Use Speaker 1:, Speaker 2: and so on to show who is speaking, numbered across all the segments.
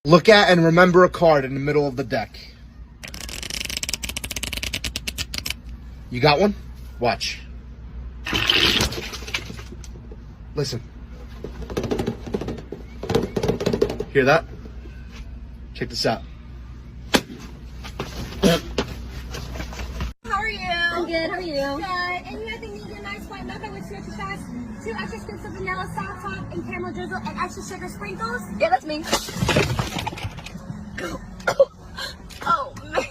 Speaker 1: Look at and remember a card in the middle of the deck. You got one? Watch. Listen. Hear that? Check this out.
Speaker 2: How are you?
Speaker 3: I'm good. How are you?
Speaker 2: Good. And you guys think you get a nice white muffin with stretchy sauce, 2 extra scoops of vanilla soft top and caramel drizzle, and extra sugar sprinkles?
Speaker 3: Yeah, that's me.
Speaker 2: Oh, man.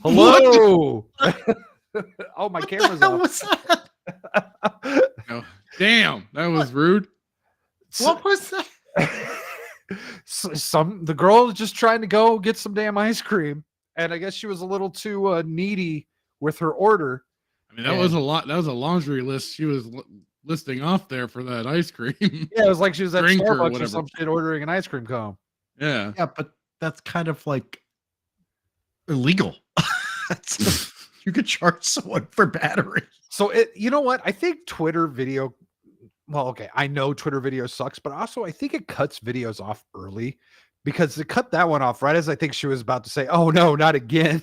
Speaker 4: Hello. Oh, my camera's
Speaker 5: What
Speaker 4: off.
Speaker 5: was that?
Speaker 6: Oh, damn, that was rude.
Speaker 5: What was that?
Speaker 4: The girl was just trying to go get some damn ice cream, and I guess she was a little too needy with her order.
Speaker 6: I mean, that was a lot. That was a laundry list she was listing off there for that ice cream.
Speaker 4: Yeah, it was like she was at
Speaker 6: Drink or
Speaker 4: Starbucks or
Speaker 6: whatever.
Speaker 4: some shit ordering an ice cream cone.
Speaker 6: Yeah.
Speaker 5: Yeah, but that's kind of like illegal. You could charge someone for battery.
Speaker 4: So you know what? I think Twitter video. Well, okay, I know Twitter video sucks, but also I think it cuts videos off early because it cut that one off right as I think she was about to say, "Oh no, not again."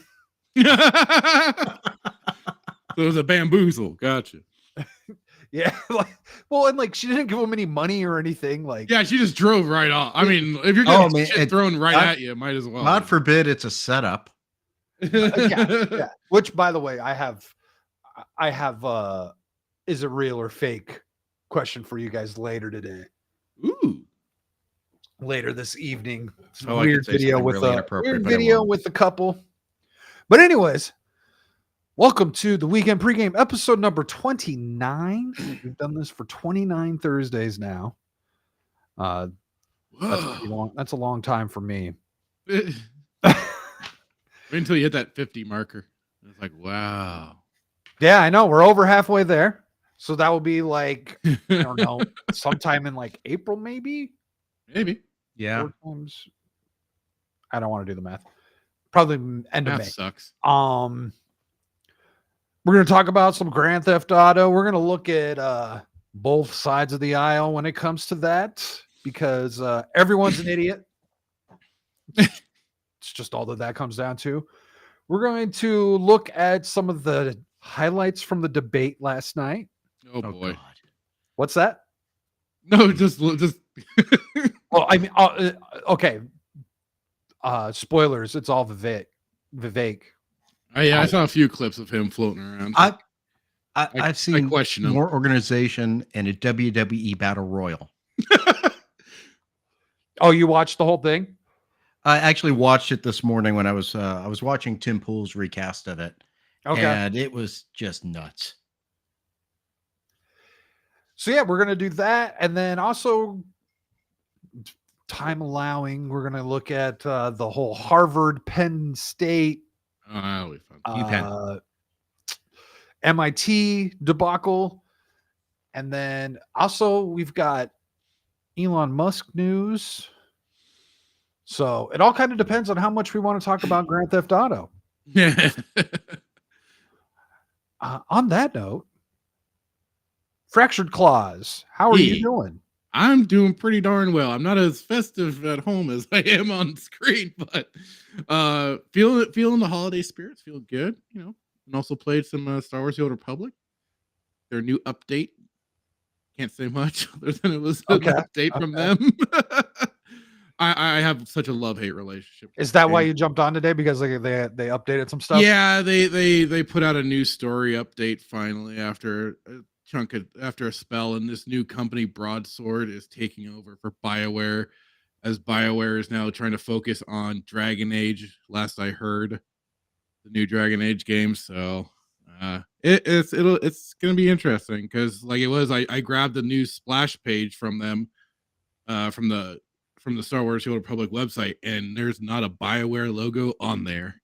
Speaker 6: So it was a bamboozle. Gotcha.
Speaker 4: Yeah, and she didn't give him any money or anything. Like,
Speaker 6: Yeah, she just drove right off. I mean, if you're
Speaker 5: Oh,
Speaker 6: getting
Speaker 5: man,
Speaker 6: shit thrown right at you, might as well.
Speaker 5: God forbid it's a setup.
Speaker 4: yeah. Which, by the way, I have is it real or fake question for you guys later today.
Speaker 6: Ooh.
Speaker 4: Later this evening. It's a
Speaker 5: Oh, I could
Speaker 4: weird
Speaker 5: say
Speaker 4: video
Speaker 5: something
Speaker 4: with
Speaker 5: really
Speaker 4: a
Speaker 5: inappropriate,
Speaker 4: weird
Speaker 5: but I
Speaker 4: video
Speaker 5: won't.
Speaker 4: with the couple. But anyways, welcome to the Weekend Pregame, episode number 29. We've done this for 29 Thursdays now. That's pretty long. That's a long time for me.
Speaker 6: Wait until you hit that 50 marker. It's like, wow.
Speaker 4: Yeah, I know. We're over halfway there. So that will be like, I don't know, sometime in like April, maybe.
Speaker 6: Maybe.
Speaker 5: Yeah.
Speaker 4: 4 times. I don't want to do the math. Probably end of
Speaker 6: Math
Speaker 4: May.
Speaker 6: sucks.
Speaker 4: We're going to talk about some Grand Theft Auto. We're going to look at both sides of the aisle when it comes to that because everyone's an idiot. It's just all that comes down to. We're going to look at some of the highlights from the debate last night.
Speaker 6: Oh boy.
Speaker 5: God.
Speaker 4: What's that?
Speaker 6: No, just
Speaker 4: Well, I mean, okay. Spoilers. It's all Vivek.
Speaker 6: I saw a few clips of him floating around.
Speaker 5: I've seen
Speaker 6: question him.
Speaker 5: more organization in a WWE battle royal.
Speaker 4: Oh, you watched the whole thing?
Speaker 5: I actually watched it this morning when I was watching Tim Pool's recast of it.
Speaker 4: Okay.
Speaker 5: And it was just nuts.
Speaker 4: So yeah, we're gonna do that, and then also, time allowing, we're gonna look at the whole Harvard, Penn State,
Speaker 6: Oh, that'll be fun.
Speaker 5: UPenn.
Speaker 4: MIT debacle, and then also we've got Elon Musk news. So it all kind of depends on how much we want to talk about Grand Theft Auto.
Speaker 6: Yeah.
Speaker 4: On that note, Fractured Claws, how are you
Speaker 6: Yeah.
Speaker 4: doing?
Speaker 6: I'm doing pretty darn well. I'm not as festive at home as I am on screen, but feeling the holiday spirits, feel good, and also played some Star Wars: The Old Republic. Their new update. Can't say much other than it was an update from them. I have such a love-hate relationship.
Speaker 4: Is that why you jumped on today? Because they updated some stuff?
Speaker 6: Yeah, they put out a new story update finally after after a spell, and this new company, Broadsword, is taking over for BioWare, as BioWare is now trying to focus on Dragon Age. Last I heard, the new Dragon Age game. So it's gonna be interesting because I grabbed the new splash page from them, from the Star Wars: The Old Republic website, and there's not a BioWare logo on there.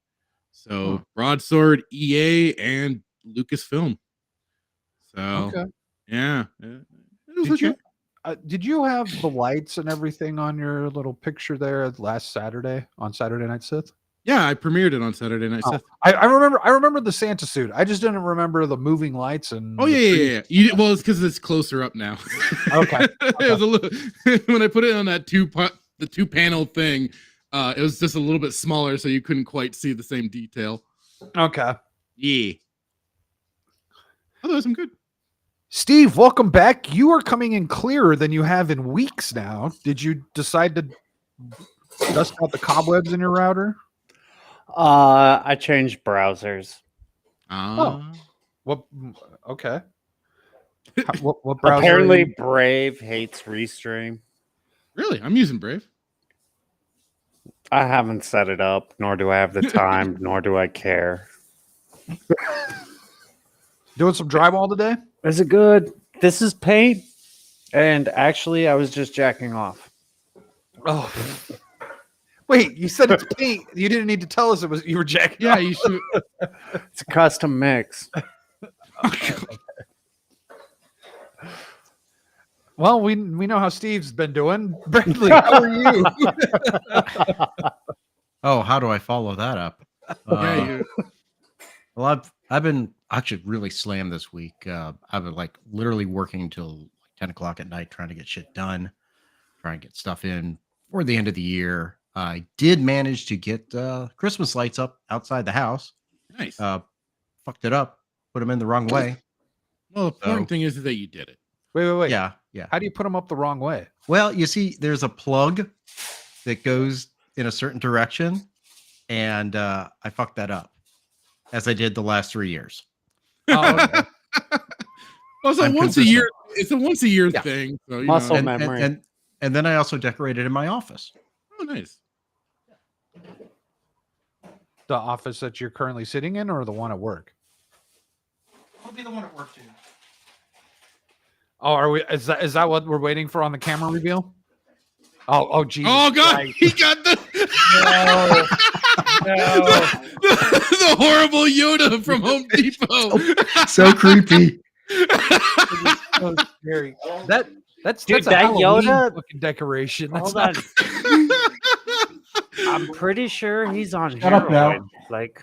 Speaker 6: So Broadsword, EA, and Lucasfilm. So yeah, it was okay.
Speaker 4: Did you have the lights and everything on your little picture there last Saturday on Saturday Night Sith?
Speaker 6: Yeah, I premiered it on Saturday night.
Speaker 4: Oh,
Speaker 6: Seth.
Speaker 4: I remember the Santa suit. I just didn't remember the moving lights and
Speaker 6: Oh
Speaker 4: the
Speaker 6: yeah. Well, it's because it's closer up now.
Speaker 4: Okay.
Speaker 6: It was a little when I put it on that the 2-panel thing. It was just a little bit smaller, so you couldn't quite see the same detail.
Speaker 4: Okay.
Speaker 6: Yeah. Otherwise, I'm good.
Speaker 4: Steve, welcome back. You are coming in clearer than you have in weeks now. Did you decide to dust out the cobwebs in your router?
Speaker 3: I changed browsers.
Speaker 4: What? Okay. What browser?
Speaker 3: Apparently, Brave hates Restream.
Speaker 6: Really, I'm using Brave.
Speaker 3: I haven't set it up, nor do I have the time, nor do I care.
Speaker 4: Doing some drywall today?
Speaker 3: Is it good? This is paint, and actually, I was just jacking off.
Speaker 4: Oh, wait! You said it's paint. You didn't need to tell us it was you were jacking.
Speaker 6: Yeah,
Speaker 4: off.
Speaker 6: you should.
Speaker 3: It's a custom mix.
Speaker 4: Well, we know how Steve's been doing. Bradley, how are you?
Speaker 5: Oh, how do I follow that up?
Speaker 6: Yeah,
Speaker 5: Well, I've been actually really slammed this week. I've been like literally working until 10 o'clock at night trying to get shit done, trying to get stuff in for the end of the year. I did manage to get Christmas lights up outside the house.
Speaker 6: nice.
Speaker 5: Fucked it up, put them in the wrong way.
Speaker 6: Well, the important thing is that you did it.
Speaker 4: Wait.
Speaker 5: Yeah.
Speaker 4: How do you put them up the wrong way?
Speaker 5: Well, you see, there's a plug that goes in a certain direction, and I fucked that up, as I did the last 3 years.
Speaker 4: Oh, okay.
Speaker 6: Well, it's a
Speaker 5: I'm
Speaker 6: once a
Speaker 5: consistent.
Speaker 6: year. It's a once a year
Speaker 5: Yeah.
Speaker 6: thing. So
Speaker 3: Muscle
Speaker 6: know.
Speaker 3: memory.
Speaker 5: And then I also decorated in my office.
Speaker 6: Oh, nice.
Speaker 4: The office that you're currently sitting in, or the one at work?
Speaker 5: I'll be the one at work too.
Speaker 4: Oh, are we? Is that what we're waiting for on the camera reveal? Oh, Jesus!
Speaker 6: Oh God,
Speaker 4: Christ.
Speaker 6: he got the
Speaker 4: No.
Speaker 6: the horrible Yoda from Home Depot.
Speaker 5: So creepy.
Speaker 4: So scary. That's
Speaker 3: Dude,
Speaker 4: that's a
Speaker 3: that
Speaker 4: Halloween
Speaker 3: Yoda-
Speaker 4: looking decoration. That's
Speaker 3: Hold
Speaker 4: not.
Speaker 3: on. I'm pretty sure he's on
Speaker 5: Shut up now.
Speaker 3: heroin. Like,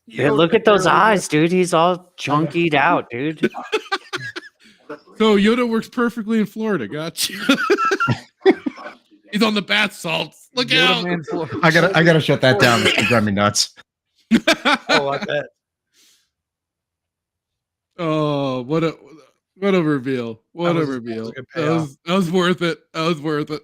Speaker 3: yeah, look at those eyes, dude. He's all junkied out, dude.
Speaker 6: So Yoda works perfectly in Florida. Gotcha. He's on the bath salts. Look
Speaker 4: Yoda
Speaker 6: out.
Speaker 4: Man floor.
Speaker 5: I gotta shut that down. It's driving me nuts.
Speaker 4: Oh, I bet.
Speaker 6: Oh, what a reveal! What
Speaker 4: That
Speaker 6: a
Speaker 4: was
Speaker 6: reveal!
Speaker 4: a good
Speaker 6: That
Speaker 4: payoff.
Speaker 6: was worth it. That was worth it.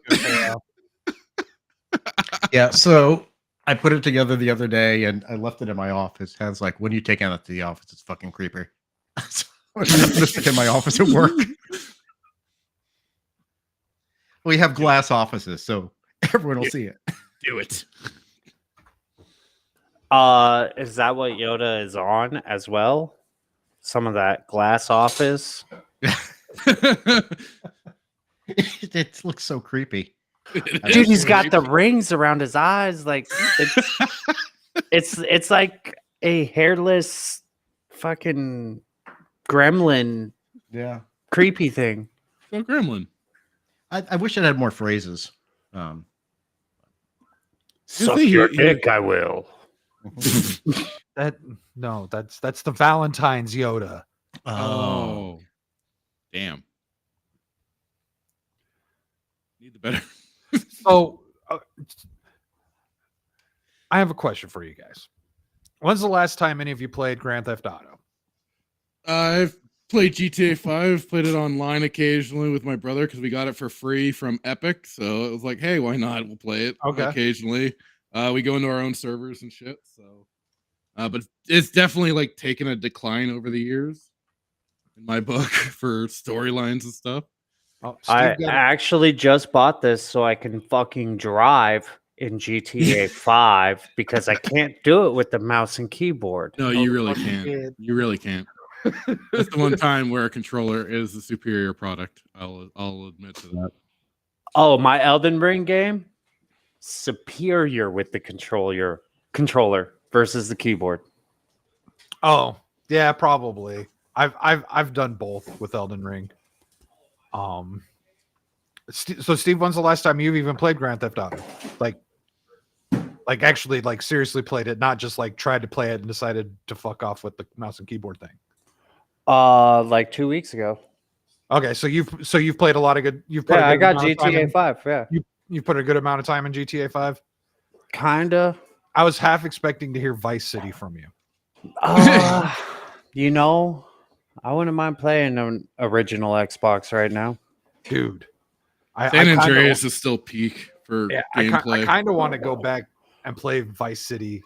Speaker 5: Yeah, so I put it together the other day and I left it in my office. Hands like, when you take it to the office, it's fucking creepy. So I'm gonna stick it in my office at work. We have glass offices, so everyone will see it.
Speaker 6: Do it.
Speaker 3: Is that what Yoda is on as well? Some of that glass office.
Speaker 5: It looks so creepy.
Speaker 3: Dude, he's got the rings around his eyes. Like it's like a hairless fucking gremlin
Speaker 5: Yeah.
Speaker 3: creepy thing.
Speaker 6: So Gremlin.
Speaker 5: I wish it had more phrases.
Speaker 3: Suck
Speaker 6: see
Speaker 3: your
Speaker 6: here-
Speaker 3: dick, I will.
Speaker 4: That's the Valentine's Yoda.
Speaker 6: Oh, damn. Need the better.
Speaker 4: So, I have a question for you guys. When's the last time any of you played Grand Theft Auto?
Speaker 6: I've played GTA 5, played it online occasionally with my brother because we got it for free from Epic. So it was like, hey, why not? We'll play it occasionally. We go into our own servers and shit. So, but it's definitely like taken a decline over the years in my book for storylines and stuff.
Speaker 4: Oh,
Speaker 3: I
Speaker 4: Steve got-
Speaker 3: actually just bought this so I can fucking drive in GTA 5 because I can't do it with the mouse and keyboard.
Speaker 6: No, you really
Speaker 4: fucking
Speaker 6: can't.
Speaker 4: kid.
Speaker 6: You really can't. That's the one time where a controller is the superior product. I'll admit to that.
Speaker 3: Oh, my Elden Ring game? Superior with the controller versus the keyboard.
Speaker 4: Oh, yeah, probably. I've done both with Elden Ring. So Steve, when's the last time you've even played Grand Theft Auto? Like Like actually, like seriously played it, not just like tried to play it and decided to fuck off with the mouse and keyboard thing.
Speaker 3: Like 2 weeks ago.
Speaker 4: Okay, so you've played a lot of good. You've put
Speaker 3: Yeah,
Speaker 4: a good
Speaker 3: I got
Speaker 4: amount of time
Speaker 3: GTA
Speaker 4: in-
Speaker 3: 5. Yeah,
Speaker 4: You put a good amount of time in GTA 5.
Speaker 3: kinda.
Speaker 4: I was half expecting to hear Vice City from you.
Speaker 3: You know, I wouldn't mind playing an original Xbox right now.
Speaker 4: Dude.
Speaker 6: San Andreas is still peak for
Speaker 4: I
Speaker 6: gameplay.
Speaker 4: kind of want to go back and play Vice City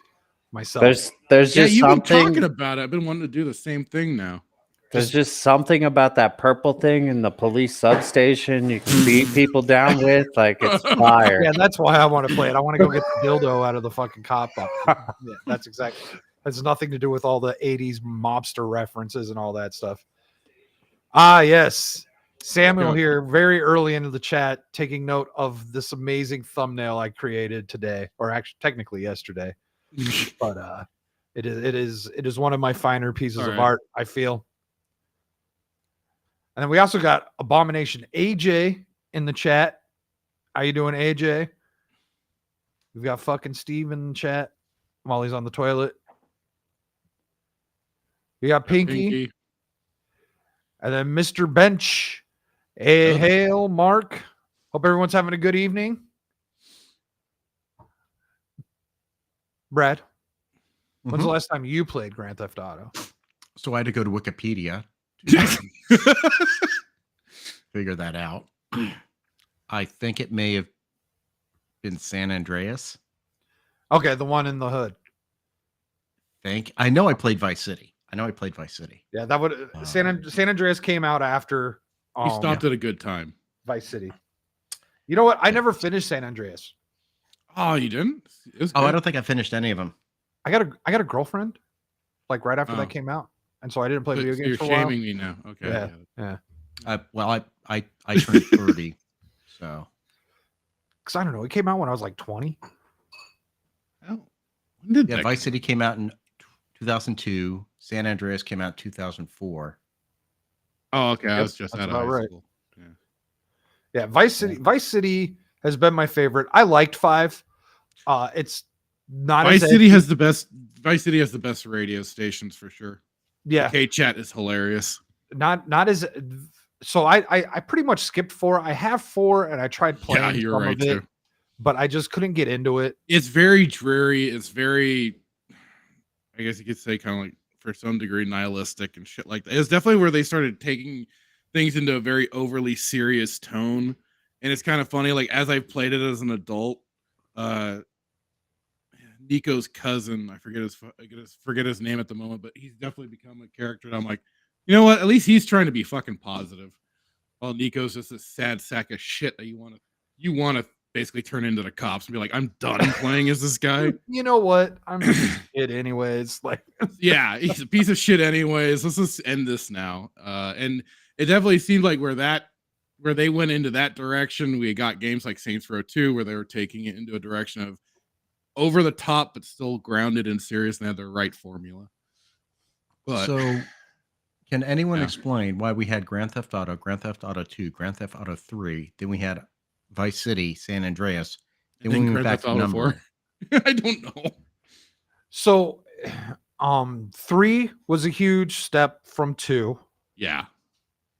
Speaker 4: myself.
Speaker 3: There's
Speaker 6: Yeah,
Speaker 3: just
Speaker 6: you've been
Speaker 3: something.
Speaker 6: talking about it. I've been wanting to do the same thing now.
Speaker 3: There's just something about that purple thing in the police substation you can beat people down with. Like, it's fire.
Speaker 4: Yeah, that's why I want to play it. I want to go get the dildo out of the fucking cop box. Yeah, that's exactly. Has nothing to do with all the 80s mobster references and all that stuff. Ah, yes. Samuel here, very early into the chat, taking note of this amazing thumbnail I created today, or actually technically yesterday. But it is one of my finer pieces of art, I feel. And then we also got Abomination AJ in the chat. How you doing, AJ? We've got fucking Steve in the chat while he's on the toilet. We got Pinky. And then Mr. Bench. Hey, hail, Mark. Hope everyone's having a good evening. Brad, when's the last time you played Grand Theft Auto?
Speaker 5: So I had to go to Wikipedia to figure that out. I think it may have been San Andreas.
Speaker 4: Okay, the one in the hood.
Speaker 5: I know I played Vice City.
Speaker 4: Yeah, that would San Andreas came out after
Speaker 6: He stopped at a good time.
Speaker 4: Vice City. You know what? I never finished San Andreas.
Speaker 6: Oh, you didn't?
Speaker 5: I don't think I finished any of them.
Speaker 4: I got a girlfriend, like right after that came out, and so I didn't play video games for a while.
Speaker 6: You're shaming me now. Okay.
Speaker 4: Yeah.
Speaker 5: I turned 30, so
Speaker 4: Because I don't know, it came out when I was like 20.
Speaker 6: Oh, when did that
Speaker 5: Vice City came out in 2002. San Andreas came out in 2004.
Speaker 6: Oh, okay. I was
Speaker 4: That's
Speaker 6: just out of
Speaker 4: about
Speaker 6: high
Speaker 4: right.
Speaker 6: school.
Speaker 4: Yeah, Vice City has been my favorite. I liked 5. It's not
Speaker 6: Vice
Speaker 4: as
Speaker 6: City
Speaker 4: edgy.
Speaker 6: has the best. Vice City has the best radio stations for sure.
Speaker 4: Yeah,
Speaker 6: K Chat is hilarious.
Speaker 4: not as. So I pretty much skipped 4. I have 4, and I tried playing
Speaker 6: Yeah, you're
Speaker 4: some
Speaker 6: right
Speaker 4: of it,
Speaker 6: too.
Speaker 4: but I just couldn't get into it.
Speaker 6: It's very dreary. It's very, I guess you could say, kind of like for some degree nihilistic and shit like that. It's definitely where they started taking things into a very overly serious tone, and it's kind of funny. Like as I've played it as an adult, Nico's cousin, I forget his name at the moment, but he's definitely become a character that I'm like, you know what? At least he's trying to be fucking positive. While Nico's just a sad sack of shit that you want to basically turn into the cops and be like, I'm done playing as this guy.
Speaker 4: You know what? I'm just a kid anyways. Like,
Speaker 6: Yeah, he's a piece of shit anyways. Let's just end this now. And it definitely seemed like where they went into that direction, we got games like Saints Row 2 where they were taking it into a direction of over the top but still grounded and serious and had the right formula. But
Speaker 5: So can anyone explain why we had Grand Theft Auto 2, Grand Theft Auto 3, then we had Vice City, San Andreas, then we went back to number?
Speaker 6: I don't know.
Speaker 4: so 3 was a huge step from 2.
Speaker 6: Yeah.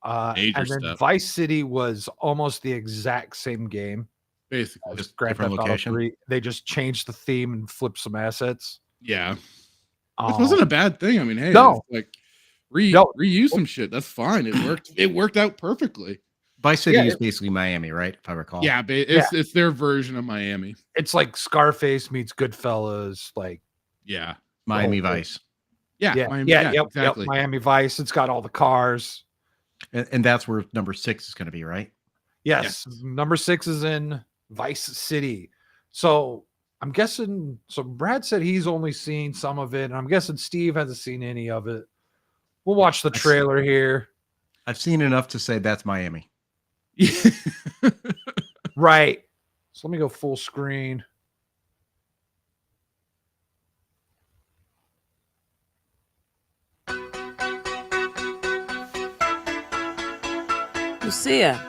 Speaker 4: And
Speaker 6: Major
Speaker 4: then
Speaker 6: step.
Speaker 4: Vice City was almost the exact same game.
Speaker 6: Basically.
Speaker 5: Just
Speaker 4: Grand
Speaker 5: different
Speaker 4: Theft Auto
Speaker 5: location.
Speaker 4: 3. They just changed the theme and flipped some assets.
Speaker 6: Yeah. This wasn't a bad thing. I mean, hey,
Speaker 4: No.
Speaker 6: like reuse some shit. That's fine. It worked. It worked out perfectly.
Speaker 5: Vice City is basically Miami, right? If I recall.
Speaker 6: Yeah, it's their version of Miami.
Speaker 4: It's like Scarface meets Goodfellas. Like,
Speaker 6: Yeah.
Speaker 5: Miami Vice.
Speaker 6: Yeah. Miami, exactly.
Speaker 4: Miami Vice. It's got all the cars.
Speaker 5: And that's where number 6 is going to be, right?
Speaker 4: Yes. Number 6 is in Vice City. So I'm guessing. So Brad said he's only seen some of it, and I'm guessing Steve hasn't seen any of it. We'll watch the trailer here.
Speaker 5: I've seen enough to say that's Miami.
Speaker 4: Right. So let me go full screen.
Speaker 7: Lucia,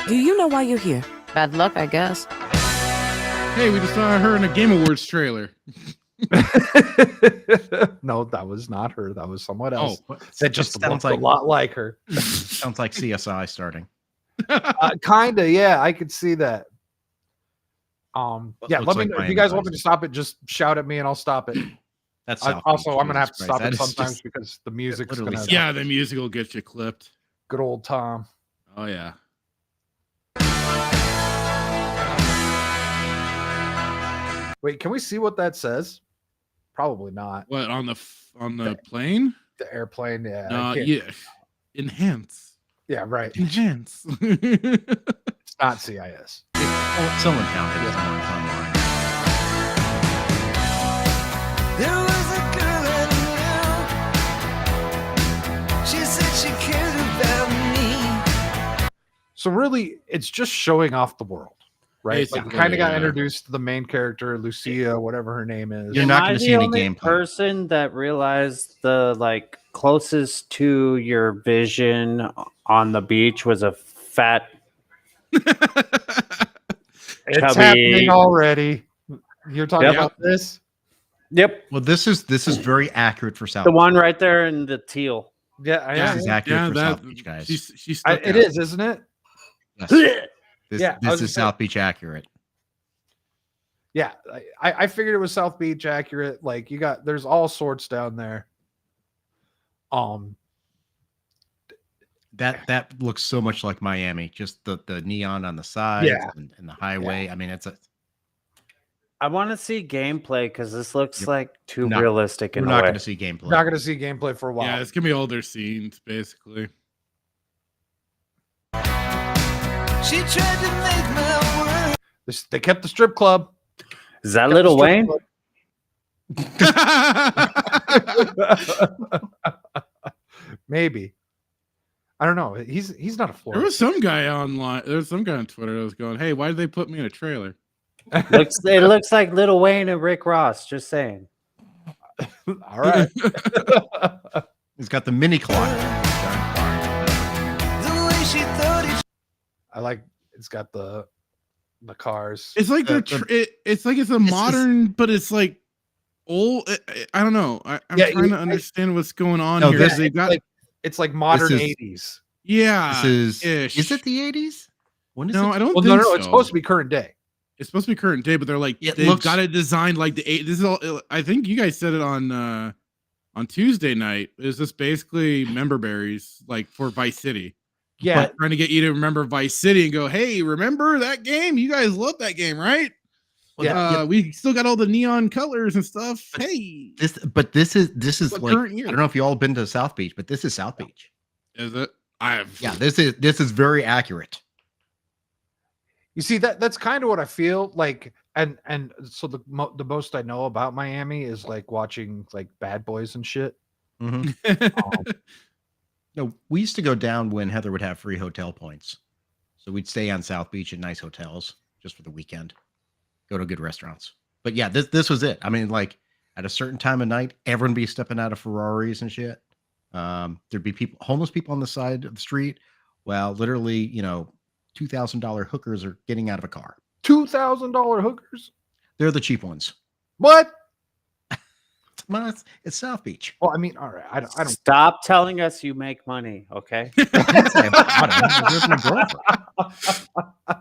Speaker 7: do you know why you're here?
Speaker 8: Bad luck, I guess.
Speaker 6: Hey, we just saw her in a Game Awards trailer.
Speaker 4: No, that was not her. That was someone else.
Speaker 6: Oh,
Speaker 4: That just
Speaker 5: sounds
Speaker 4: looked a lot like her.
Speaker 5: Sounds like CSI starting.
Speaker 4: Kinda, yeah. I could see that. Yeah,
Speaker 5: Looks
Speaker 4: let me
Speaker 5: like
Speaker 4: know if you
Speaker 5: Miami
Speaker 4: guys want me
Speaker 5: Vice.
Speaker 4: to stop it. Just shout at me and I'll stop it.
Speaker 5: That's South
Speaker 4: Also,
Speaker 5: Beach,
Speaker 4: I'm gonna have to
Speaker 5: Jesus
Speaker 4: stop
Speaker 5: Christ.
Speaker 4: it
Speaker 5: That is
Speaker 4: sometimes
Speaker 5: just-
Speaker 4: because the music's
Speaker 5: literally
Speaker 4: gonna.
Speaker 6: yeah, the music will get you clipped.
Speaker 4: Good old Tom.
Speaker 6: Oh yeah.
Speaker 4: Wait, can we see what that says? Probably not.
Speaker 6: What on the plane?
Speaker 4: The airplane, yeah.
Speaker 6: No,
Speaker 4: I can't-
Speaker 6: yeah. Enhance.
Speaker 4: Yeah, right.
Speaker 6: Enhance.
Speaker 4: It's not CIS.
Speaker 5: Someone found it somewhere online.
Speaker 7: There was a girl I knew. She said she cared about me.
Speaker 4: So really, it's just showing off the world, right? Like,
Speaker 6: Basically,
Speaker 4: you kind of got
Speaker 6: yeah.
Speaker 4: introduced to the main character, Lucia, whatever her name is.
Speaker 5: You're
Speaker 3: Am
Speaker 5: not
Speaker 3: I
Speaker 5: gonna
Speaker 3: the
Speaker 5: see any
Speaker 3: only
Speaker 5: gameplay.
Speaker 3: person that realized the like closest to your vision on the beach was a fat
Speaker 4: It's
Speaker 3: chubby-
Speaker 4: happening already. You're talking
Speaker 3: Yep.
Speaker 4: about this?
Speaker 3: Yep,
Speaker 5: Well, this is very accurate for South
Speaker 3: the
Speaker 5: Beach.
Speaker 3: one right there in the teal.
Speaker 4: Yeah,
Speaker 6: Yeah.
Speaker 5: This is accurate for South Beach, guys.
Speaker 6: She's stuck
Speaker 4: it
Speaker 6: out.
Speaker 4: is, isn't it?
Speaker 5: Yes. This,
Speaker 4: Yeah, I
Speaker 5: this
Speaker 4: was
Speaker 5: is
Speaker 4: gonna say-
Speaker 5: South Beach accurate.
Speaker 4: Yeah, I figured it was South Beach accurate. Like there's all sorts down there.
Speaker 5: That looks so much like Miami. Just the neon on the side
Speaker 4: Yeah.
Speaker 5: and the highway. I mean, it's a
Speaker 3: I want to see gameplay because this looks
Speaker 5: Yep.
Speaker 3: like too
Speaker 5: Not-
Speaker 3: realistic
Speaker 5: we're
Speaker 3: in a
Speaker 5: not
Speaker 3: way.
Speaker 5: going to see gameplay.
Speaker 4: Not going to see gameplay for a while.
Speaker 6: Yeah, it's gonna be all their scenes basically.
Speaker 7: She tried to make my world.
Speaker 4: They kept the strip club.
Speaker 3: Is that
Speaker 4: Kept the
Speaker 3: Little
Speaker 4: strip
Speaker 3: Wayne?
Speaker 4: club. Maybe. I don't know. He's not a
Speaker 6: There
Speaker 4: Florida.
Speaker 6: was some guy online. There was some guy on Twitter that was going, "Hey, why did they put me in a trailer?"
Speaker 3: It looks like Little Wayne and Rick Ross. Just saying.
Speaker 4: All right.
Speaker 5: He's got the mini clock.
Speaker 7: The way she thought it.
Speaker 4: I like. It's got the cars.
Speaker 6: It's like it's like it's a
Speaker 5: This is-
Speaker 6: modern, but it's like old. I don't know. I'm
Speaker 4: Yeah,
Speaker 6: trying to
Speaker 4: I-
Speaker 6: understand what's going on
Speaker 5: No,
Speaker 6: here.
Speaker 5: this-
Speaker 6: They got
Speaker 4: It's like modern
Speaker 5: is-
Speaker 4: 80s.
Speaker 6: yeah.
Speaker 5: This
Speaker 6: ish.
Speaker 5: is it the 80s? When is
Speaker 6: No,
Speaker 5: it?
Speaker 6: I don't
Speaker 4: Well,
Speaker 6: think
Speaker 4: no,
Speaker 6: so.
Speaker 4: it's supposed to be current day.
Speaker 6: It's supposed to be current day, but they're like
Speaker 5: It
Speaker 6: they've
Speaker 5: looks-
Speaker 6: got it designed like the eight. This is all. I think you guys said it on Tuesday night. Is this basically member berries like for Vice City?
Speaker 4: Yeah.
Speaker 6: Trying to get you to remember Vice City and go, hey, remember that game? You guys love that game, right?
Speaker 4: Yeah.
Speaker 6: We still got all the neon colors and stuff. Hey,
Speaker 5: This is
Speaker 6: What
Speaker 5: like
Speaker 6: current year?
Speaker 5: I don't know if you all been to South Beach, but this is South Beach.
Speaker 6: is it? I have.
Speaker 5: Yeah, this is very accurate.
Speaker 4: You see that's kind of what I feel like, and so the most I know about Miami is like watching like Bad Boys and shit.
Speaker 5: No, we used to go down when Heather would have free hotel points, so we'd stay on South Beach in nice hotels just for the weekend, go to good restaurants. But yeah, this was it. I mean, like at a certain time of night, everyone would be stepping out of Ferraris and shit. There'd be homeless people on the side of the street. Well, literally, $2,000 hookers are getting out of a car.
Speaker 4: $2,000 hookers.
Speaker 5: They're the cheap ones.
Speaker 4: What?
Speaker 5: Well, it's South Beach.
Speaker 4: Well, I mean, all right. I don't.
Speaker 3: Stop telling us you make money, okay?
Speaker 5: I didn't say I bought it. There's my girlfriend.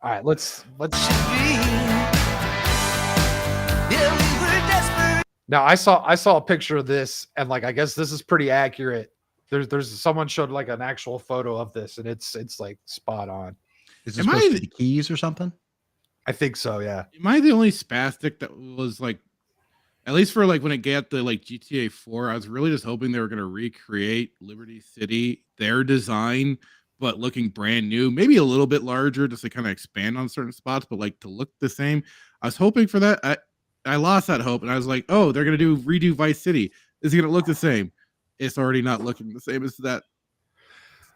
Speaker 4: All right. Let's.
Speaker 7: Yeah, we were desperate.
Speaker 4: Now I saw a picture of this, and like I guess this is pretty accurate. There's someone showed like an actual photo of this, and it's like spot on.
Speaker 5: Is this
Speaker 6: Am
Speaker 5: supposed
Speaker 6: I-
Speaker 5: to be the keys or something?
Speaker 4: I think so. Yeah.
Speaker 6: Am I the only spastic that was like, at least for like when it got the like GTA 4, I was really just hoping they were going to recreate Liberty City, their design, but looking brand new, maybe a little bit larger, just to kind of expand on certain spots, but like to look the same. I was hoping for that. I lost that hope, and I was like, oh, they're going to redo Vice City. Is it going to look the same? It's already not looking the same as that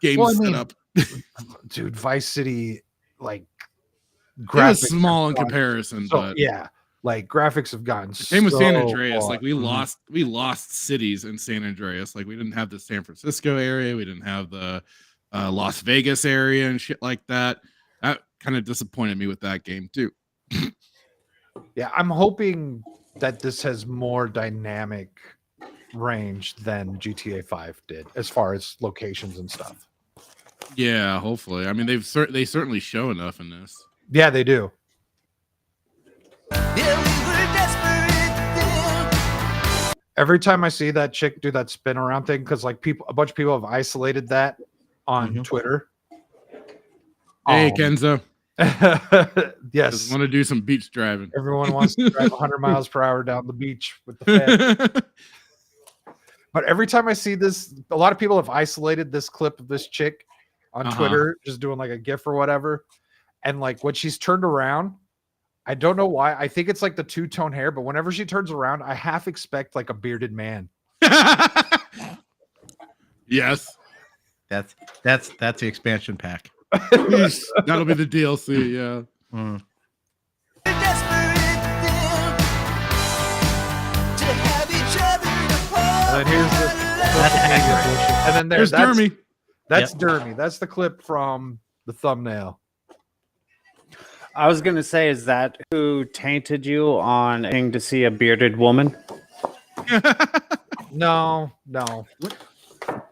Speaker 6: game
Speaker 4: Well, I mean,
Speaker 6: setup.
Speaker 4: Dude, Vice City, like
Speaker 6: It was
Speaker 4: graphics
Speaker 6: small
Speaker 4: have
Speaker 6: in
Speaker 4: gone
Speaker 6: comparison,
Speaker 4: so-
Speaker 6: but
Speaker 4: yeah, like graphics have gotten
Speaker 6: same with San
Speaker 4: so
Speaker 6: Andreas.
Speaker 4: far.
Speaker 6: Like we lost cities in San Andreas. Like we didn't have the San Francisco area. We didn't have the Las Vegas area and shit like that. That kind of disappointed me with that game too.
Speaker 4: Yeah, I'm hoping that this has more dynamic range than GTA 5 did as far as locations and stuff.
Speaker 6: Yeah, hopefully. I mean, they certainly show enough in this.
Speaker 4: Yeah, they do.
Speaker 7: Yeah, we were desperate then.
Speaker 4: Every time I see that chick do that spin around thing, because like a bunch of people have isolated that on Twitter.
Speaker 6: Hey, Kenzo.
Speaker 4: Yes.
Speaker 6: Just want to do some beach driving.
Speaker 4: Everyone wants to drive 100 miles per hour down the beach with the Fed. But every time I see this, a lot of people have isolated this clip of this chick on Twitter, just doing like a GIF or whatever. And like when she's turned around, I don't know why. I think it's like the two-tone hair, but whenever she turns around, I half expect like a bearded man.
Speaker 6: Yes.
Speaker 5: That's the expansion pack.
Speaker 6: That'll be the DLC, yeah.
Speaker 7: We're desperate then to have each other apart.
Speaker 4: And then here's the and then
Speaker 6: There's
Speaker 4: that's
Speaker 6: Dermy.
Speaker 4: That's Dermy. That's the clip from the thumbnail.
Speaker 3: I was gonna say, is that who tainted you on getting to see a bearded woman?
Speaker 4: No.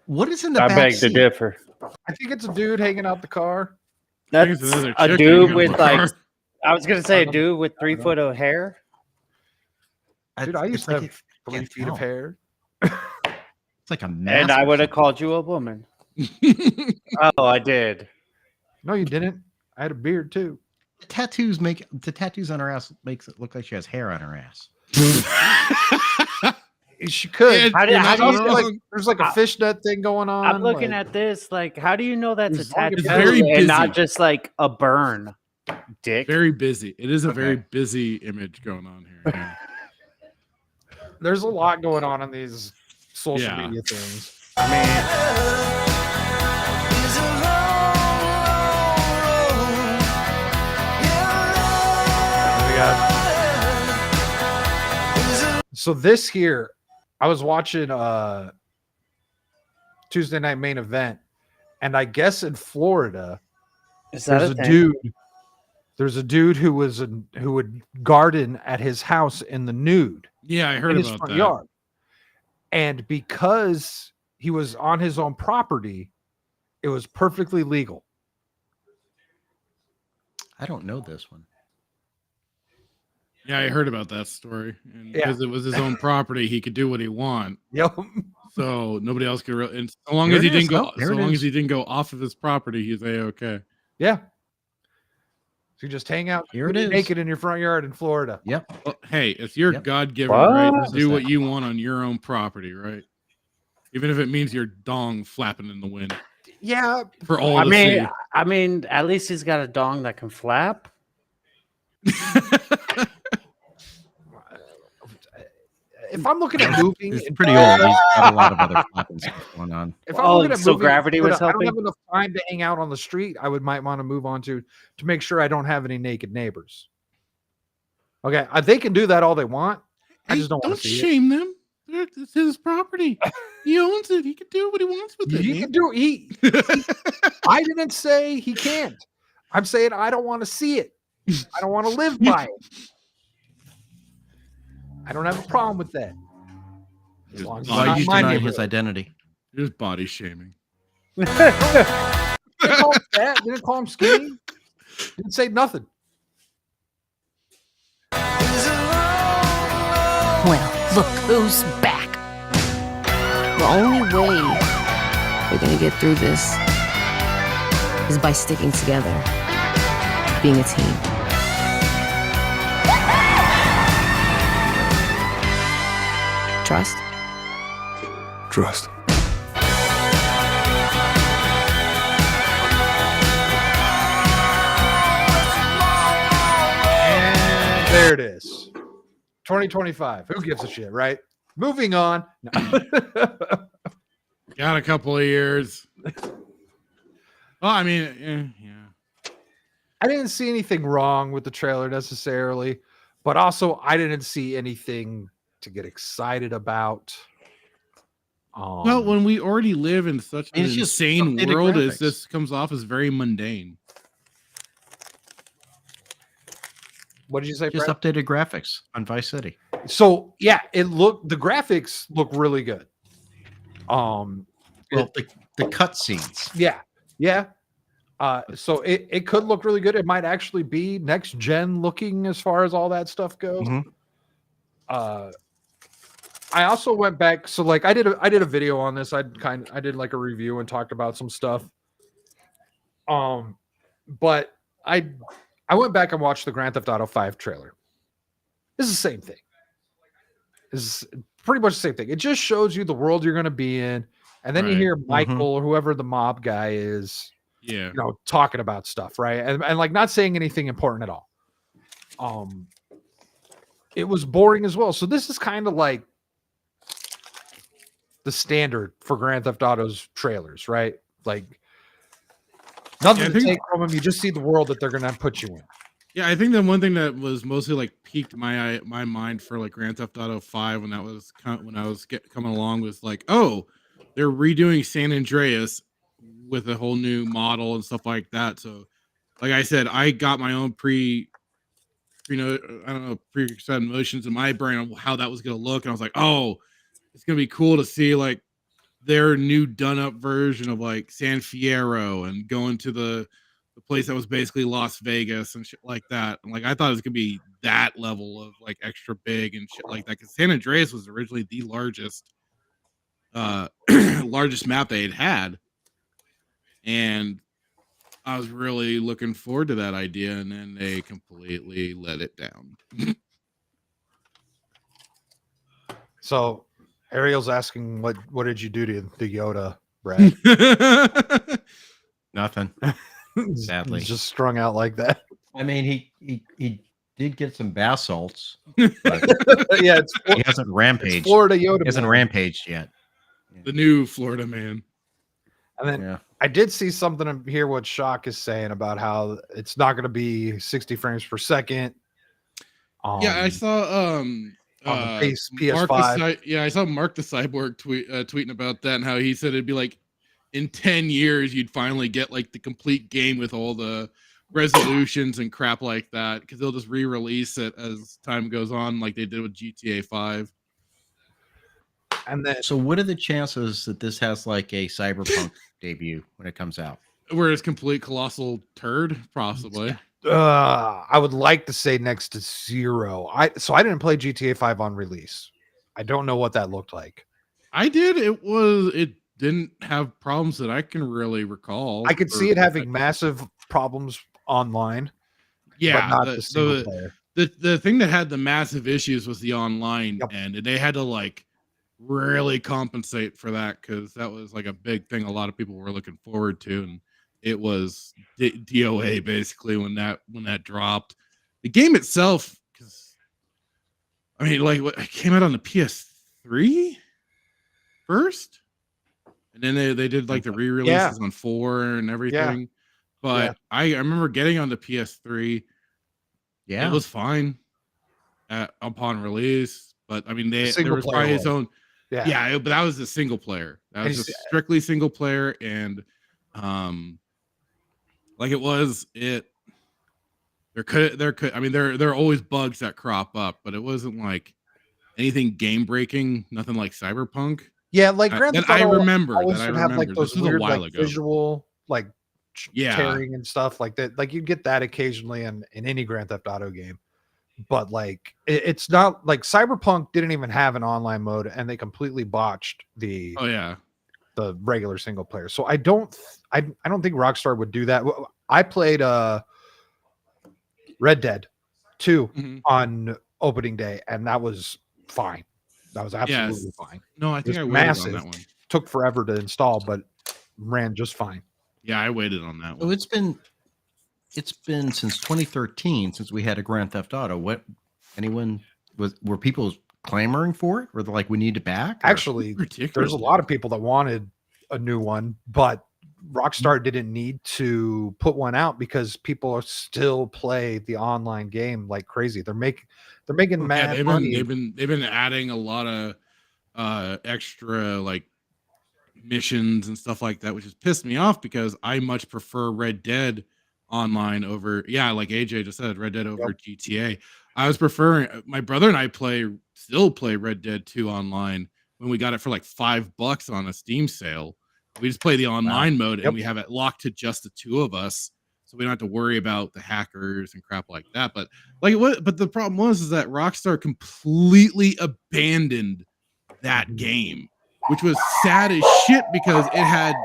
Speaker 5: What is in the
Speaker 3: I
Speaker 5: back
Speaker 3: beg to
Speaker 5: seat?
Speaker 3: differ.
Speaker 4: I think it's a dude hanging out the car.
Speaker 3: That's
Speaker 6: There's another
Speaker 3: a
Speaker 6: chick
Speaker 3: dude
Speaker 6: hanging
Speaker 3: with
Speaker 6: out the
Speaker 3: like,
Speaker 6: car.
Speaker 3: I was gonna say a dude with 3 foot of hair.
Speaker 4: Dude, I used to have 3
Speaker 5: can't
Speaker 4: feet of
Speaker 5: tell.
Speaker 4: hair.
Speaker 5: It's like a mask.
Speaker 3: And I
Speaker 5: or
Speaker 3: would have
Speaker 5: something.
Speaker 3: called you a woman. Oh, I did.
Speaker 4: No, you didn't. I had a beard too.
Speaker 5: The tattoos on her ass makes it look like she has hair on her ass.
Speaker 4: She could.
Speaker 3: How do
Speaker 6: You're not
Speaker 3: you
Speaker 6: wrong.
Speaker 4: There's like a fishnet thing going on.
Speaker 3: I'm looking
Speaker 4: like-
Speaker 3: at this. Like, how do you know that's a
Speaker 4: As long as
Speaker 3: tattoo
Speaker 4: it's
Speaker 6: very
Speaker 3: and not
Speaker 6: busy.
Speaker 3: just like a burn, dick?
Speaker 6: Very busy. It is a very busy image going on here. Yeah.
Speaker 4: There's a lot going on these social
Speaker 6: Yeah.
Speaker 4: media things.
Speaker 3: I mean,
Speaker 7: Is a long road. Yeah,
Speaker 4: So this here, I was watching Tuesday Night Main Event, and I guess in Florida,
Speaker 3: is that
Speaker 4: there's
Speaker 3: a
Speaker 4: a
Speaker 3: thing?
Speaker 4: dude. There's a dude who would garden at his house in the nude
Speaker 6: Yeah, I heard
Speaker 4: in his
Speaker 6: about
Speaker 4: front
Speaker 6: that.
Speaker 4: yard, and because he was on his own property, it was perfectly legal.
Speaker 5: I don't know this one.
Speaker 6: Yeah, I heard about that story. And
Speaker 4: Yeah.
Speaker 6: because it was his own property, he could do what he want.
Speaker 4: Yep.
Speaker 6: So nobody else could. And so long
Speaker 5: There
Speaker 6: as he
Speaker 5: it is.
Speaker 6: didn't go,
Speaker 5: Oh, there
Speaker 6: so
Speaker 5: it
Speaker 6: long
Speaker 5: is.
Speaker 6: as he didn't go off of his property, he's okay.
Speaker 4: Yeah. So you just hang out
Speaker 5: Here it is.
Speaker 4: naked in your front yard in Florida.
Speaker 5: Yep.
Speaker 6: Well, hey, it's your
Speaker 5: Yep.
Speaker 6: God-given
Speaker 3: What?
Speaker 6: right
Speaker 5: What
Speaker 6: to
Speaker 5: is
Speaker 6: do
Speaker 5: that?
Speaker 6: what you want on your own property, right? Even if it means your dong flapping in the wind
Speaker 4: Yeah.
Speaker 6: for all
Speaker 3: I
Speaker 6: to
Speaker 3: mean, at least he's got a dong that can flap.
Speaker 6: see.
Speaker 4: If I'm looking at moving,
Speaker 5: He's
Speaker 4: in
Speaker 5: pretty old.
Speaker 4: Florida,
Speaker 5: He's got a lot of other flapping stuff going on.
Speaker 4: if I'm
Speaker 3: Oh,
Speaker 4: looking at
Speaker 3: so
Speaker 4: moving in
Speaker 3: gravity was
Speaker 4: Florida, I don't
Speaker 3: helping?
Speaker 4: have enough time to hang out on the street. I might want to move on to make sure I don't have any naked neighbors. Okay, they can do that all they want. I
Speaker 6: Hey,
Speaker 4: just don't want to see it.
Speaker 6: shame them. It's his property. He owns it. He can do what he wants with it.
Speaker 4: He
Speaker 6: man.
Speaker 4: can do I didn't say he can't. I'm saying I don't want to see it. I don't want to live by it. I don't have a problem with that. As long as it's
Speaker 5: Why
Speaker 4: not
Speaker 5: are you
Speaker 4: my
Speaker 5: denying
Speaker 4: neighborhood.
Speaker 5: his identity?
Speaker 6: Just body shaming.
Speaker 4: Didn't call him fat. Didn't call him skinny. Didn't say nothing.
Speaker 8: Well, look who's back. The only way we're gonna get through this is by sticking together, being a team. Trust?
Speaker 9: Trust.
Speaker 4: And there it is. 2025. Who gives a shit, right? Moving on. No.
Speaker 6: Got a couple of years. Well, I mean, yeah.
Speaker 4: I didn't see anything wrong with the trailer necessarily, but also I didn't see anything to get excited about.
Speaker 6: Well, when we already live in such an
Speaker 5: It's just
Speaker 6: insane
Speaker 5: updated
Speaker 6: world,
Speaker 5: graphics.
Speaker 6: this comes off as very mundane.
Speaker 4: What did you say,
Speaker 5: Just
Speaker 4: Brad?
Speaker 5: updated graphics on Vice City.
Speaker 4: So yeah, the graphics look really good.
Speaker 5: Well, the cutscenes.
Speaker 4: Yeah. So it could look really good. It might actually be next gen looking as far as all that stuff goes.
Speaker 5: Mhm.
Speaker 4: I also went back. So like I did a video on this. I did like a review and talked about some stuff. But I went back and watched the Grand Theft Auto 5 trailer. It's the same thing. It's pretty much the same thing. It just shows you the world you're going to be in, and then you
Speaker 6: Right.
Speaker 4: hear Michael or whoever the mob guy is,
Speaker 6: Yeah.
Speaker 4: talking about stuff, right? And like not saying anything important at all. It was boring as well. So this is kind of like the standard for Grand Theft Auto's trailers, right? Like nothing
Speaker 6: Yeah, I
Speaker 4: to
Speaker 6: think-
Speaker 4: take from them. You just see the world that they're going to put you in.
Speaker 6: Yeah, I think the one thing that was mostly like piqued my mind for like Grand Theft Auto 5 when that was when I was coming along was like, oh, they're redoing San Andreas with a whole new model and stuff like that. So, like I said, I got my own pre-set notions in my brain on how that was going to look, and I was like, oh, it's going to be cool to see like their new done up version of like San Fierro and going to the place that was basically Las Vegas and shit like that. And like I thought it was gonna be that level of like extra big and shit like that, because San Andreas was originally the largest largest map they had, and I was really looking forward to that idea, and then they completely let it down.
Speaker 4: So Ariel's asking, what did you do to the Yoda, Brad?
Speaker 5: Nothing. Sadly.
Speaker 4: He's just strung out like that.
Speaker 5: I mean, he did get some bath salts.
Speaker 4: Yeah,
Speaker 5: He hasn't rampaged.
Speaker 4: Florida Yoda.
Speaker 5: He hasn't
Speaker 4: man.
Speaker 5: rampaged yet.
Speaker 6: The new Florida man.
Speaker 4: And then I did see something in here what Shock is saying about how it's not going to be 60 frames per second.
Speaker 6: Yeah, I saw
Speaker 4: on the
Speaker 6: PS5. I saw Mark the Cyborg tweeting about that and how he said it'd be like in 10 years you'd finally get like the complete game with all the resolutions and crap like that, because they'll just re-release it as time goes on like they did with GTA 5.
Speaker 4: And then
Speaker 5: so what are the chances that this has like a Cyberpunk debut when it comes out?
Speaker 6: Where it's complete colossal turd, possibly.
Speaker 4: I would like to say next to zero. I didn't play GTA 5 on release. I don't know what that looked like.
Speaker 6: I did. It didn't have problems that I can really recall.
Speaker 4: I could see it having massive problems online.
Speaker 6: Yeah,
Speaker 4: but not the single player.
Speaker 6: The thing that had the massive issues was the online end, and they had to like really compensate for that, because that was like a big thing a lot of people were looking forward to, and it was DOA basically when that dropped. The game itself, because I mean, like it came out on the PS3 first, and then they did like the re-releases on 4 and everything. But I remember getting on the PS3.
Speaker 5: Yeah,
Speaker 6: it was fine upon release. But I mean, there was probably his own.
Speaker 4: Yeah,
Speaker 6: but that was a single player. That was just strictly single player, and like it was it. There could. I mean, there are always bugs that crop up, but it wasn't like anything game breaking. Nothing like Cyberpunk.
Speaker 4: Yeah, like Grand Theft Auto
Speaker 6: I remember.
Speaker 4: have like those
Speaker 6: this was
Speaker 4: weird
Speaker 6: a while
Speaker 4: like
Speaker 6: ago.
Speaker 4: visual like tearing and stuff like that. Like you get that occasionally in any Grand Theft Auto game, but like it's not like Cyberpunk didn't even have an online mode, and they completely botched the the regular single player. So I don't think Rockstar would do that. I played Red Dead 2 on opening day, and that was fine. That was absolutely fine.
Speaker 6: No, I think I waited
Speaker 4: massive.
Speaker 6: on that one.
Speaker 4: Took forever to install, but ran just fine.
Speaker 6: Yeah, I waited on that one.
Speaker 5: So it's been since 2013 since we had a Grand Theft Auto. Were people clamoring for it? Were they like, we need it back? Or?
Speaker 4: Actually, there's a lot of people that wanted a new one, but Rockstar didn't need to put one out because people still play the online game like crazy. They're making mad money.
Speaker 6: They've been adding a lot of extra like missions and stuff like that, which has pissed me off because I much prefer Red Dead online over, like AJ just said, Red Dead over GTA. I was preferring, my brother and I still play Red Dead 2 online when we got it for like $5 on a Steam sale. We just play the online mode and we have it locked to just the two of us. So we don't have to worry about the hackers and crap like that. But the problem was that Rockstar completely abandoned that game, which was sad as shit because it had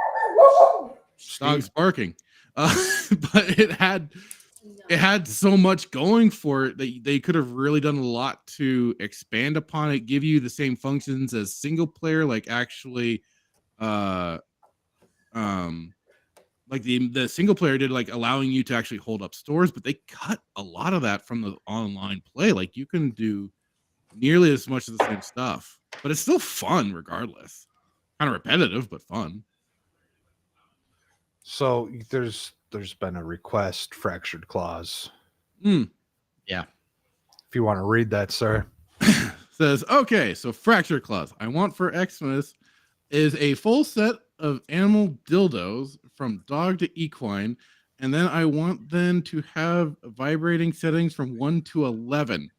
Speaker 6: dogs barking. But it had so much going for it that they could have really done a lot to expand upon it, give you the same functions as single player, like actually like the single player did, like allowing you to actually hold up stores, but they cut a lot of that from the online play. Like you can do nearly as much of the same stuff, but it's still fun regardless. Kind of repetitive, but fun.
Speaker 4: So there's been a request fractured clause.
Speaker 5: Yeah.
Speaker 4: If you want to read that, sir.
Speaker 6: Says, okay, so fractured clause. I want for Xmas is a full set of animal dildos from dog to equine, and then I want them to have vibrating settings from 1 to 11.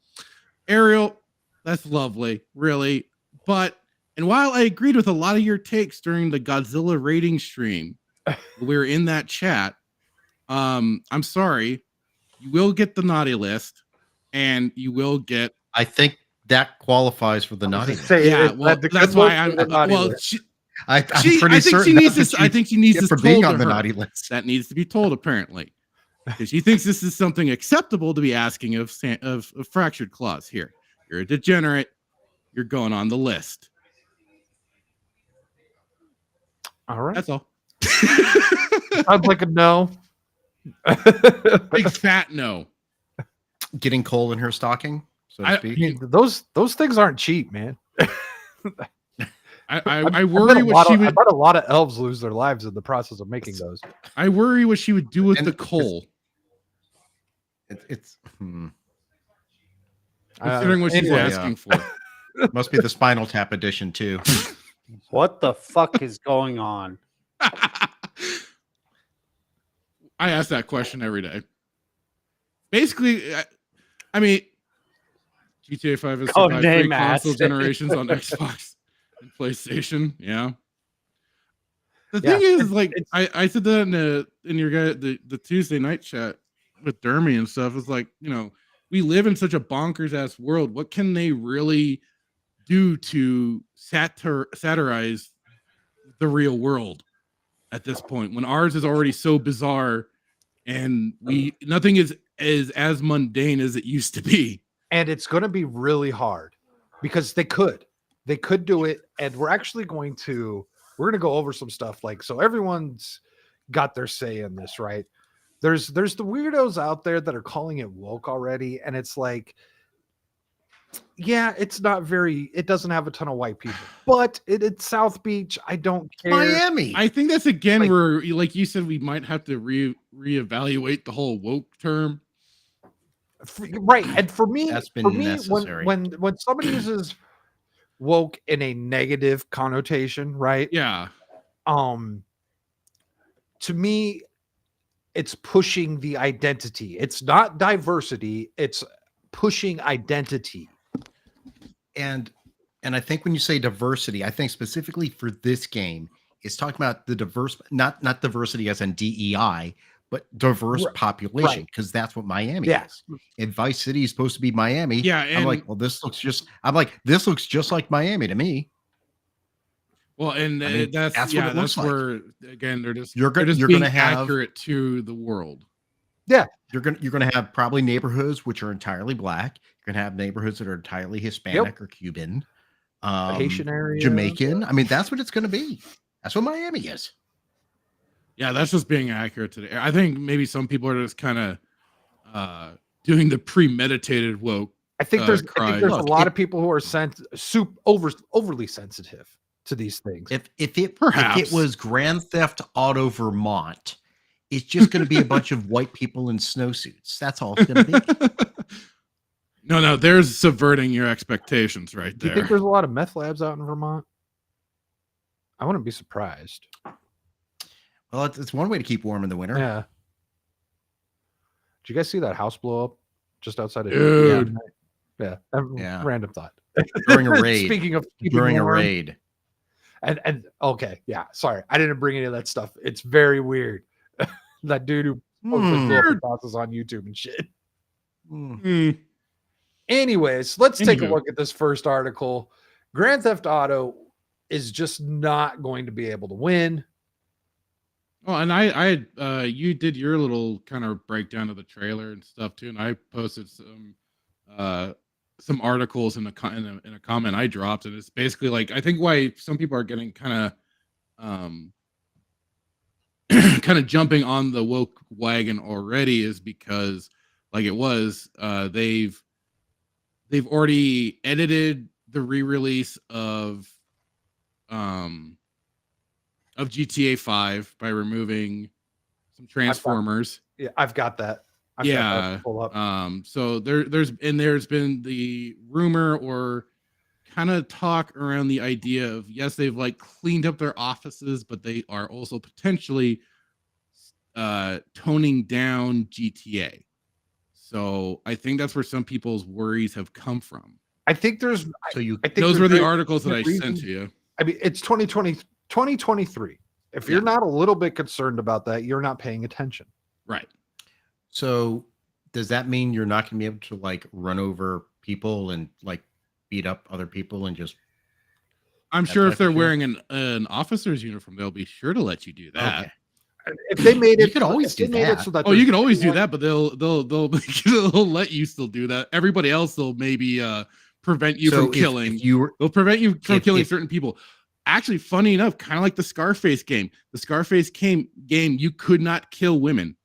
Speaker 6: Ariel, that's lovely, really. And while I agreed with a lot of your takes during the Godzilla rating stream, we were in that chat. I'm sorry. You will get the naughty list, and you will get.
Speaker 5: I think that qualifies for the naughty list.
Speaker 6: That's why I'm. I'm pretty certain. I think she needs this
Speaker 5: for
Speaker 6: told
Speaker 5: being
Speaker 6: to
Speaker 5: on the
Speaker 6: her.
Speaker 5: naughty list.
Speaker 6: That needs to be told, apparently, because she thinks this is something acceptable to be asking of fractured clause. Here, you're a degenerate. You're going on the list.
Speaker 4: All right,
Speaker 6: that's all.
Speaker 4: Sounds like a no.
Speaker 6: Big fat no.
Speaker 5: Getting coal in her stocking, so to speak.
Speaker 4: I mean, those things aren't cheap, man.
Speaker 6: I worry what she would.
Speaker 4: I bet a lot of elves lose their lives in the process of making those.
Speaker 6: I worry what she would do with the coal. Considering what she's asking for.
Speaker 5: Must be the Spinal Tap edition too.
Speaker 3: What the fuck is going on?
Speaker 6: I ask that question every day. Basically, I mean, GTA 5 has survived 3 console generations on Xbox and PlayStation. Yeah. The thing is, like, I said that in your guy the Tuesday night chat with Dermy and stuff. It's like, we live in such a bonkers ass world. What can they really do to satirize the real world at this point when ours is already so bizarre and nothing is as mundane as it used to be?
Speaker 4: And it's going to be really hard because they could do it. And we're going to go over some stuff, like, so everyone's got their say in this, right? There's the weirdos out there that are calling it woke already. And it's like, yeah, it doesn't have a ton of white people, but it's South Beach. I don't care.
Speaker 5: Miami.
Speaker 6: I think that's again where, like you said, we might have to reevaluate the whole woke term.
Speaker 4: Right. And for me,
Speaker 5: necessary.
Speaker 4: when somebody uses woke in a negative connotation, right?
Speaker 6: Yeah.
Speaker 4: To me, it's pushing the identity. It's not diversity. It's pushing identity.
Speaker 5: And I think when you say diversity, I think specifically for this game, it's talking about the diverse, not diversity as in DEI, but diverse population, because that's what Miami is. And Vice City is supposed to be Miami.
Speaker 6: Yeah,
Speaker 5: and I'm like, well, this looks just like Miami to me.
Speaker 6: Well, and
Speaker 5: I mean,
Speaker 6: that's
Speaker 5: what it looks like.
Speaker 6: where again they're just
Speaker 5: you're
Speaker 6: being
Speaker 5: gonna have
Speaker 6: accurate to the world.
Speaker 4: Yeah,
Speaker 5: you're gonna have probably neighborhoods which are entirely black. You're gonna have neighborhoods that are entirely Hispanic or Cuban,
Speaker 4: Haitian area,
Speaker 5: Jamaican. I mean, that's what it's gonna be. That's what Miami is.
Speaker 6: Yeah, that's just being accurate today. I think maybe some people are just kind of doing the premeditated woke.
Speaker 4: I think there's a lot of people who are overly sensitive to these things.
Speaker 5: If it was Grand Theft Auto Vermont, it's just going to be a bunch of white people in snowsuits. That's all it's going to be.
Speaker 6: No, there's subverting your expectations right there.
Speaker 4: Do you think there's a lot of meth labs out in Vermont? I wouldn't be surprised.
Speaker 5: Well, it's one way to keep warm in the winter.
Speaker 4: Yeah. Did you guys see that house blow up just outside of
Speaker 6: Dude.
Speaker 4: Yeah.
Speaker 5: Yeah.
Speaker 4: Random thought.
Speaker 5: During a raid.
Speaker 4: Speaking of keeping
Speaker 5: During a
Speaker 4: warm,
Speaker 5: raid.
Speaker 4: and okay, yeah. Sorry, I didn't bring any of that stuff. It's very weird. That dude who posted Philip houses on YouTube and shit.
Speaker 6: Mm.
Speaker 4: Anyways, let's take a
Speaker 6: Anywho.
Speaker 4: look at this first article. Grand Theft Auto is just not going to be able to win.
Speaker 6: Oh, and you did your little kind of breakdown of the trailer and stuff too, and I posted some articles in a comment I dropped, and it's basically like I think why some people are getting kind of jumping on the woke wagon already is because like it was they've already edited the re-release of GTA 5 by removing some Transformers.
Speaker 4: I've got that. I've got that to pull up.
Speaker 6: So there's been the rumor or kind of talk around the idea of yes, they've like cleaned up their offices, but they are also potentially toning down GTA. So I think that's where some people's worries have come from.
Speaker 4: I think there's.
Speaker 5: So you.
Speaker 4: I think
Speaker 6: Those
Speaker 4: there's
Speaker 6: were the
Speaker 4: very
Speaker 6: articles that I
Speaker 4: reason-
Speaker 6: sent to you.
Speaker 4: I mean, it's 2023. If you're not a little bit concerned about that, you're not paying attention.
Speaker 6: Right.
Speaker 5: So does that mean you're not going to be able to like run over people and like beat up other people and just?
Speaker 6: I'm
Speaker 5: that
Speaker 6: sure
Speaker 5: type
Speaker 6: if they're
Speaker 5: of shit?
Speaker 6: wearing an officer's uniform, they'll be sure to let you do that.
Speaker 5: Okay.
Speaker 4: If they made it,
Speaker 5: You could always
Speaker 4: if they
Speaker 5: do
Speaker 4: made it
Speaker 5: that.
Speaker 4: so that
Speaker 6: Oh, you
Speaker 4: there's
Speaker 6: can always do
Speaker 4: anyone-
Speaker 6: that, but they'll let you still do that. Everybody else will maybe prevent you
Speaker 5: So
Speaker 6: from killing.
Speaker 5: If you were,
Speaker 6: They'll prevent you from killing
Speaker 5: if-
Speaker 6: certain people. Actually, funny enough, kind of like the Scarface game. The Scarface game, you could not kill women.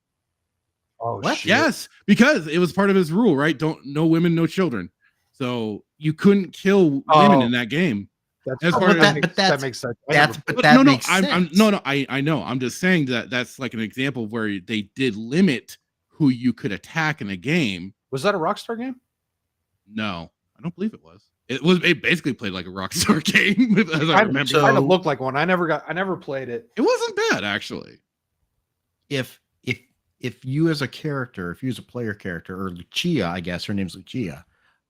Speaker 4: Oh,
Speaker 5: What?
Speaker 4: shit.
Speaker 6: Yes, because it was part of his rule, right? No women, no children. So you couldn't kill women
Speaker 4: Oh.
Speaker 6: in that game.
Speaker 4: That's,
Speaker 6: As
Speaker 4: oh,
Speaker 6: far
Speaker 4: but
Speaker 6: as-
Speaker 4: that, makes,
Speaker 5: but that's-
Speaker 4: that makes sense. I
Speaker 5: that's
Speaker 4: never-
Speaker 5: but that
Speaker 6: no,
Speaker 5: makes
Speaker 6: I'm
Speaker 5: sense.
Speaker 6: no, I know. I'm just saying that's like an example of where they did limit who you could attack in a game.
Speaker 4: was that a Rockstar game?
Speaker 6: No, I don't believe it was. It basically played like a Rockstar game, as I remember.
Speaker 5: So-
Speaker 4: kind of looked like one. I never played it.
Speaker 6: It wasn't bad actually.
Speaker 5: If you as a character, if you as a player character, or Lucia, I guess her name's Lucia,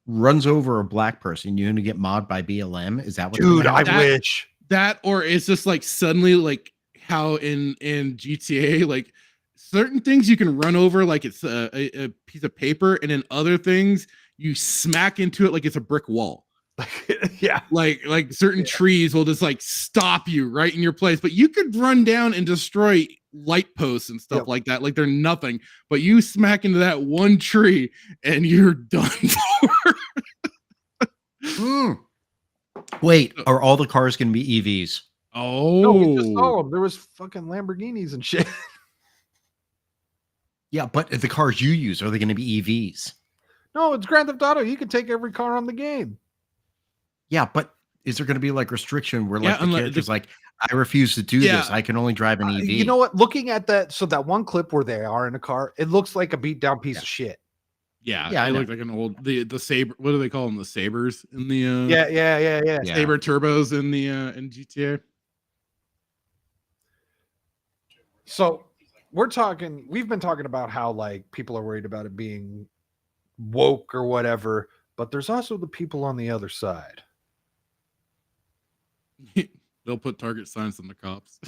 Speaker 5: runs over a black person, you're gonna get mobbed by BLM. Is that what?
Speaker 4: Dude, I
Speaker 6: that-
Speaker 4: wish.
Speaker 6: That or it's just like suddenly like how in GTA like certain things you can run over like it's a piece of paper, and then other things you smack into it like it's a brick wall.
Speaker 4: Yeah.
Speaker 6: Like certain trees will just like stop you right in your place, but you could run down and destroy light posts and stuff
Speaker 4: Yep.
Speaker 6: like that like they're nothing, but you smack into that one tree and you're done for.
Speaker 5: Wait, are all the cars going to be EVs?
Speaker 4: No, we just saw
Speaker 6: Oh,
Speaker 4: them. There was fucking Lamborghinis and shit.
Speaker 5: Yeah, but the cars you use, are they going to be EVs?
Speaker 4: No, it's Grand Theft Auto. You can take every car on the game.
Speaker 5: Yeah, but is there going to be like restriction where
Speaker 6: Yeah,
Speaker 5: like the
Speaker 6: unless-
Speaker 5: character's like, I refuse to do
Speaker 6: Yeah.
Speaker 5: this. I can only drive an EV.
Speaker 4: You know what? Looking at that, so that one clip where they are in a car, it looks like a beat down piece of shit.
Speaker 6: yeah,
Speaker 5: Yeah, I
Speaker 6: it
Speaker 5: know.
Speaker 6: looked like an old the saber. What do they call them? The sabers in the
Speaker 4: Yeah.
Speaker 5: Yeah.
Speaker 6: saber turbos in the in GTA.
Speaker 4: So we've been talking about how like people are worried about it being woke or whatever, but there's also the people on the other side.
Speaker 6: They'll put target signs on the cops.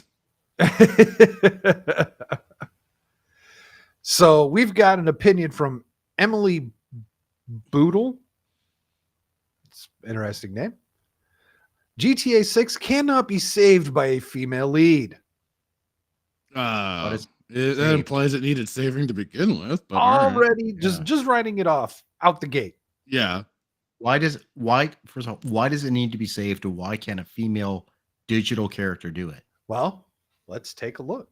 Speaker 4: So we've got an opinion from Emily Boodle. It's an interesting name. GTA 6 cannot be saved by a female lead.
Speaker 5: What is
Speaker 6: That
Speaker 5: saved?
Speaker 6: implies it needed saving to begin with. But all right.
Speaker 4: Already just writing it off out the gate.
Speaker 6: Yeah.
Speaker 5: first of all, why does it need to be saved, or why can't a female digital character do it?
Speaker 4: Well, let's take a look.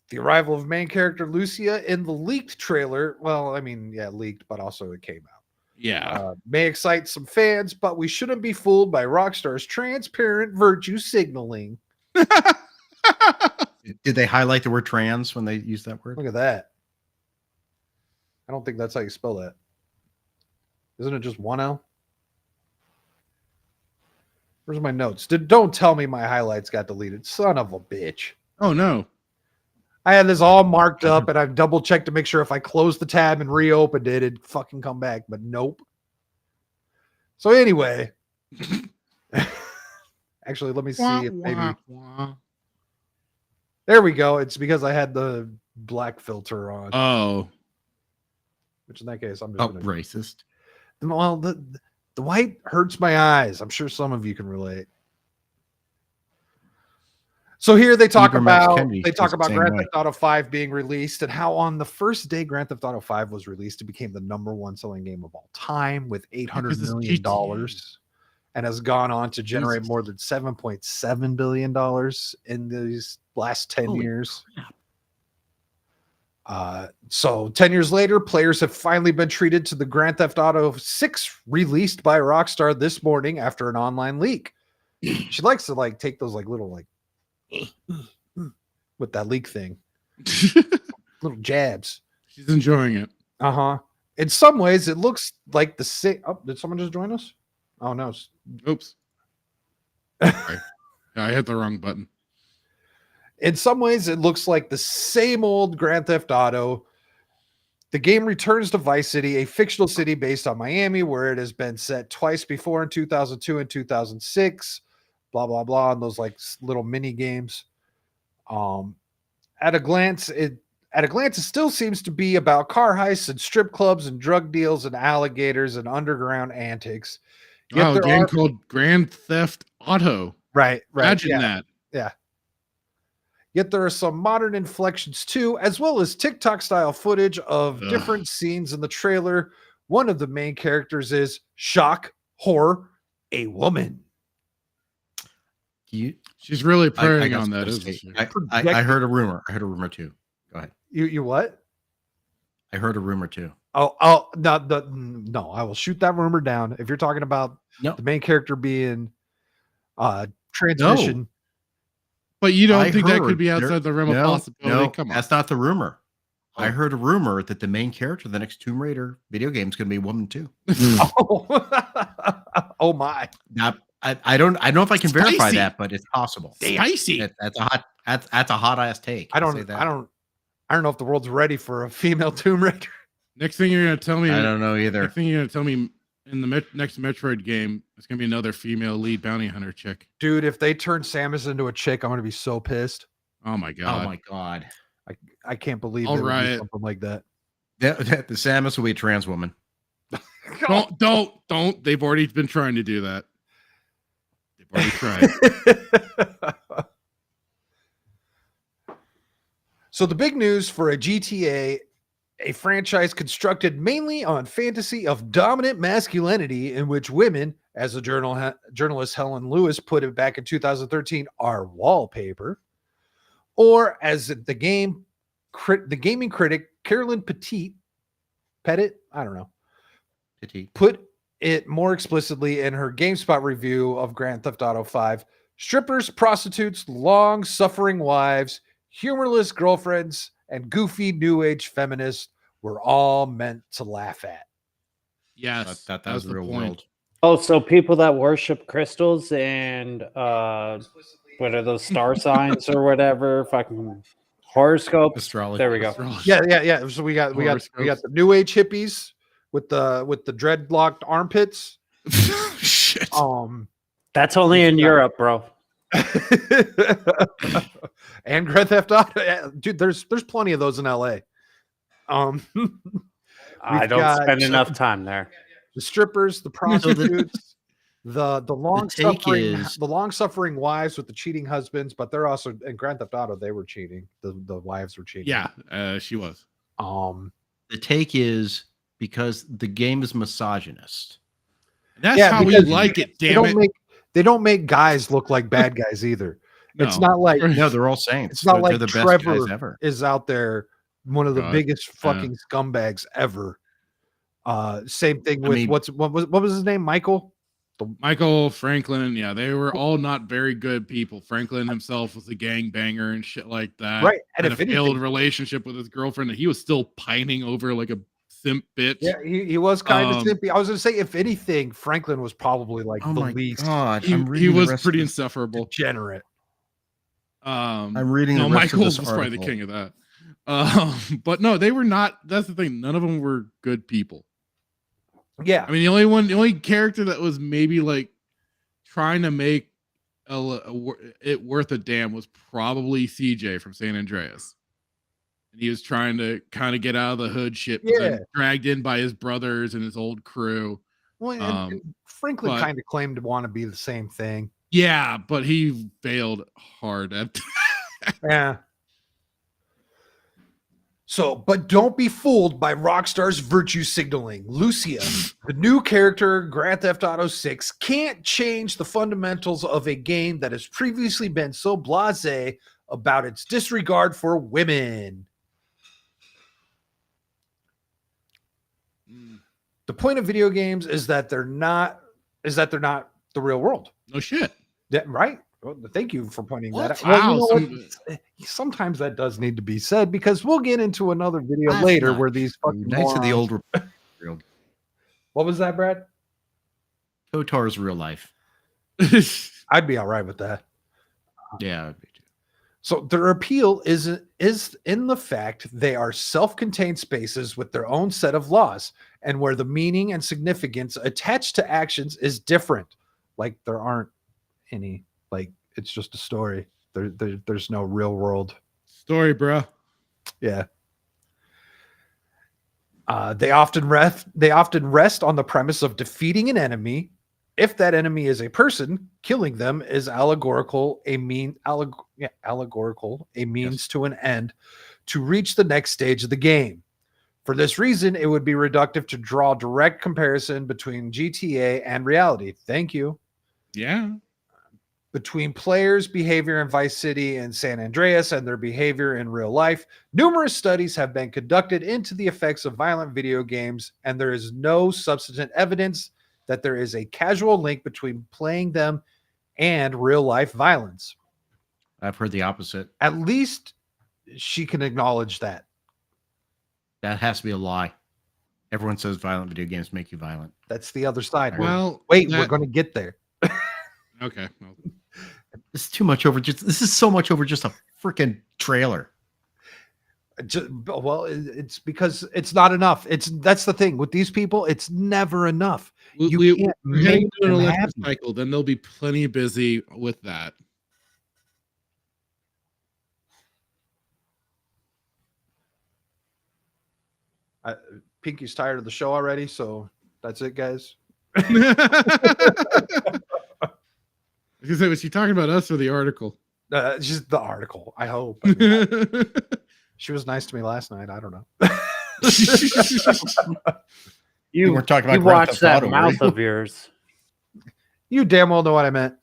Speaker 4: The arrival of main character Lucia in the leaked trailer. Well, I mean, yeah, leaked, but also it came out.
Speaker 6: Yeah.
Speaker 4: May excite some fans, but we shouldn't be fooled by Rockstar's transparent virtue signaling.
Speaker 5: Did they highlight the word trans when they used that word?
Speaker 4: Look at that. I don't think that's how you spell that. Isn't it just one L? Where's my notes? Don't tell me my highlights got deleted. Son of a bitch.
Speaker 6: Oh no.
Speaker 4: I had this all marked up, and I've double checked to make sure if I closed the tab and reopened it, it'd fucking come back. But nope. So anyway, actually, let me see if maybe. There we go. It's because I had the black filter on.
Speaker 6: Oh,
Speaker 4: Which in that case, I'm just gonna...
Speaker 5: racist.
Speaker 4: Well, the white hurts my eyes. I'm sure some of you can relate. So here they talk about Grand Theft Auto 5 being released and how on the first day Grand Theft Auto 5 was released, it became the #1 selling game of all time with $800 million and has gone on to generate more than $7.7 billion in these last 10 years. So 10 years later, players have finally been treated to the Grand Theft Auto 6 released by Rockstar this morning after an online leak. She likes to like take those like little like with that leak thing. Little jabs.
Speaker 6: She's enjoying it.
Speaker 4: Uh-huh. In some ways, it looks like the same. Oh, did someone just join us? Oh no.
Speaker 6: Oops. Sorry. I hit the wrong button.
Speaker 4: In some ways, it looks like the same old Grand Theft Auto. The game returns to Vice City, a fictional city based on Miami, where it has been set twice before in 2002 and 2006. Blah blah blah, and those like little mini games. At a glance, it still seems to be about car heists and strip clubs and drug deals and alligators and underground antics.
Speaker 6: Wow, a game called Grand Theft Auto.
Speaker 4: Right.
Speaker 6: Imagine that.
Speaker 4: Yeah. Yet there are some modern inflections too, as well as TikTok style footage of different scenes in the trailer. One of the main characters is shock, horror, a woman.
Speaker 6: She's really preying on that, isn't she?
Speaker 5: I heard a rumor. I heard a rumor too. Go ahead.
Speaker 4: You what?
Speaker 5: I heard a rumor too.
Speaker 4: Oh, no, I will shoot that rumor down. If you're talking about the main character being transmission.
Speaker 6: No. But you don't think that could be outside the realm of possibility?
Speaker 5: No,
Speaker 6: come on.
Speaker 5: That's not the rumor. I heard a rumor that the main character of the next Tomb Raider video game is going to be a woman too.
Speaker 4: Oh my.
Speaker 5: Now, I don't know if I can verify that, but it's possible.
Speaker 6: Spicy.
Speaker 5: That's a hot ass take.
Speaker 4: I don't know if the world's ready for a female Tomb Raider.
Speaker 6: Next thing you're gonna tell me,
Speaker 5: I don't know either.
Speaker 6: Next thing you're gonna tell me in the next Metroid game, it's gonna be another female lead bounty hunter chick.
Speaker 4: Dude, if they turn Samus into a chick, I'm gonna be so pissed.
Speaker 6: Oh my god.
Speaker 5: Oh my god.
Speaker 4: I can't believe
Speaker 6: All
Speaker 4: they would do
Speaker 6: right.
Speaker 4: something like that.
Speaker 5: The Samus will be a trans woman.
Speaker 6: Don't. They've already been trying to do that. They've already tried.
Speaker 4: So the big news for a GTA, a franchise constructed mainly on fantasy of dominant masculinity in which women, as the journalist Helen Lewis put it back in 2013, are wallpaper. Or as the gaming critic Carolyn Petit, I don't know, put it more explicitly in her GameSpot review of Grand Theft Auto 5, strippers, prostitutes, long-suffering wives, humorless girlfriends, and goofy new age feminists were all meant to laugh at.
Speaker 6: Yes,
Speaker 5: that was the real world.
Speaker 3: Oh, so people that worship crystals and what are those star signs or whatever? Fucking horoscope.
Speaker 5: Astrology.
Speaker 3: There we go.
Speaker 4: Yeah. So we got the new age hippies with the dreadlocked armpits.
Speaker 6: Shit.
Speaker 3: That's only in Europe, bro.
Speaker 4: And Grand Theft Auto, dude. There's plenty of those in LA.
Speaker 3: I don't spend enough time there.
Speaker 4: The strippers, the prostitutes, the long suffering wives with the cheating husbands, but they're also in Grand Theft Auto. They were cheating. The wives were cheating.
Speaker 6: Yeah, she was.
Speaker 5: The take is because the game is misogynist.
Speaker 6: That's how we like it. Damn it.
Speaker 4: They don't make guys look like bad guys either.
Speaker 6: No.
Speaker 4: It's not like
Speaker 5: they're all saints.
Speaker 4: It's not like
Speaker 5: the
Speaker 4: Trevor
Speaker 5: best guys ever.
Speaker 4: is out there, one of the biggest fucking scumbags ever. Same thing with what was his name? Michael
Speaker 6: Franklin. Yeah, they were all not very good people. Franklin himself was a gangbanger and shit like that.
Speaker 4: Right.
Speaker 6: And a failed relationship with his girlfriend that he was still pining over like a simp bitch.
Speaker 4: Yeah, he was kind of simpy. I was gonna say, if anything, Franklin was probably like the least.
Speaker 5: God,
Speaker 6: he was pretty insufferable.
Speaker 4: Degenerate.
Speaker 5: I'm reading
Speaker 6: No,
Speaker 5: the rest of
Speaker 6: Michael's
Speaker 5: this
Speaker 6: is probably the
Speaker 5: article.
Speaker 6: king of that. But no, they were not. That's the thing. None of them were good people.
Speaker 4: Yeah.
Speaker 6: I mean, the only character that was maybe like trying to make it worth a damn was probably CJ from San Andreas. And he was trying to kind of get out of the hood shit, but
Speaker 4: Yeah.
Speaker 6: then dragged in by his brothers and his old crew.
Speaker 4: Well, and frankly,
Speaker 6: but-
Speaker 4: kind of claimed to want to be the same thing.
Speaker 6: Yeah, but he failed hard at.
Speaker 4: Yeah. So, but don't be fooled by Rockstar's virtue signaling. Lucia, the new character in Grand Theft Auto 6, can't change the fundamentals of a game that has previously been so blasé about its disregard for women. The point of video games is that they're not the real world.
Speaker 6: No shit.
Speaker 4: Right? Well, thank you for pointing that out.
Speaker 6: Wow,
Speaker 4: Well, you know what? Sometimes that does need to be said because we'll get into another video
Speaker 5: That's
Speaker 4: later
Speaker 5: not
Speaker 4: where these
Speaker 5: true.
Speaker 4: fucking
Speaker 5: Knights of the
Speaker 4: morons-
Speaker 5: Old
Speaker 4: What was that, Brad?
Speaker 5: KOTOR's real life.
Speaker 4: I'd be all right with that.
Speaker 5: Yeah.
Speaker 4: So their appeal is in the fact they are self-contained spaces with their own set of laws, and where the meaning and significance attached to actions is different. Like there aren't any. Like it's just a story. There's no real world
Speaker 6: Story, bro.
Speaker 4: Yeah. They often rest on the premise of defeating an enemy. If that enemy is a person, killing them is allegorical, a means to an end to reach the next stage of the game. For this reason, it would be reductive to draw direct comparison between GTA and reality. Thank you.
Speaker 6: Yeah.
Speaker 4: Between players' behavior in Vice City and San Andreas and their behavior in real life, numerous studies have been conducted into the effects of violent video games, and there is no substantive evidence that there is a causal link between playing them and real life violence.
Speaker 5: I've heard the opposite.
Speaker 4: At least she can acknowledge that.
Speaker 5: That has to be a lie. Everyone says violent video games make you violent.
Speaker 4: That's the other side.
Speaker 6: Well,
Speaker 4: Wait, we're going to get there.
Speaker 6: Okay. Well,
Speaker 5: This is too much over this is so much over just a freaking trailer.
Speaker 4: Well, it's because it's not enough. That's the thing with these people. It's never enough. You can't
Speaker 6: we're heading
Speaker 4: make
Speaker 6: to an
Speaker 4: them
Speaker 6: election
Speaker 4: happy.
Speaker 6: cycle. Then they'll be plenty busy with that.
Speaker 4: Pinky's tired of the show already, so that's it, guys.
Speaker 6: I was gonna say, was she talking about us or the article?
Speaker 4: Just the article. I hope. She was nice to me last night. I don't know.
Speaker 3: You
Speaker 5: weren't talking about
Speaker 3: you
Speaker 5: Grand
Speaker 3: watch
Speaker 5: Theft
Speaker 3: that
Speaker 5: Auto, were
Speaker 3: mouth
Speaker 5: you?
Speaker 3: of yours.
Speaker 4: You damn well know what I meant.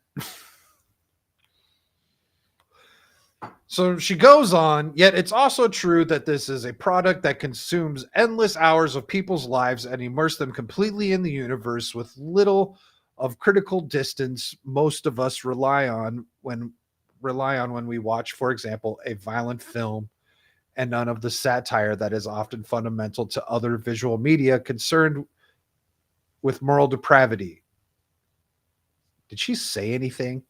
Speaker 4: So she goes on, yet it's also true that this is a product that consumes endless hours of people's lives and immerse them completely in the universe with little of critical distance most of us rely on when we watch, for example, a violent film, and none of the satire that is often fundamental to other visual media concerned with moral depravity. Did she say anything?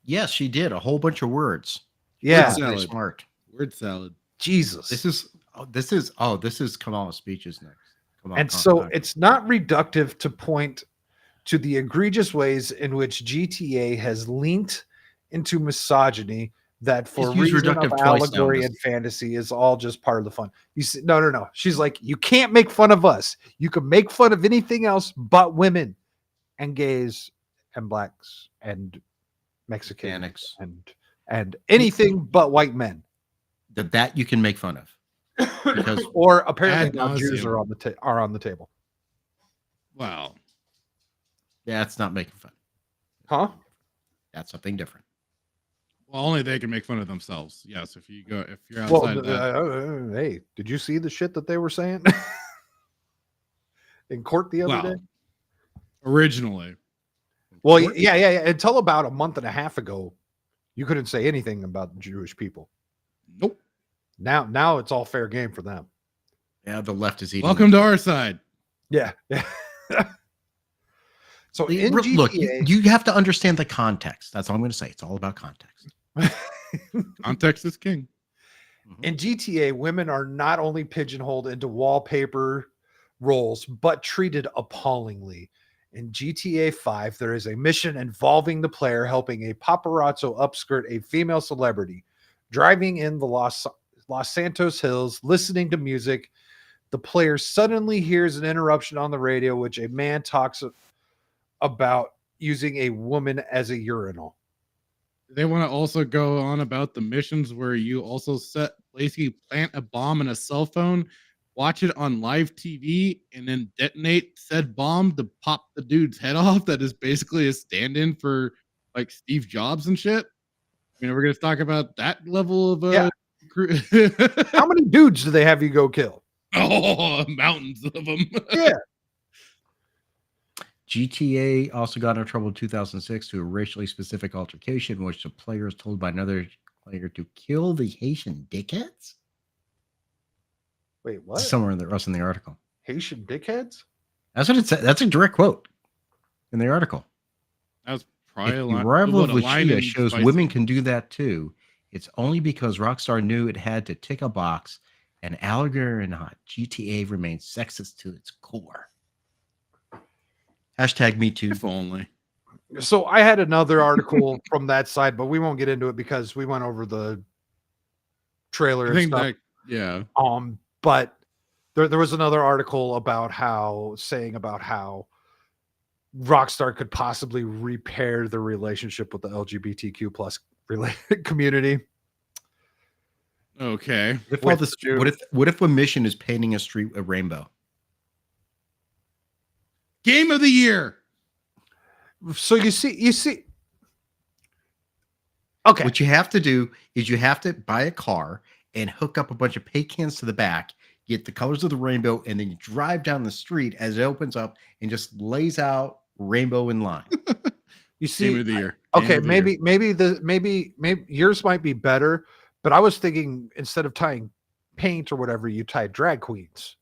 Speaker 5: Yes, she did a whole bunch of words.
Speaker 4: Yeah.
Speaker 6: Word
Speaker 5: Very
Speaker 6: salad.
Speaker 5: smart.
Speaker 6: Word salad.
Speaker 4: Jesus.
Speaker 5: This is Kamala's speeches next. Kamala
Speaker 4: And so
Speaker 5: Khan.
Speaker 4: it's not reductive to point to the egregious ways in which GTA has leaned into misogyny that for
Speaker 5: He's used
Speaker 4: reason of
Speaker 5: reductive twice now in
Speaker 4: allegory
Speaker 5: this.
Speaker 4: and fantasy is all just part of the fun. You see, no. She's like, you can't make fun of us. You can make fun of anything else but women and gays and blacks and Mexicans
Speaker 5: Hispanics.
Speaker 4: and anything but white men.
Speaker 5: That you can make fun of. Because
Speaker 4: Or apparently
Speaker 6: Ad
Speaker 4: now Jews
Speaker 6: nauseam.
Speaker 4: are on the table.
Speaker 6: Wow.
Speaker 5: that's not making fun.
Speaker 4: Huh?
Speaker 5: That's something different.
Speaker 6: Well, only they can make fun of themselves. Yes, if you're
Speaker 4: Well,
Speaker 6: outside of that.
Speaker 4: hey, did you see the shit that they were saying in court the other
Speaker 6: Well,
Speaker 4: day?
Speaker 6: Originally.
Speaker 4: Well, yeah. Until about a month and a half ago, you couldn't say anything about Jewish people.
Speaker 6: Nope.
Speaker 4: Now it's all fair game for them.
Speaker 5: Yeah, the left is eating.
Speaker 6: Welcome to our side.
Speaker 4: Yeah. So in
Speaker 5: Look,
Speaker 4: GTA,
Speaker 5: you have to understand the context. That's all I'm going to say. It's all about context.
Speaker 6: Context is king.
Speaker 4: In GTA, women are not only pigeonholed into wallpaper roles, but treated appallingly. In GTA 5, there is a mission involving the player helping a paparazzo upskirt a female celebrity, driving in the Los Santos Hills, listening to music. The player suddenly hears an interruption on the radio, which a man talks about using a woman as a urinal.
Speaker 6: They want to also go on about the missions where you also basically plant a bomb in a cell phone, watch it on live TV, and then detonate said bomb to pop the dude's head off. That is basically a stand-in for like Steve Jobs and shit. You know, we're gonna talk about that level of
Speaker 4: Yeah. How many dudes do they have you go kill?
Speaker 6: Oh, mountains of them.
Speaker 4: Yeah.
Speaker 5: GTA also got into trouble in 2006 to a racially specific altercation in which the player is told by another player to kill the Haitian dickheads.
Speaker 4: Wait, what?
Speaker 5: Somewhere in the article.
Speaker 4: Haitian dickheads?
Speaker 5: That's what it said. That's a direct quote in the article.
Speaker 6: That was probably
Speaker 5: If the arrival of Lucia shows women can do that too, it's only because Rockstar knew it had to tick a box, and alligator or not, GTA remains sexist to its core. Hashtag me too.
Speaker 6: If only.
Speaker 4: So I had another article from that side, but we won't get into it because we went over the trailer and stuff.
Speaker 6: Yeah.
Speaker 4: But there was another article about how Rockstar could possibly repair the relationship with the LGBTQ plus community.
Speaker 6: Okay.
Speaker 5: What if a mission is painting a street a rainbow?
Speaker 6: Game of the year.
Speaker 4: So you see. Okay.
Speaker 5: What you have to do is you have to buy a car and hook up a bunch of paint cans to the back, get the colors of the rainbow, and then you drive down the street as it opens up and just lays out rainbow in line.
Speaker 4: You see,
Speaker 6: Game of the year.
Speaker 4: Okay, maybe yours might be better, but I was thinking instead of tying paint or whatever, you tie drag queens.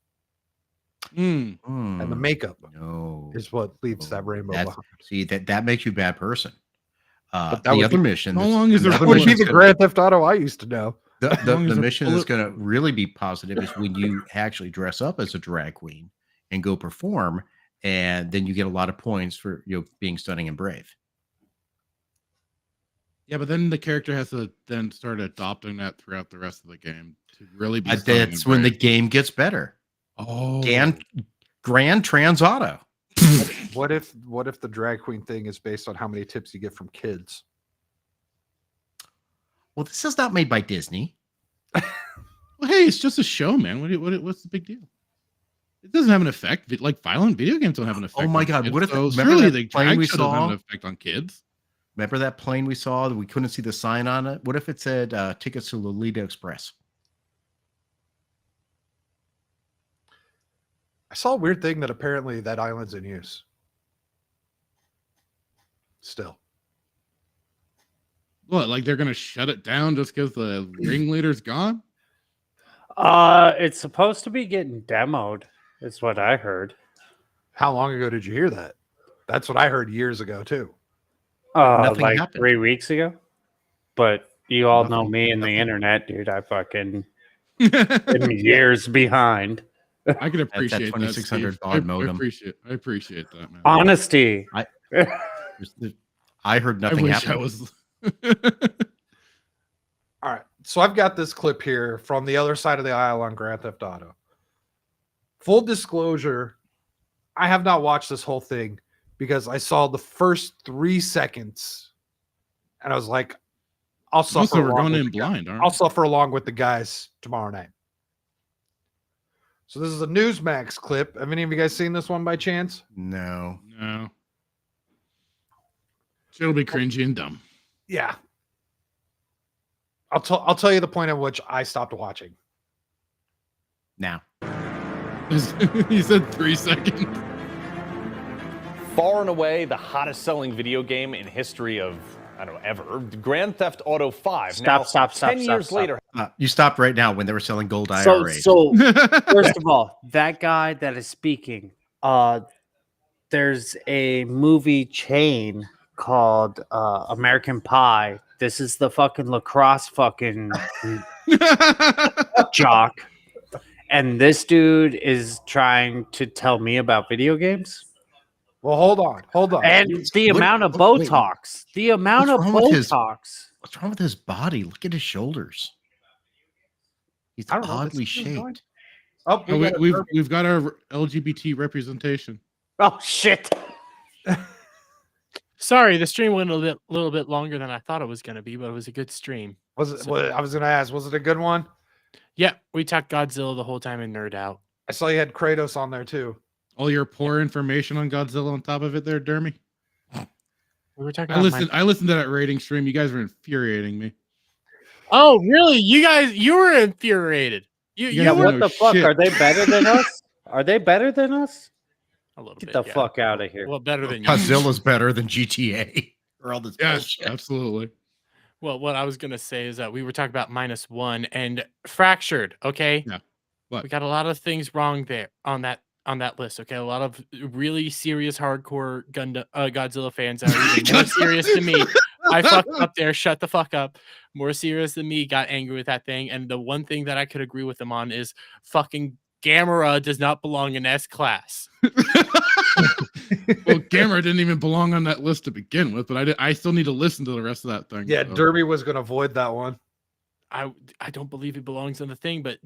Speaker 4: And the makeup is what leaves that rainbow behind.
Speaker 5: See, that makes you a bad person.
Speaker 4: But
Speaker 5: The other mission.
Speaker 6: How long is there?
Speaker 4: That would be the Grand Theft Auto I used to know.
Speaker 5: The mission that's going to really be positive is when you actually dress up as a drag queen and go perform, and then you get a lot of points for being stunning and brave.
Speaker 6: Yeah, but then the character has to then start adopting that throughout the rest of the game to really be.
Speaker 5: That's when the game gets better.
Speaker 6: Oh,
Speaker 5: Grand Trans Auto.
Speaker 4: What if the drag queen thing is based on how many tips you get from kids?
Speaker 5: Well, this is not made by Disney.
Speaker 6: Well, hey, it's just a show, man. What's the big deal? It doesn't have an effect. Like violent video games don't have an effect.
Speaker 5: Oh my
Speaker 6: on
Speaker 5: God!
Speaker 6: kids,
Speaker 5: What if
Speaker 6: so
Speaker 5: remember
Speaker 6: surely
Speaker 5: that
Speaker 6: the
Speaker 5: plane
Speaker 6: drag
Speaker 5: we
Speaker 6: show doesn't have
Speaker 5: saw?
Speaker 6: an effect on kids.
Speaker 5: Remember that plane we saw that we couldn't see the sign on it? What if it said tickets to Lolita Express?
Speaker 4: I saw a weird thing that apparently that island's in use. Still.
Speaker 6: What? Like they're gonna shut it down just because the ringleader's gone?
Speaker 3: It's supposed to be getting demoed. Is what I heard.
Speaker 4: How long ago did you hear that? That's what I heard years ago too.
Speaker 5: Nothing
Speaker 3: Like
Speaker 5: happened.
Speaker 3: 3 weeks ago. But you all know me and the internet, dude. I fucking am years behind.
Speaker 6: I can appreciate that.
Speaker 5: $2,600
Speaker 6: Steve.
Speaker 5: modem.
Speaker 6: I appreciate that, man.
Speaker 3: Honesty.
Speaker 5: I heard nothing happened.
Speaker 4: All right. So I've got this clip here from the other side of the aisle on Grand Theft Auto. Full disclosure, I have not watched this whole thing because I saw the first 3 seconds and I was like, I'll suffer.
Speaker 6: We're going in blind, aren't we?
Speaker 4: I'll suffer along with the guys tomorrow night. So this is a Newsmax clip. Have any of you guys seen this one by chance?
Speaker 5: No.
Speaker 6: It'll be cringy and dumb.
Speaker 4: Yeah. I'll tell you the point at which I stopped watching.
Speaker 5: Now.
Speaker 6: He said 3 seconds.
Speaker 10: Far and away the hottest selling video game in history of, I don't know, ever. Grand Theft Auto 5.
Speaker 3: Stop.
Speaker 10: 10 years later.
Speaker 5: You stopped right now when they were selling gold
Speaker 3: So,
Speaker 5: IRAs.
Speaker 3: first of all, that guy that is speaking, there's a movie chain called American Pie This is the fucking lacrosse fucking jock. And this dude is trying to tell me about video games.
Speaker 4: Well, hold on.
Speaker 3: And the amount of Botox. The amount of Botox.
Speaker 5: What's wrong with his body? Look at his shoulders. He's oddly shaped.
Speaker 6: Oh, we've got our LGBT representation.
Speaker 3: Oh shit!
Speaker 11: Sorry, the stream went a little bit longer than I thought it was going to be, but it was a good stream.
Speaker 4: Was it? I was going to ask, was it a good one?
Speaker 11: Yeah, we talked Godzilla the whole time and nerd out.
Speaker 4: I saw you had Kratos on there too.
Speaker 6: All your poor information on Godzilla on top of it, there, Dermy.
Speaker 11: We were talking.
Speaker 6: I listened to that rating stream. You guys were infuriating me.
Speaker 11: Oh, really? You were infuriated.
Speaker 3: What the fuck? Are they better than us? Are they better than us?
Speaker 11: A little
Speaker 3: Get
Speaker 11: bit.
Speaker 3: the fuck out of here.
Speaker 11: Well, better than you.
Speaker 5: Godzilla's better than GTA. Or all this bullshit.
Speaker 6: Absolutely.
Speaker 11: Well, what I was gonna say is that we were talking about -1 and Fractured. Okay.
Speaker 6: Yeah. What?
Speaker 11: We got a lot of things wrong there on that list. Okay, a lot of really serious hardcore Godzilla fans that are even more serious than me. I fucked up there. Shut the fuck up. More serious than me. Got angry with that thing. And the one thing that I could agree with them on is fucking Gamera does not belong in S class.
Speaker 6: Well, Gamera didn't even belong on that list to begin with, but I still need to listen to the rest of that thing.
Speaker 4: Yeah,
Speaker 6: so.
Speaker 4: Derby was going to avoid that one.
Speaker 11: I don't believe he belongs on the thing, but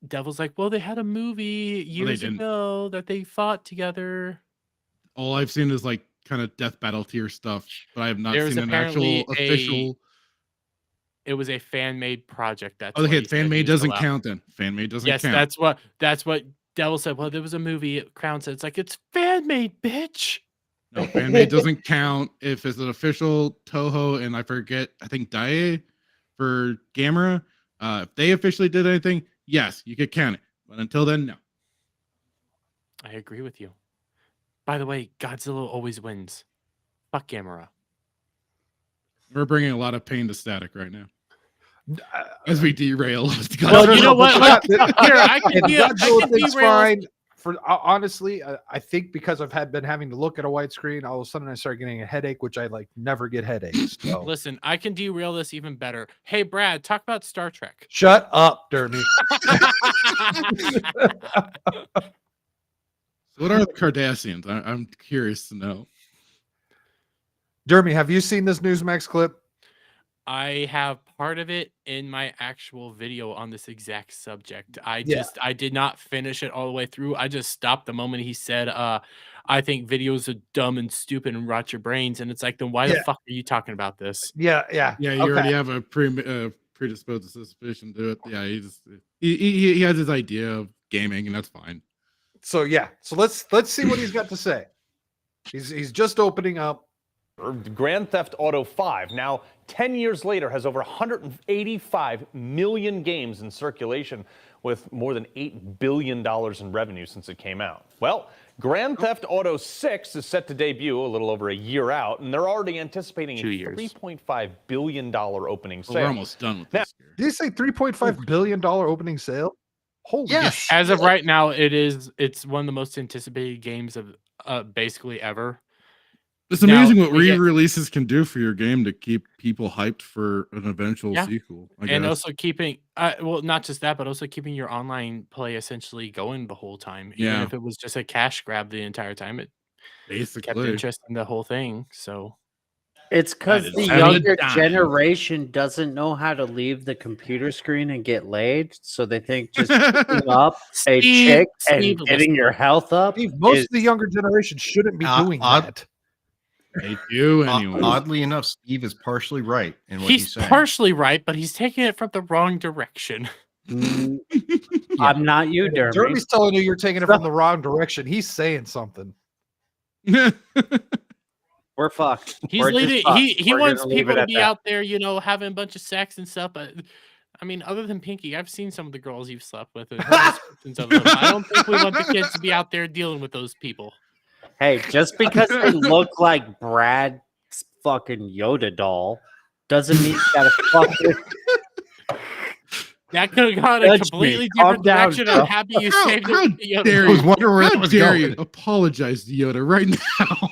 Speaker 11: Devil's like, well, they had a movie years ago that they fought together.
Speaker 6: All I've seen is like kind of death battle tier stuff, but I have not
Speaker 11: There's
Speaker 6: seen an actual official.
Speaker 11: It was a fan-made project. That's
Speaker 6: okay. Fan-made doesn't count then. Fan-made doesn't count.
Speaker 11: Yes, that's what Devil said. Well, there was a movie. Crown said it's like it's fan-made, bitch.
Speaker 6: No, fan-made doesn't count if it's an official Toho and I think Daiei for Gamera. If they officially did anything, yes, you could count it. But until then, no.
Speaker 11: I agree with you. By the way, Godzilla always wins. Fuck Gamera.
Speaker 6: We're bringing a lot of pain to Static right now. As we derail.
Speaker 11: Well, you know what? Here, I can
Speaker 4: Godzilla fine. Honestly, I think because I've been having to look at a widescreen, all of a sudden I start getting a headache, which I like never get headaches. So.
Speaker 11: Listen, I can derail this even better. Hey, Brad, talk about Star Trek.
Speaker 4: Shut up, Dermy.
Speaker 6: What are the Cardassians? I'm curious to know.
Speaker 4: Dermy, have you seen this Newsmax clip?
Speaker 11: I have part of it in my actual video on this exact subject. I did not finish it all the way through. I just stopped the moment he said, I think videos are dumb and stupid and rot your brains. And it's like, then why the fuck are you talking about this?
Speaker 4: Yeah.
Speaker 6: You already have a predisposed suspicion to it. Yeah, he has his idea of gaming, and that's fine.
Speaker 4: So let's see what he's got to say. He's just opening up.
Speaker 10: Grand Theft Auto 5, now 10 years later, has over 185 million games in circulation with more than $8 billion in revenue since it came out. Well, Grand Theft Auto 6 is set to debut a little over a year out, and they're already anticipating a $3.5 billion opening sale.
Speaker 6: We're almost done with this year.
Speaker 4: Did you say $3.5 billion opening sale? Holy
Speaker 11: yes. As of right now, it's one of the most anticipated games of basically ever.
Speaker 6: It's amazing what re-releases can do for your game to keep people hyped for an eventual sequel.
Speaker 11: And also keeping, well, not just that, but also keeping your online play essentially going the whole time. Even if it was just a cash grab the entire time, it kept interest in the whole thing. So
Speaker 3: it's because the younger generation doesn't know how to leave the computer screen and get laid, so they think just picking up a chick and getting your health up.
Speaker 4: Most of the younger generation shouldn't be doing that.
Speaker 6: They do anyway.
Speaker 5: Oddly enough, Steve is partially right in what he's saying.
Speaker 11: He's partially right, but he's taking it from the wrong direction.
Speaker 3: I'm not you, Derby.
Speaker 4: Derby's telling you you're taking it from the wrong direction. He's saying something.
Speaker 3: We're fucked.
Speaker 11: He's leading. He wants people to be out there, having a bunch of sex and stuff. But I mean, other than Pinky, I've seen some of the girls you've slept with. And descriptions of them. I don't think we want the kids to be out there dealing with those people.
Speaker 3: Hey, just because they look like Brad's fucking Yoda doll doesn't mean you gotta fucking.
Speaker 11: That could have gone a completely different direction. I'm happy you saved it.
Speaker 6: How dare you? How dare you apologize to Yoda right now?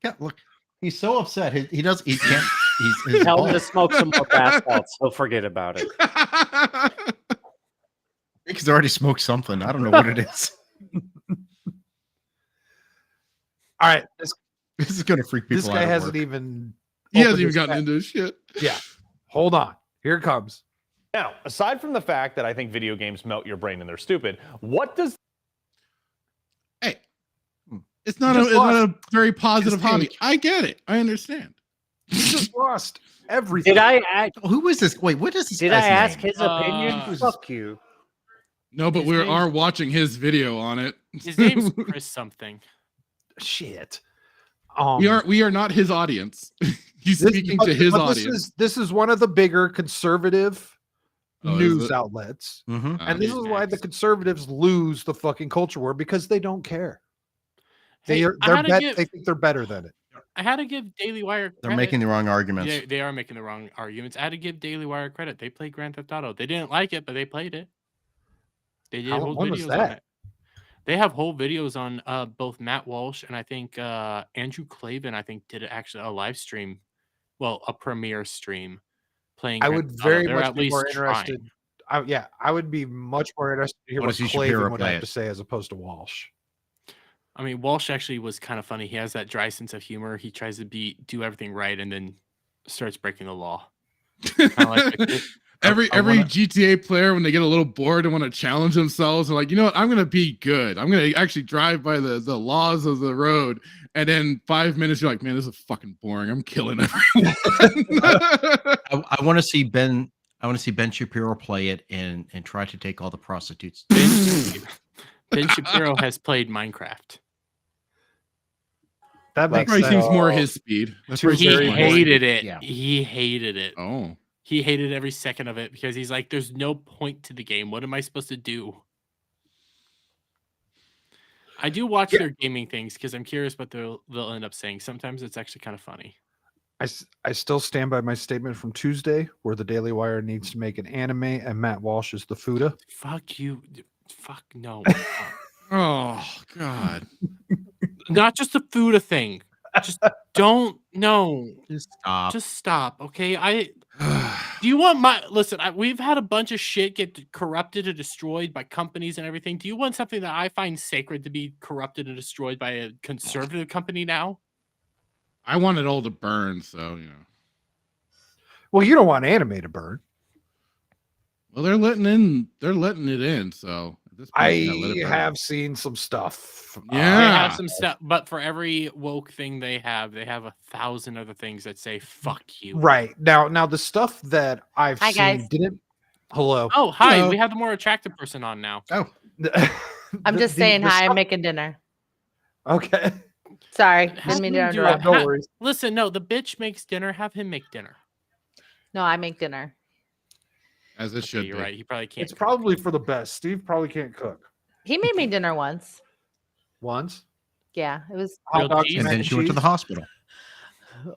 Speaker 5: Yeah, look, he's so upset. He can't his
Speaker 3: Tell him to
Speaker 5: balls.
Speaker 3: smoke some more bath salts. He'll forget about it.
Speaker 5: He's already smoked something. I don't know what it is.
Speaker 4: All right,
Speaker 5: This is gonna freak people
Speaker 4: this
Speaker 5: out.
Speaker 4: guy
Speaker 5: at
Speaker 4: hasn't
Speaker 5: work.
Speaker 4: even.
Speaker 6: He hasn't
Speaker 4: opened
Speaker 6: even
Speaker 4: his
Speaker 6: gotten
Speaker 4: mouth.
Speaker 6: into his shit.
Speaker 4: Yeah, hold on. Here it comes.
Speaker 10: Now, aside from the fact that I think video games melt your brain and they're stupid, what does
Speaker 6: Hey, it's not a very positive
Speaker 5: His
Speaker 6: hobby.
Speaker 5: take.
Speaker 6: I get it. I understand.
Speaker 4: You just lost everything.
Speaker 3: Did I?
Speaker 5: Who is this? Wait, what is this?
Speaker 3: Did I
Speaker 5: guy's
Speaker 3: ask
Speaker 5: name?
Speaker 3: his opinion? Fuck you.
Speaker 6: No, but
Speaker 11: His
Speaker 6: we
Speaker 11: name's-
Speaker 6: are watching his video on it.
Speaker 11: His name's Chris something.
Speaker 4: Shit.
Speaker 6: we are not his audience. He's speaking to his audience.
Speaker 4: This is one of the bigger conservative
Speaker 6: Oh, is
Speaker 4: news
Speaker 6: it?
Speaker 4: outlets.
Speaker 5: Mhm.
Speaker 4: And this is why the
Speaker 11: Next.
Speaker 4: conservatives lose the fucking culture war because they don't care.
Speaker 11: Hey,
Speaker 4: They're
Speaker 11: I had to give-
Speaker 4: they think they're better than it.
Speaker 11: I had to give Daily Wire credit.
Speaker 5: They're making the wrong arguments.
Speaker 11: They are making the wrong arguments. I had to give Daily Wire credit. They played Grand Theft Auto. They didn't like it, but they played it. They did whole
Speaker 4: when was
Speaker 11: videos on
Speaker 4: that?
Speaker 11: it. They have whole videos on both Matt Walsh and I think Andrew Clavin. I think did actually a live stream, well, a premiere stream playing.
Speaker 4: I
Speaker 11: Grand
Speaker 4: would
Speaker 11: Theft Auto.
Speaker 4: very
Speaker 11: They're
Speaker 4: much
Speaker 11: at
Speaker 4: be
Speaker 11: least
Speaker 4: more interested.
Speaker 11: trying.
Speaker 4: I would be much more interested to hear
Speaker 5: What
Speaker 4: what
Speaker 5: does he Shapiro
Speaker 4: Clavin would
Speaker 5: play
Speaker 4: have
Speaker 5: it?
Speaker 4: to say as opposed to Walsh.
Speaker 11: I mean, Walsh actually was kind of funny. He has that dry sense of humor. He tries to do everything right and then starts breaking the law. Kinda like the kid-
Speaker 6: Every
Speaker 5: I wanna-
Speaker 6: GTA player, when they get a little bored and want to challenge themselves, they're like, you know what? I'm gonna be good. I'm gonna actually drive by the laws of the road. And then 5 minutes, you're like, man, this is fucking boring. I'm killing everyone.
Speaker 5: I want to see Ben. I want to see Ben Shapiro play it and try to take all the prostitutes.
Speaker 11: Ben Shapiro has played Minecraft.
Speaker 4: That makes
Speaker 6: probably
Speaker 4: sense.
Speaker 6: seems more his speed. That's
Speaker 4: Two
Speaker 6: probably
Speaker 11: He
Speaker 4: very
Speaker 6: more his
Speaker 4: boring.
Speaker 11: hated it.
Speaker 5: Yeah.
Speaker 11: He hated it.
Speaker 6: Oh.
Speaker 11: He hated every second of it because he's like, there's no point to the game. What am I supposed to do? I do watch their gaming things because I'm curious what they'll end up saying. Sometimes it's actually kind of funny.
Speaker 4: I still stand by my statement from Tuesday where the Daily Wire needs to make an anime and Matt Walsh is the Fuda.
Speaker 11: Fuck you. Fuck no.
Speaker 6: Oh God.
Speaker 11: Not just the Fuda thing. Just don't. No.
Speaker 5: Just stop.
Speaker 11: Just stop. Okay. Do you want my listen? We've had a bunch of shit get corrupted and destroyed by companies and everything. Do you want something that I find sacred to be corrupted and destroyed by a conservative company now?
Speaker 6: I want it all to burn, so you know.
Speaker 4: Well, you don't want anime to burn.
Speaker 6: Well, they're letting it in, so at this point, yeah, let
Speaker 4: I
Speaker 6: it burn.
Speaker 4: have seen some stuff.
Speaker 6: Yeah.
Speaker 11: They have some stuff, but for every woke thing they have 1,000 other things that say "fuck you."
Speaker 4: Right. Now the stuff that I've
Speaker 2: Hi,
Speaker 4: seen
Speaker 2: guys.
Speaker 4: didn't. Hello.
Speaker 11: Oh, hi.
Speaker 6: Hello.
Speaker 11: We have the more attractive person on now.
Speaker 5: Oh,
Speaker 2: I'm just saying hi. I'm making dinner.
Speaker 4: Okay.
Speaker 2: Sorry,
Speaker 11: Have
Speaker 2: didn't mean to
Speaker 11: him do
Speaker 2: interrupt.
Speaker 11: it.
Speaker 4: No worries.
Speaker 11: Listen, no, the bitch makes dinner. Have him make dinner.
Speaker 2: No, I make dinner.
Speaker 6: As it
Speaker 11: Okay,
Speaker 6: should
Speaker 11: you're
Speaker 6: be.
Speaker 11: right. He probably can't.
Speaker 4: It's
Speaker 11: cook.
Speaker 4: probably for the best. Steve probably can't cook.
Speaker 2: He made me dinner once.
Speaker 4: Once.
Speaker 2: Yeah, it was
Speaker 11: Real
Speaker 4: Hot dogs
Speaker 11: cheese?
Speaker 4: and
Speaker 5: and
Speaker 4: mac
Speaker 5: then
Speaker 4: and
Speaker 5: she went to
Speaker 4: cheese.
Speaker 5: the hospital.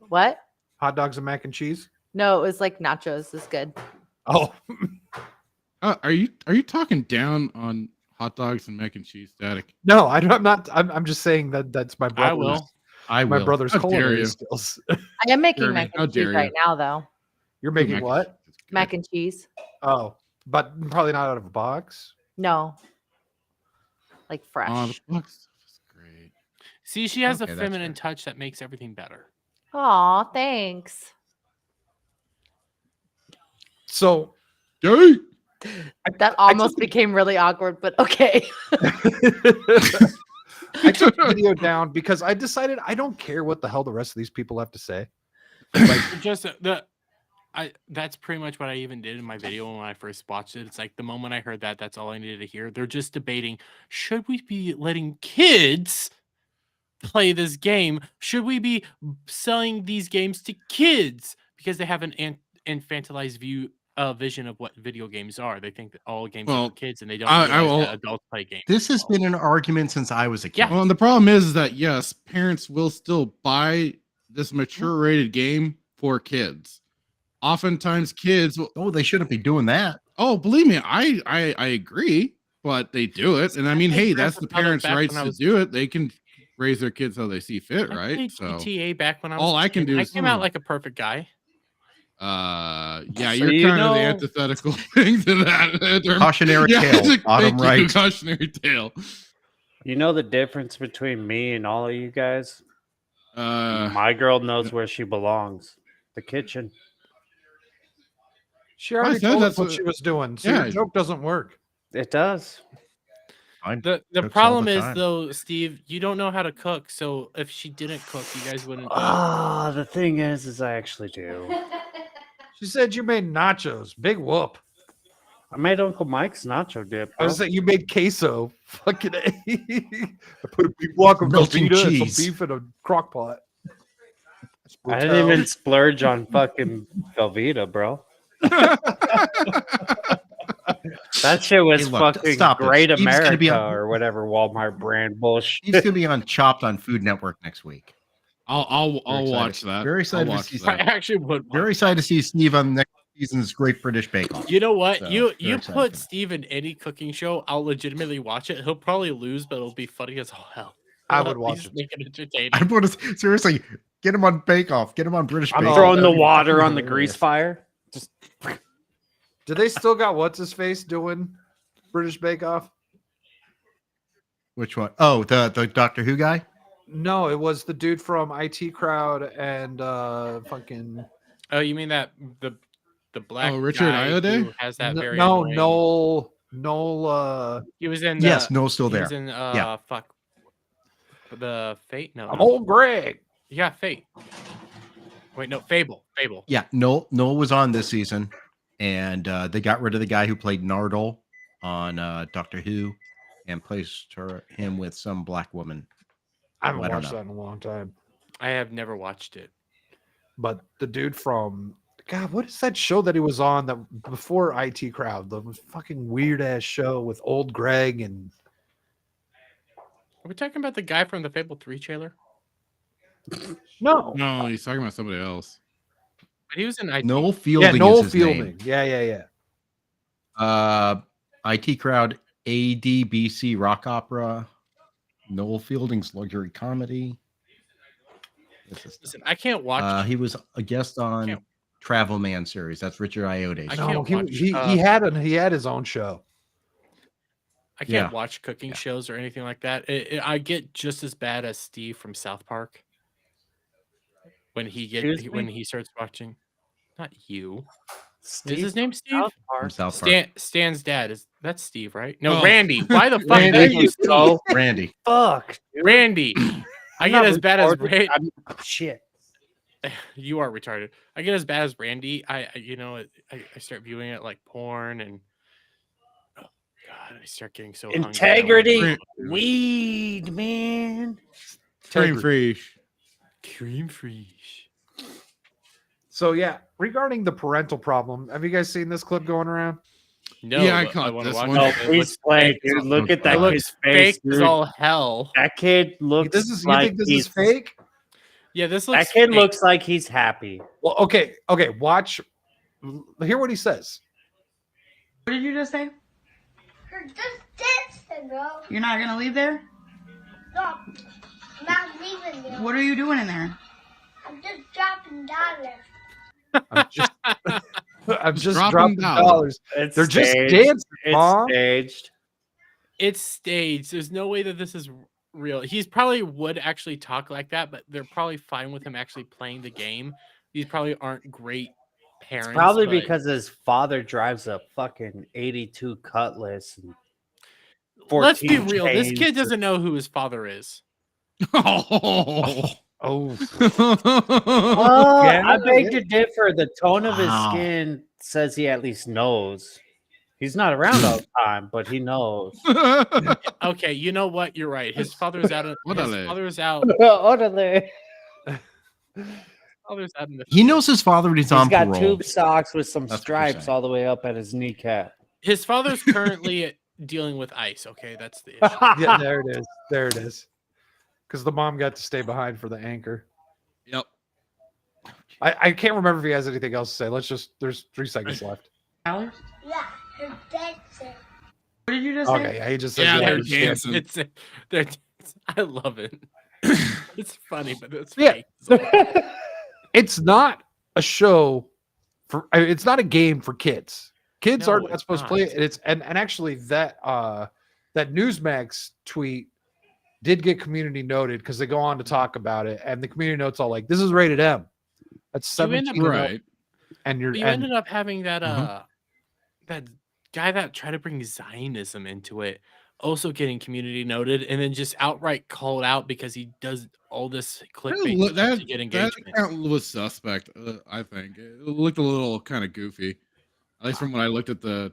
Speaker 2: what?
Speaker 4: Hot dogs and mac and cheese.
Speaker 2: No, it was like nachos. It's good.
Speaker 4: Oh,
Speaker 6: Are you talking down on hot dogs and mac and cheese, Static?
Speaker 4: no, I'm not. I'm just saying that that's my brother's.
Speaker 11: I will.
Speaker 5: I
Speaker 4: My
Speaker 5: will.
Speaker 4: brother's
Speaker 6: How dare
Speaker 4: culinary
Speaker 6: you.
Speaker 4: skills.
Speaker 2: I am making
Speaker 6: Jeremy,
Speaker 2: mac
Speaker 6: how
Speaker 2: and cheese
Speaker 6: dare
Speaker 2: right
Speaker 6: you.
Speaker 2: now, though.
Speaker 4: You're making
Speaker 6: Mac and
Speaker 4: what?
Speaker 6: cheese is good.
Speaker 2: Mac and cheese.
Speaker 4: Oh, but probably not out of a box.
Speaker 2: No, like fresh.
Speaker 6: Oh, the box stuff is great.
Speaker 11: See, she has
Speaker 5: Okay,
Speaker 11: a
Speaker 5: that's
Speaker 11: feminine
Speaker 5: fair.
Speaker 11: touch that makes everything better.
Speaker 2: Aw, thanks.
Speaker 4: So
Speaker 6: Yay!
Speaker 2: That almost became really awkward, but okay.
Speaker 4: I took the video down because I decided I don't care what the hell the rest of these people have to say. Like,
Speaker 11: Just that's pretty much what I even did in my video when I first watched it. It's like the moment I heard that, that's all I needed to hear. They're just debating, should we be letting kids play this game? Should we be selling these games to kids because they have an infantilized vision of what video games are? They think that all games are
Speaker 6: Well,
Speaker 11: for kids, and they don't
Speaker 6: I
Speaker 11: realize
Speaker 6: will-
Speaker 11: that adults play games.
Speaker 5: This has
Speaker 11: as well.
Speaker 5: been an argument since I was a kid.
Speaker 11: Yeah.
Speaker 6: Well, and the problem is that yes, parents will still buy this mature rated game for kids. Oftentimes, kids will.
Speaker 5: Oh, they shouldn't be doing that.
Speaker 6: Oh, believe me, I agree, but they do it, and I mean, hey, that's the
Speaker 11: Grand
Speaker 6: parents'
Speaker 11: Theft Auto back
Speaker 6: rights
Speaker 11: when I
Speaker 6: to
Speaker 11: was-
Speaker 6: do it. They can raise their kids how they see fit,
Speaker 11: I
Speaker 6: right?
Speaker 11: played
Speaker 6: So
Speaker 11: GTA back when I was
Speaker 6: all
Speaker 11: a
Speaker 6: I can
Speaker 11: kid.
Speaker 6: do
Speaker 11: I
Speaker 6: is-
Speaker 11: came out like a perfect guy.
Speaker 6: Yeah,
Speaker 3: So
Speaker 6: you're
Speaker 3: you
Speaker 6: kind of the
Speaker 3: know-
Speaker 6: antithetical thing to that.
Speaker 5: Cautionary tale,
Speaker 6: thank
Speaker 5: bottom
Speaker 6: you,
Speaker 5: right.
Speaker 6: Cautionary tale.
Speaker 3: You know the difference between me and all of you guys?
Speaker 6: Uh,
Speaker 3: My girl knows where she belongs. The kitchen.
Speaker 4: She already
Speaker 6: said
Speaker 4: told us
Speaker 6: that's
Speaker 4: what
Speaker 6: what-
Speaker 4: she was doing, so
Speaker 6: yeah.
Speaker 4: your joke doesn't work.
Speaker 3: It does.
Speaker 5: Fine.
Speaker 11: The
Speaker 5: Cooks all
Speaker 11: problem
Speaker 5: the
Speaker 11: is
Speaker 5: time.
Speaker 11: though, Steve, you don't know how to cook. So if she didn't cook, you guys wouldn't.
Speaker 3: Ah, the thing is I actually do.
Speaker 4: She said you made nachos. Big whoop.
Speaker 3: I made Uncle Mike's nacho dip.
Speaker 4: I
Speaker 3: Bro.
Speaker 4: was saying you made queso. Fucking A. I put a big block of
Speaker 5: Melting
Speaker 4: Velveeta and
Speaker 5: cheese.
Speaker 4: some beef in a crock pot.
Speaker 3: I didn't even splurge on fucking Velveeta, bro. That shit was
Speaker 5: Hey, look,
Speaker 3: fucking
Speaker 5: stop it.
Speaker 3: Great
Speaker 5: Steve's gonna be
Speaker 3: America
Speaker 5: on-
Speaker 3: or whatever Walmart brand bullshit.
Speaker 5: He's gonna be on Chopped on Food Network next week.
Speaker 6: I'll
Speaker 5: Very
Speaker 6: watch
Speaker 5: excited.
Speaker 6: that.
Speaker 5: Very excited
Speaker 6: I'll
Speaker 5: to
Speaker 6: watch
Speaker 5: see
Speaker 11: I
Speaker 6: that.
Speaker 11: actually would.
Speaker 5: Very excited to see Steve on next season's Great British Bake Off.
Speaker 11: You know what?
Speaker 5: So,
Speaker 11: you
Speaker 5: very excited
Speaker 11: put
Speaker 5: for that.
Speaker 11: Steve in any cooking show, I'll legitimately watch it. He'll probably lose, but it'll be funny as hell.
Speaker 4: I
Speaker 11: He'll
Speaker 4: would
Speaker 11: at
Speaker 4: watch
Speaker 11: least
Speaker 4: it.
Speaker 11: Make it entertaining.
Speaker 5: I would seriously get him on Bake Off. Get him on British
Speaker 3: I'm
Speaker 5: Bake Off.
Speaker 3: throwing the
Speaker 5: That'd be
Speaker 3: water
Speaker 5: fucking
Speaker 3: on the grease
Speaker 5: hilarious.
Speaker 3: fire. Just
Speaker 4: Do they still got what's his face doing British Bake Off?
Speaker 5: Which one? Oh, the Doctor Who guy.
Speaker 4: No, it was the dude from IT Crowd and fucking
Speaker 11: Oh, you mean that the black
Speaker 6: Richard
Speaker 11: guy
Speaker 6: Iode?
Speaker 11: who has that
Speaker 4: no,
Speaker 11: very
Speaker 4: no
Speaker 11: annoying-
Speaker 4: Noel.
Speaker 11: He was in
Speaker 5: Yes, Noel's still
Speaker 11: he
Speaker 5: there.
Speaker 11: was in
Speaker 5: Yeah.
Speaker 11: fuck the Fate. No,
Speaker 4: I'm old Greg.
Speaker 11: yeah, Fate. Wait, no, Fable.
Speaker 5: Yeah, Noel was on this season, and they got rid of the guy who played Nardole on Doctor Who, and placed him with some black woman.
Speaker 4: I haven't
Speaker 5: I don't
Speaker 4: watched
Speaker 5: know.
Speaker 4: that in a long time.
Speaker 11: I have never watched it.
Speaker 4: But the dude from God, what is that show that he was on that before IT Crowd? The fucking weird ass show with old Greg and
Speaker 11: Are we talking about the guy from the Fable 3 trailer?
Speaker 4: no,
Speaker 6: No, he's talking about somebody else.
Speaker 11: But he was in IT.
Speaker 5: Noel Fielding.
Speaker 4: yeah, Noel
Speaker 5: is his
Speaker 4: Fielding.
Speaker 5: name.
Speaker 4: Yeah.
Speaker 5: IT Crowd, ADBC rock opera, Noel Fielding's luxury comedy. This is
Speaker 11: Listen, I can't watch.
Speaker 5: he was a guest on
Speaker 11: Can't-
Speaker 5: Travel Man series. That's Richard Iode's.
Speaker 11: I
Speaker 5: show.
Speaker 4: No,
Speaker 11: can't
Speaker 4: he
Speaker 11: watch,
Speaker 4: he had his own show.
Speaker 11: I can't
Speaker 5: Yeah.
Speaker 11: watch cooking
Speaker 5: Yeah.
Speaker 11: shows or anything like that. I get just as bad as Steve from South Park when
Speaker 3: Excuse
Speaker 11: when
Speaker 3: me?
Speaker 11: he starts watching. Not you.
Speaker 3: Steve
Speaker 11: Is his name Steve?
Speaker 3: South
Speaker 5: From
Speaker 3: Park.
Speaker 5: South Park.
Speaker 11: Stan's dad that's Steve, right? No,
Speaker 6: Oh.
Speaker 11: Randy. Why the fuck?
Speaker 3: Randy,
Speaker 11: There you go.
Speaker 5: Randy.
Speaker 3: Fuck. dude.
Speaker 11: Randy. I
Speaker 3: I'm
Speaker 11: get
Speaker 3: not
Speaker 11: as bad as
Speaker 3: retarded. Shit.
Speaker 11: You are retarded. I get as bad as Randy. I start viewing it like porn and oh god, I start getting so hungry.
Speaker 3: Integrity.
Speaker 6: Cream-
Speaker 3: Weed, man.
Speaker 6: Cream Free.
Speaker 11: Cream freeze.
Speaker 4: So yeah, regarding the parental problem, have you guys seen this clip going around?
Speaker 11: No,
Speaker 6: Yeah, I
Speaker 11: but
Speaker 6: caught
Speaker 11: wanna
Speaker 6: this
Speaker 11: watch
Speaker 6: one.
Speaker 11: it.
Speaker 3: No,
Speaker 11: It
Speaker 3: please
Speaker 11: looks
Speaker 3: play,
Speaker 11: fake.
Speaker 3: dude. Look at
Speaker 11: It
Speaker 3: that
Speaker 11: looks
Speaker 3: kid's face,
Speaker 11: fake as
Speaker 3: dude.
Speaker 11: all hell.
Speaker 3: That kid looks
Speaker 4: You
Speaker 3: like
Speaker 4: think this
Speaker 3: he's
Speaker 4: is fake?
Speaker 11: Yeah, this looks
Speaker 3: That kid
Speaker 11: fake.
Speaker 3: looks like he's happy.
Speaker 4: Well, okay, watch. Hear what he says.
Speaker 12: What did you just say?
Speaker 2: You're just dancing, bro.
Speaker 12: You're not gonna leave there?
Speaker 2: No, I'm not leaving you.
Speaker 12: What are you doing in there?
Speaker 2: I'm just dropping dollars.
Speaker 4: I'm just
Speaker 6: dropping
Speaker 4: dropping
Speaker 6: dollars.
Speaker 4: dollars.
Speaker 3: It's
Speaker 4: They're just
Speaker 3: staged.
Speaker 4: dancing,
Speaker 3: It's
Speaker 4: Mom.
Speaker 3: staged.
Speaker 11: It's staged. There's no way that this is real. He's probably would actually talk like that, but they're probably fine with him actually playing the game. These probably aren't great parents.
Speaker 3: Probably
Speaker 11: but
Speaker 3: because his father drives a fucking 82 Cutlass. And
Speaker 11: let's be
Speaker 3: 14
Speaker 11: real. This
Speaker 3: chains.
Speaker 11: kid doesn't know who his father is.
Speaker 6: Oh.
Speaker 4: Oh,
Speaker 3: I beg to differ. The tone of his
Speaker 5: Wow.
Speaker 3: skin says he at least knows. He's not around all the time, but he knows.
Speaker 11: Okay, you know what? You're right. His father's out.
Speaker 6: Órale.
Speaker 11: Father's out.
Speaker 3: Orderly.
Speaker 11: Father's out in the
Speaker 5: He knows his father when he's
Speaker 3: He's
Speaker 5: on
Speaker 3: got
Speaker 5: parole.
Speaker 3: tube socks with some
Speaker 5: That's what you're
Speaker 3: stripes
Speaker 5: saying.
Speaker 3: all the way up at his kneecap.
Speaker 11: His father's currently dealing with ICE. Okay, that's the issue.
Speaker 4: yeah, there it is. There it is. Because the mom got to stay behind for the anchor.
Speaker 6: Yep.
Speaker 4: I can't remember if he has anything else to say. There's 3 seconds left.
Speaker 12: Alex?
Speaker 2: Yeah, you're dancing.
Speaker 12: What did you just say?
Speaker 4: Okay, yeah, he just said
Speaker 6: Yeah,
Speaker 4: yeah,
Speaker 6: they're
Speaker 4: he's
Speaker 6: dancing.
Speaker 11: I love it. It's funny, but it's
Speaker 4: Yeah.
Speaker 11: fake.
Speaker 4: It's not a show it's not a game for kids. Kids
Speaker 11: No,
Speaker 4: are not
Speaker 11: it's
Speaker 4: supposed to play it. And actually that Newsmax tweet did get community noted because they go on to talk about it, and the community notes all like, "This is rated M." That's 17
Speaker 6: right.
Speaker 4: And
Speaker 11: you ended up having that that guy that tried to bring Zionism into it, also getting community noted, and then just outright called out because he does all this clickbait stuff to get
Speaker 6: That
Speaker 11: engagement.
Speaker 6: account was suspect. I think it looked a little kind of goofy, at least from when I looked at the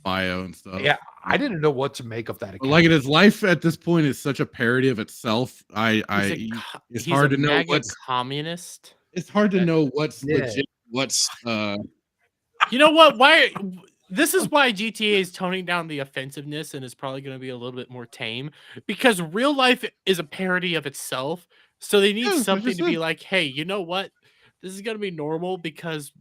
Speaker 6: bio and stuff.
Speaker 4: Yeah, I didn't know what to make of that account.
Speaker 6: But like his life at this point is such a parody of itself. It's
Speaker 11: He's
Speaker 6: hard
Speaker 11: a
Speaker 6: to know
Speaker 11: MAGA
Speaker 6: what's
Speaker 11: communist.
Speaker 6: it's hard to know what's
Speaker 4: Yeah.
Speaker 6: legit, what's
Speaker 11: You know what? Why? This is why GTA is toning down the offensiveness and is probably going to be a little bit more tame, because real life is a parody of itself. So they need something to be like, hey, you know what? This is going to be normal because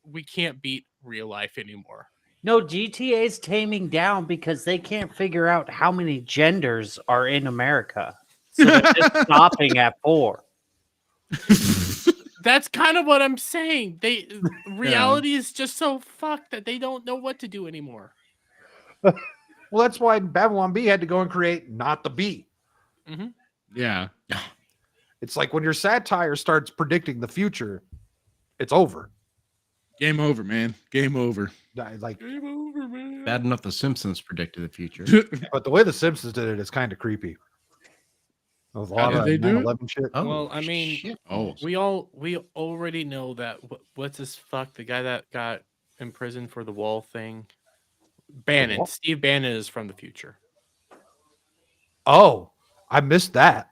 Speaker 11: we can't beat real life anymore.
Speaker 3: No, GTA's taming down because they can't figure out how many genders are in America. So they're just stopping at 4.
Speaker 11: That's kind of what I'm saying. Reality is just so fucked that they don't know what to do anymore.
Speaker 4: Well, that's why Babylon B had to go and create Not the B.
Speaker 11: Mm-hmm.
Speaker 6: yeah.
Speaker 4: It's like when your satire starts predicting the future, it's over.
Speaker 6: Game over, man. Game over.
Speaker 4: Like,
Speaker 11: Game over, man.
Speaker 5: Bad enough the Simpsons predicted the future.
Speaker 4: but the way the Simpsons did it is kind of creepy. With a lot
Speaker 6: did
Speaker 4: of
Speaker 6: they do it?
Speaker 4: 9/11 shit.
Speaker 5: Oh,
Speaker 11: Well, I mean,
Speaker 5: shit.
Speaker 11: we already know that. What's this fuck? The guy that got imprisoned for the wall thing. Bannon.
Speaker 4: wall?
Speaker 11: Steve Bannon is from the future.
Speaker 4: Oh, I missed that.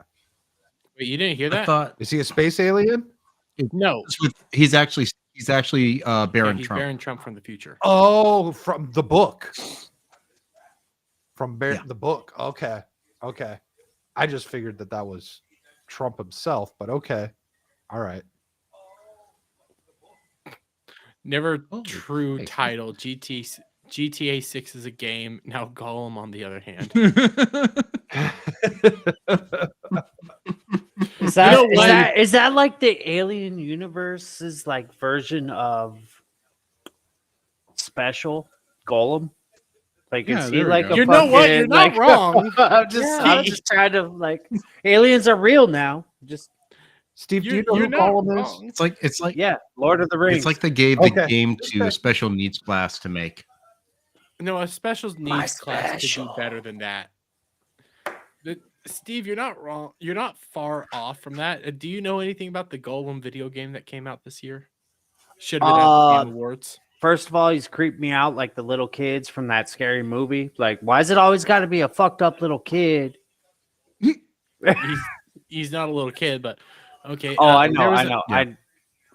Speaker 11: Wait, you didn't hear
Speaker 5: I
Speaker 11: that?
Speaker 5: thought
Speaker 4: Is he a space alien?
Speaker 11: No.
Speaker 5: he's actually Baron
Speaker 11: He's
Speaker 5: Trump.
Speaker 11: Baron Trump from the future.
Speaker 4: Oh, from the book. From
Speaker 5: Yeah.
Speaker 4: the book. Okay. Okay. I just figured that was Trump himself, but okay. All right.
Speaker 11: Never
Speaker 5: Oh,
Speaker 11: true
Speaker 5: hey.
Speaker 11: title. GTA 6 is a game. Now Gollum on the other hand.
Speaker 3: Is that like the Alien Universe's like version of Special Golem? Like,
Speaker 6: Yeah,
Speaker 3: is
Speaker 6: there
Speaker 3: he
Speaker 6: we
Speaker 3: like
Speaker 6: go.
Speaker 3: a
Speaker 11: You know what?
Speaker 3: fucking,
Speaker 11: You're not
Speaker 3: like-
Speaker 11: wrong.
Speaker 3: I'm just trying to like aliens are real now. Just
Speaker 4: Steve, do you
Speaker 11: You're
Speaker 4: know who
Speaker 11: not
Speaker 4: Gollum is?
Speaker 11: wrong.
Speaker 5: It's like
Speaker 3: yeah, Lord of the Rings.
Speaker 5: it's like they gave the
Speaker 4: Okay.
Speaker 5: game to a special needs class to make.
Speaker 11: No, a specials needs class could do
Speaker 3: special.
Speaker 11: better than that. Steve, you're not wrong. You're not far off from that. Do you know anything about the Golem video game that came out this year? Should have been at the Game Awards.
Speaker 3: First of all, he's creeped me out like the little kids from that scary movie. Like, why is it always got to be a fucked up little kid?
Speaker 11: He's not a little kid, but okay.
Speaker 3: Oh, I
Speaker 11: there
Speaker 3: know,
Speaker 11: was
Speaker 3: I
Speaker 11: a-
Speaker 3: know.
Speaker 5: yeah.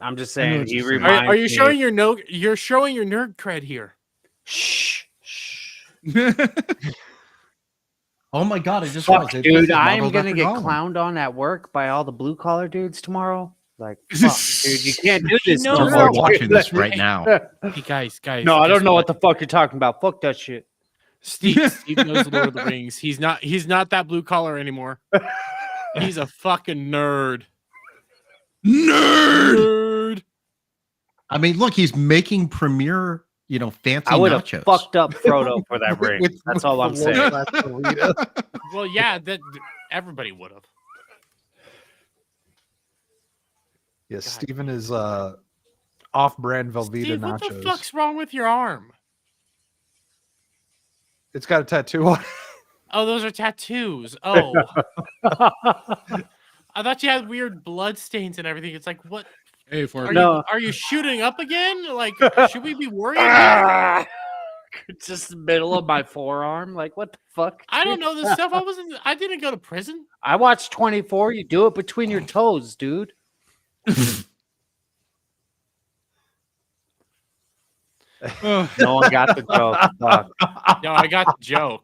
Speaker 3: I'm just saying.
Speaker 6: what
Speaker 3: He
Speaker 6: you're saying.
Speaker 3: reminds
Speaker 11: Are you
Speaker 3: me-
Speaker 11: showing your no? You're showing your nerd cred here.
Speaker 3: Shh. Shh.
Speaker 5: Oh my god! I just
Speaker 3: Fuck,
Speaker 5: realized it- this
Speaker 3: dude,
Speaker 5: is
Speaker 3: I am
Speaker 5: modeled
Speaker 3: gonna
Speaker 5: after
Speaker 3: get
Speaker 5: Gollum.
Speaker 3: clowned on at work by all the blue collar dudes tomorrow. Like, fuck, dude, you can't do this.
Speaker 11: No,
Speaker 3: no
Speaker 11: no,
Speaker 5: They're
Speaker 3: more.
Speaker 5: watching this right now.
Speaker 11: Hey guys.
Speaker 3: No, I
Speaker 11: guess
Speaker 3: don't know what the fuck you're talking about. Fuck that shit.
Speaker 11: Steve knows Lord of the Rings. He's not that blue collar anymore. He's a fucking nerd. Nerd.
Speaker 5: I mean, look, he's making premier, fancy
Speaker 3: I would have
Speaker 5: nachos.
Speaker 3: fucked up Frodo for that ring. That's all I'm saying.
Speaker 11: Well, yeah, that everybody would have.
Speaker 4: Yes, Steven is off-brand Velveeta
Speaker 11: Steve, what
Speaker 4: nachos.
Speaker 11: the fuck's wrong with your arm?
Speaker 4: It's got a tattoo on it.
Speaker 11: Oh, those are tattoos. Oh. I thought you had weird blood stains and everything. It's like, what?
Speaker 6: Hey, for
Speaker 11: Are you shooting up again? Like, should we be worried? About
Speaker 3: Just the middle of my forearm. Like, what the fuck?
Speaker 11: I don't know this stuff. I didn't go to prison.
Speaker 3: I watched 24. You do it between your toes, dude. No one got the joke. Fuck.
Speaker 11: No, I got the joke.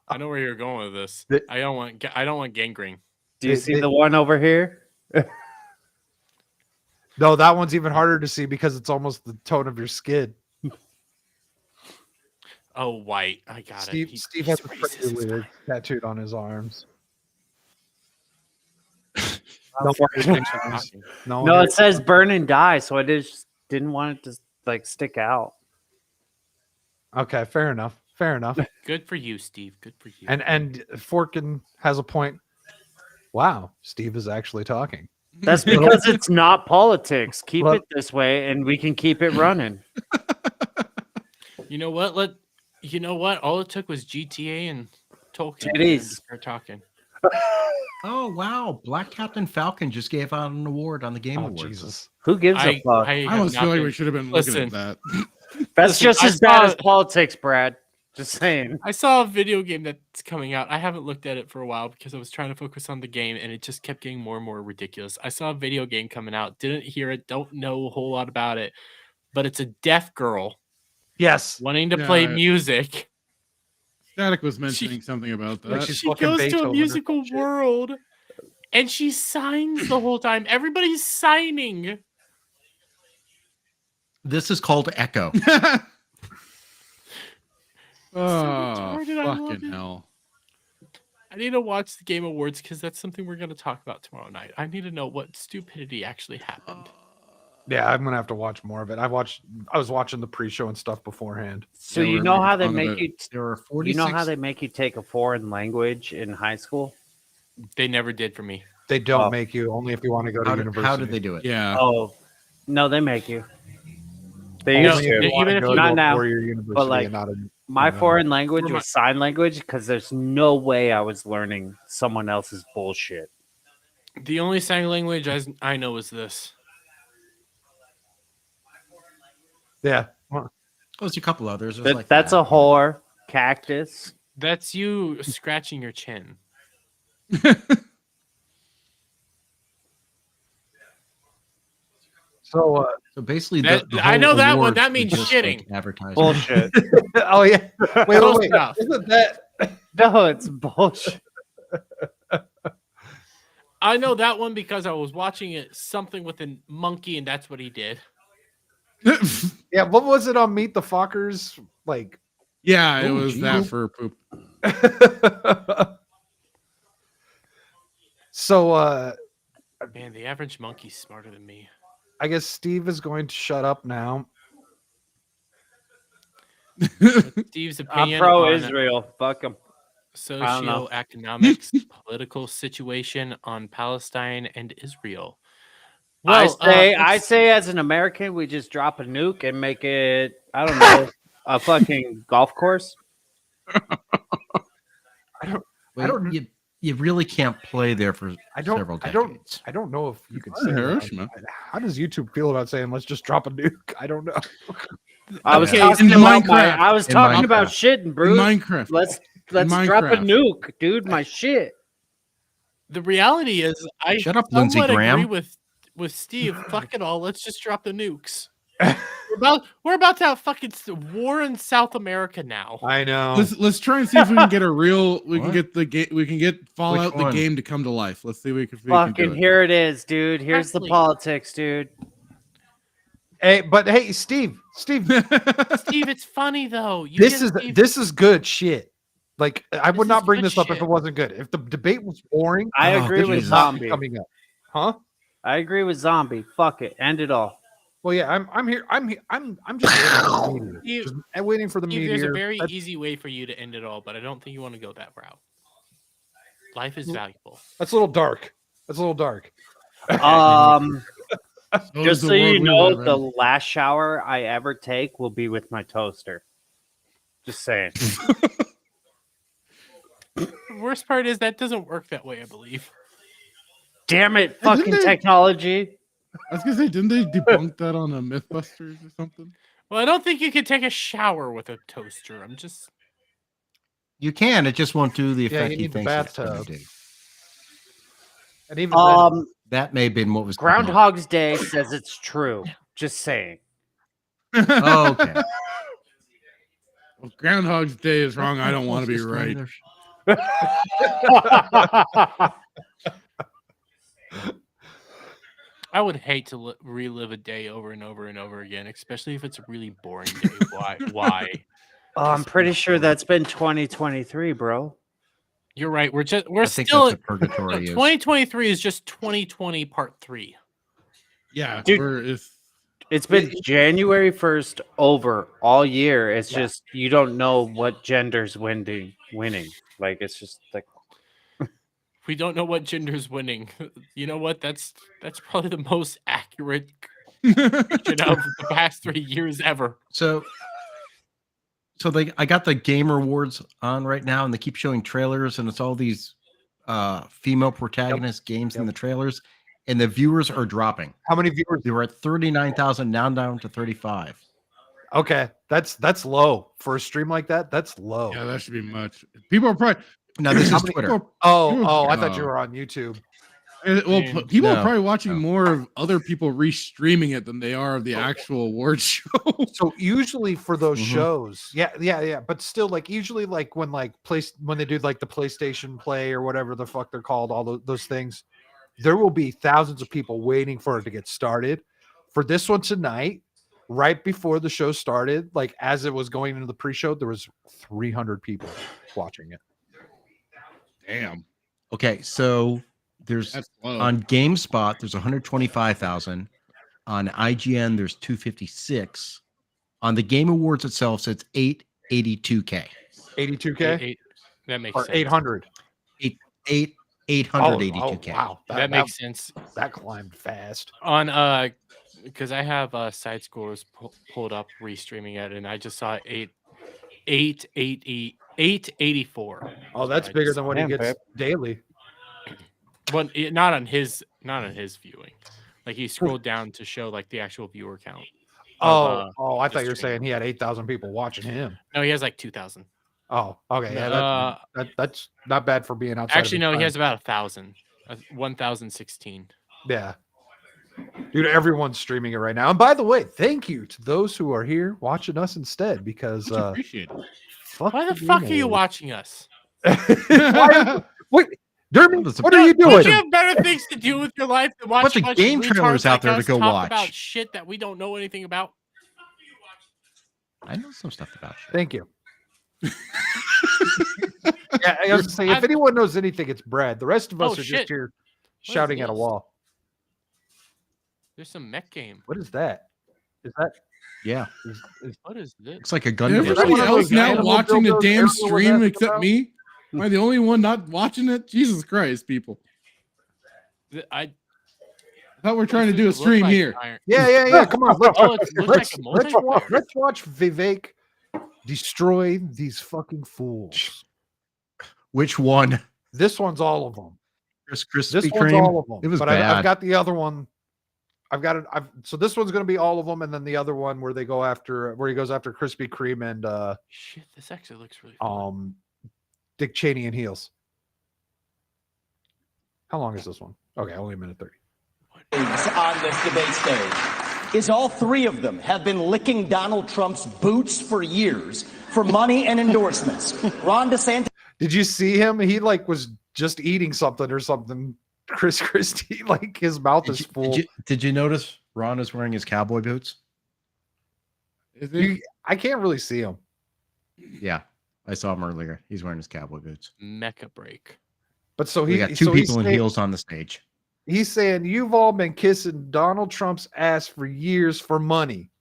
Speaker 11: I know where you're going with this. I don't want gangrene.
Speaker 3: Do you see the one over here?
Speaker 4: No, that one's even harder to see because it's almost the tone of your skin.
Speaker 11: Oh, white. I got
Speaker 4: Steve,
Speaker 11: it.
Speaker 4: Steve has a pretty weird tattooed on his arms. No,
Speaker 3: No, it says burn and die. So it is didn't want it to like stick out.
Speaker 4: Okay, fair enough. Fair enough.
Speaker 11: Good for you, Steve. Good for you.
Speaker 4: And Forkin has a point. Wow, Steve is actually talking.
Speaker 3: That's because it's not politics. Keep
Speaker 4: Well-
Speaker 3: it this way, and we can keep it running.
Speaker 11: You know what? You know what? All it took was GTA and Tolkien
Speaker 3: Titties.
Speaker 11: to start talking.
Speaker 5: Oh wow! Black Captain Falcon just gave out an award on the Game Awards.
Speaker 4: Jesus.
Speaker 3: Who gives a fuck?
Speaker 6: I almost feel like we should have been looking at that.
Speaker 3: That's just as bad as politics, Brad. Just saying.
Speaker 11: I saw a video game that's coming out. I haven't looked at it for a while because I was trying to focus on the game, and it just kept getting more and more ridiculous. I saw a video game coming out. Didn't hear it. Don't know a whole lot about it. But it's a deaf girl.
Speaker 4: Yes.
Speaker 11: Wanting to play music.
Speaker 6: Static was mentioning something about that.
Speaker 11: She goes to a musical world and she signs the whole time. Everybody's signing.
Speaker 5: This is called Echo.
Speaker 6: Oh,
Speaker 11: retarded, I love
Speaker 6: fucking
Speaker 11: it.
Speaker 6: hell.
Speaker 11: I need to watch the Game Awards because that's something we're going to talk about tomorrow night. I need to know what stupidity actually happened.
Speaker 4: Yeah, I'm gonna have to watch more of it. I was watching the pre-show and stuff beforehand.
Speaker 3: So you know how they make you
Speaker 5: There are
Speaker 3: you know
Speaker 5: 46
Speaker 3: how they make you take a foreign language in high school?
Speaker 11: They never did for me.
Speaker 4: They don't make you, only if you want to go to university.
Speaker 5: How did they do it?
Speaker 6: Yeah.
Speaker 3: Oh, no, they make you. They
Speaker 4: Only
Speaker 3: used
Speaker 4: if
Speaker 3: to.
Speaker 4: you wanna
Speaker 11: even if
Speaker 4: go
Speaker 11: you-
Speaker 4: to
Speaker 3: not
Speaker 4: a
Speaker 3: now,
Speaker 4: four-year university
Speaker 3: but like
Speaker 4: and not a,
Speaker 3: my
Speaker 4: no.
Speaker 3: foreign language
Speaker 11: For my-
Speaker 3: was sign language because there's no way I was learning someone else's bullshit.
Speaker 11: The only sign language I know is this.
Speaker 4: Yeah. Well,
Speaker 5: There's a couple others. There's like
Speaker 3: That's
Speaker 5: that.
Speaker 3: a whore, cactus.
Speaker 11: That's you scratching your chin.
Speaker 4: so
Speaker 5: So basically,
Speaker 11: That-
Speaker 5: the
Speaker 11: I
Speaker 5: whole
Speaker 11: know that one.
Speaker 5: awards
Speaker 11: That
Speaker 5: were
Speaker 11: means
Speaker 5: just,
Speaker 11: shitting.
Speaker 5: Like, advertising.
Speaker 3: Bullshit.
Speaker 4: oh yeah. Wait,
Speaker 11: Close
Speaker 4: wait.
Speaker 11: enough.
Speaker 4: Isn't that
Speaker 3: No, it's bullshit.
Speaker 11: I know that one because I was watching it something with a monkey, and that's what he did.
Speaker 4: yeah, what was it on Meet the Fockers? Like
Speaker 6: Yeah, it
Speaker 4: Oh,
Speaker 6: was
Speaker 4: gee.
Speaker 6: that for poop.
Speaker 4: so
Speaker 11: Man, the average monkey's smarter than me.
Speaker 4: I guess Steve is going to shut up now.
Speaker 11: Steve's
Speaker 3: I'm
Speaker 11: opinion
Speaker 3: pro
Speaker 11: on
Speaker 3: Israel. Fuck them. don't know.
Speaker 11: socioeconomics, political situation on Palestine and Israel.
Speaker 3: I say as an American, we just drop a nuke and make it, I don't know, a fucking golf course.
Speaker 5: You really can't play there for several decades.
Speaker 4: I don't know if you could
Speaker 6: Oh,
Speaker 4: say that.
Speaker 6: Hiroshima.
Speaker 4: How does YouTube feel about saying let's just drop a nuke? I don't know.
Speaker 3: I was
Speaker 6: Okay,
Speaker 3: talking
Speaker 6: in
Speaker 3: about
Speaker 6: Minecraft.
Speaker 3: I was
Speaker 5: In
Speaker 3: talking about
Speaker 5: Minecraft.
Speaker 3: shitting, Bruce.
Speaker 6: Minecraft.
Speaker 3: Let's
Speaker 6: In
Speaker 3: drop a
Speaker 6: Minecraft.
Speaker 3: nuke, dude. My shit.
Speaker 11: The reality is, I
Speaker 5: Shut up, Lindsey
Speaker 11: somewhat
Speaker 5: Graham.
Speaker 11: agree with Steve. Fuck it all. Let's just drop the nukes. We're about to have fucking war in South America now.
Speaker 4: I know.
Speaker 6: Let's try and see if we can get a real. We can
Speaker 5: What?
Speaker 6: get the game. We can get Fallout
Speaker 5: Which
Speaker 6: the
Speaker 5: one?
Speaker 6: game to come to life. Let's see if we can do
Speaker 3: Fucking
Speaker 6: it.
Speaker 3: here it is, dude. Here's the
Speaker 11: Exactly.
Speaker 3: politics, dude.
Speaker 4: Hey, but hey, Steve,
Speaker 11: Steve, it's funny though. You get Steve-
Speaker 4: this is good shit. Like I would
Speaker 11: This
Speaker 4: not
Speaker 11: is
Speaker 4: bring
Speaker 11: good
Speaker 4: this up if
Speaker 11: shit.
Speaker 4: it wasn't good. If the debate was boring,
Speaker 3: I
Speaker 5: Oh,
Speaker 3: agree
Speaker 5: this
Speaker 3: with
Speaker 5: is
Speaker 4: not
Speaker 3: Zombie.
Speaker 4: coming up. Huh?
Speaker 3: I agree with Zombie. Fuck it. End it all.
Speaker 4: Well, yeah, I'm here. I'm just waiting for the meteor.
Speaker 11: You-
Speaker 4: Just waiting for the
Speaker 11: Steve,
Speaker 4: meteor.
Speaker 11: there's a very
Speaker 4: That's-
Speaker 11: easy way for you to end it all, but I don't think you want to go that route. Life is valuable.
Speaker 4: That's a little dark. That's a little dark.
Speaker 3: Just so you know, the last shower I ever take will be with my toaster. Just saying.
Speaker 11: The worst part is that doesn't work that way, I believe.
Speaker 3: Damn it,
Speaker 6: Didn't
Speaker 3: fucking
Speaker 6: they-
Speaker 3: technology.
Speaker 6: I was gonna say, didn't they debunk that on a MythBusters or something?
Speaker 11: Well, I don't think you can take a shower with a toaster. I'm just
Speaker 5: You can. It just won't do the
Speaker 4: Yeah,
Speaker 5: effect
Speaker 4: you
Speaker 5: you
Speaker 4: need the
Speaker 5: think it's going
Speaker 4: bathtub.
Speaker 5: to do.
Speaker 4: And even then,
Speaker 5: That may have been what was going on.
Speaker 3: Groundhog's Day says it's true. Just saying.
Speaker 5: Oh, okay.
Speaker 6: Well, Groundhog's Day is wrong. I don't want to be right.
Speaker 11: I would hate to relive a day over and over and over again, especially if it's a really boring day. Why?
Speaker 3: Oh, I'm pretty sure that's been 2023, bro.
Speaker 11: You're right. We're
Speaker 5: I think
Speaker 11: still
Speaker 5: that's what purgatory is.
Speaker 11: 2023 is just 2020 part 3.
Speaker 6: Yeah,
Speaker 3: Dude.
Speaker 6: we're, it's
Speaker 3: It's been January 1st over all year. It's just you don't know what gender's winning. Like it's just like
Speaker 11: We don't know what gender's winning. You know what? That's probably the most accurate prediction of the past 3 years ever.
Speaker 5: So I got the Game Awards on right now, and they keep showing trailers, and it's all these female protagonist games in the trailers, and the viewers are dropping.
Speaker 4: How many viewers?
Speaker 5: They were at 39,000, now down to 35.
Speaker 4: Okay, that's low for a stream like that. That's low.
Speaker 6: Yeah, that should be much. People are probably
Speaker 5: now. This is Twitter.
Speaker 4: I thought you were on YouTube.
Speaker 6: Well, people are probably watching
Speaker 5: no.
Speaker 6: more of other people re-streaming it than they are of the actual award show.
Speaker 4: So usually for those shows, yeah, but still, like usually, like when when they do like the PlayStation Play or whatever the fuck they're called, all those things, there will be thousands of people waiting for it to get started. For this one tonight, right before the show started, like as it was going into the pre-show, there was 300 people watching it.
Speaker 6: Damn.
Speaker 5: Okay, so there's on GameSpot there's 125,000. On IGN there's 256. On the Game Awards itself, it's 882K.
Speaker 4: 82K.
Speaker 11: That makes
Speaker 4: or
Speaker 11: sense.
Speaker 4: 800.
Speaker 5: 882K.
Speaker 4: Wow,
Speaker 11: that makes sense.
Speaker 4: That climbed fast.
Speaker 11: On because I have side scores pulled up restreaming it, and I just saw 884.
Speaker 4: Oh, that's bigger than what he gets daily.
Speaker 11: Well, not on his viewing. Like he scrolled down to show like the actual viewer count.
Speaker 4: I thought you were saying he had 8,000 people watching him.
Speaker 11: No, he has like 2,000.
Speaker 4: Oh, okay, yeah, that's not bad for being outside.
Speaker 11: Actually, no, he has about 1,000, 1,016.
Speaker 4: Yeah, dude, everyone's streaming it right now. And by the way, thank you to those who are here watching us instead, because
Speaker 6: appreciate it.
Speaker 11: Why the fuck are you watching us?
Speaker 4: Wait, Dermy, what are you doing?
Speaker 11: Don't you have better things to do with your life than watch
Speaker 5: Put the game trailers out there to go watch
Speaker 11: about shit that we don't know anything about?
Speaker 5: I know some stuff about shit.
Speaker 4: Thank you. Yeah, I was to say, if anyone knows anything, it's Brad. The rest of us are just here shouting at a wall.
Speaker 11: There's some mech game.
Speaker 4: What is that? Is that?
Speaker 5: Yeah.
Speaker 11: What is this?
Speaker 5: Looks like a gun.
Speaker 6: Everybody else now watching the damn stream except me? Am I the only one not watching it? Jesus Christ, people.
Speaker 11: I
Speaker 6: thought we were trying to do a stream here.
Speaker 4: Yeah. Come on. Let's
Speaker 11: like
Speaker 4: watch Vivek destroy these fucking fools.
Speaker 5: Which one?
Speaker 4: This one's all of them.
Speaker 5: Krispy
Speaker 4: This
Speaker 5: Kreme.
Speaker 4: one's all of them.
Speaker 5: It was
Speaker 4: but
Speaker 5: bad.
Speaker 4: I've got the other one. I've got it. So this one's going to be all of them, and then the other one where he goes after Krispy Kreme and
Speaker 11: shit. This actually looks really fun.
Speaker 4: Dick Cheney and heels. How long is this one? Okay, only a minute 30.
Speaker 13: On this debate stage is all three of them have been licking Donald Trump's boots for years for money and endorsements. Ron DeSantis.
Speaker 4: Did you see him? He was just eating something or something. Chris Christie, his mouth is full.
Speaker 5: Did you notice Ron is wearing his cowboy boots?
Speaker 4: I can't really see him.
Speaker 5: Yeah, I saw him earlier. He's wearing his cowboy boots.
Speaker 11: Mecha break.
Speaker 4: But so
Speaker 5: we got two people in heels on the stage.
Speaker 4: He's saying you've all been kissing Donald Trump's ass for years for money.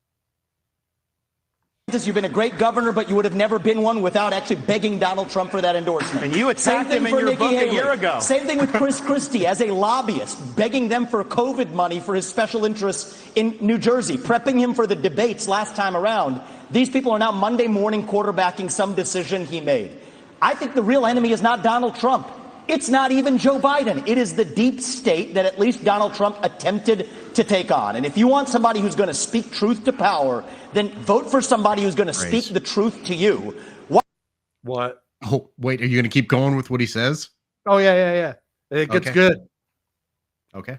Speaker 13: You've been a great governor, but you would have never been one without actually begging Donald Trump for that endorsement.
Speaker 14: And you attacked him in your book a year ago.
Speaker 13: Same thing with Chris Christie as a lobbyist, begging them for COVID money for his special interests in New Jersey, prepping him for the debates last time around. These people are now Monday morning quarterbacking some decision he made. I think the real enemy is not Donald Trump. It's not even Joe Biden. It is the deep state that at least Donald Trump attempted to take on. And if you want somebody who's going to speak truth to power, then vote for somebody who's going to speak the truth to you.
Speaker 4: What?
Speaker 5: Oh, wait, are you going to keep going with what he says?
Speaker 4: Oh, yeah. It gets good.
Speaker 5: Okay.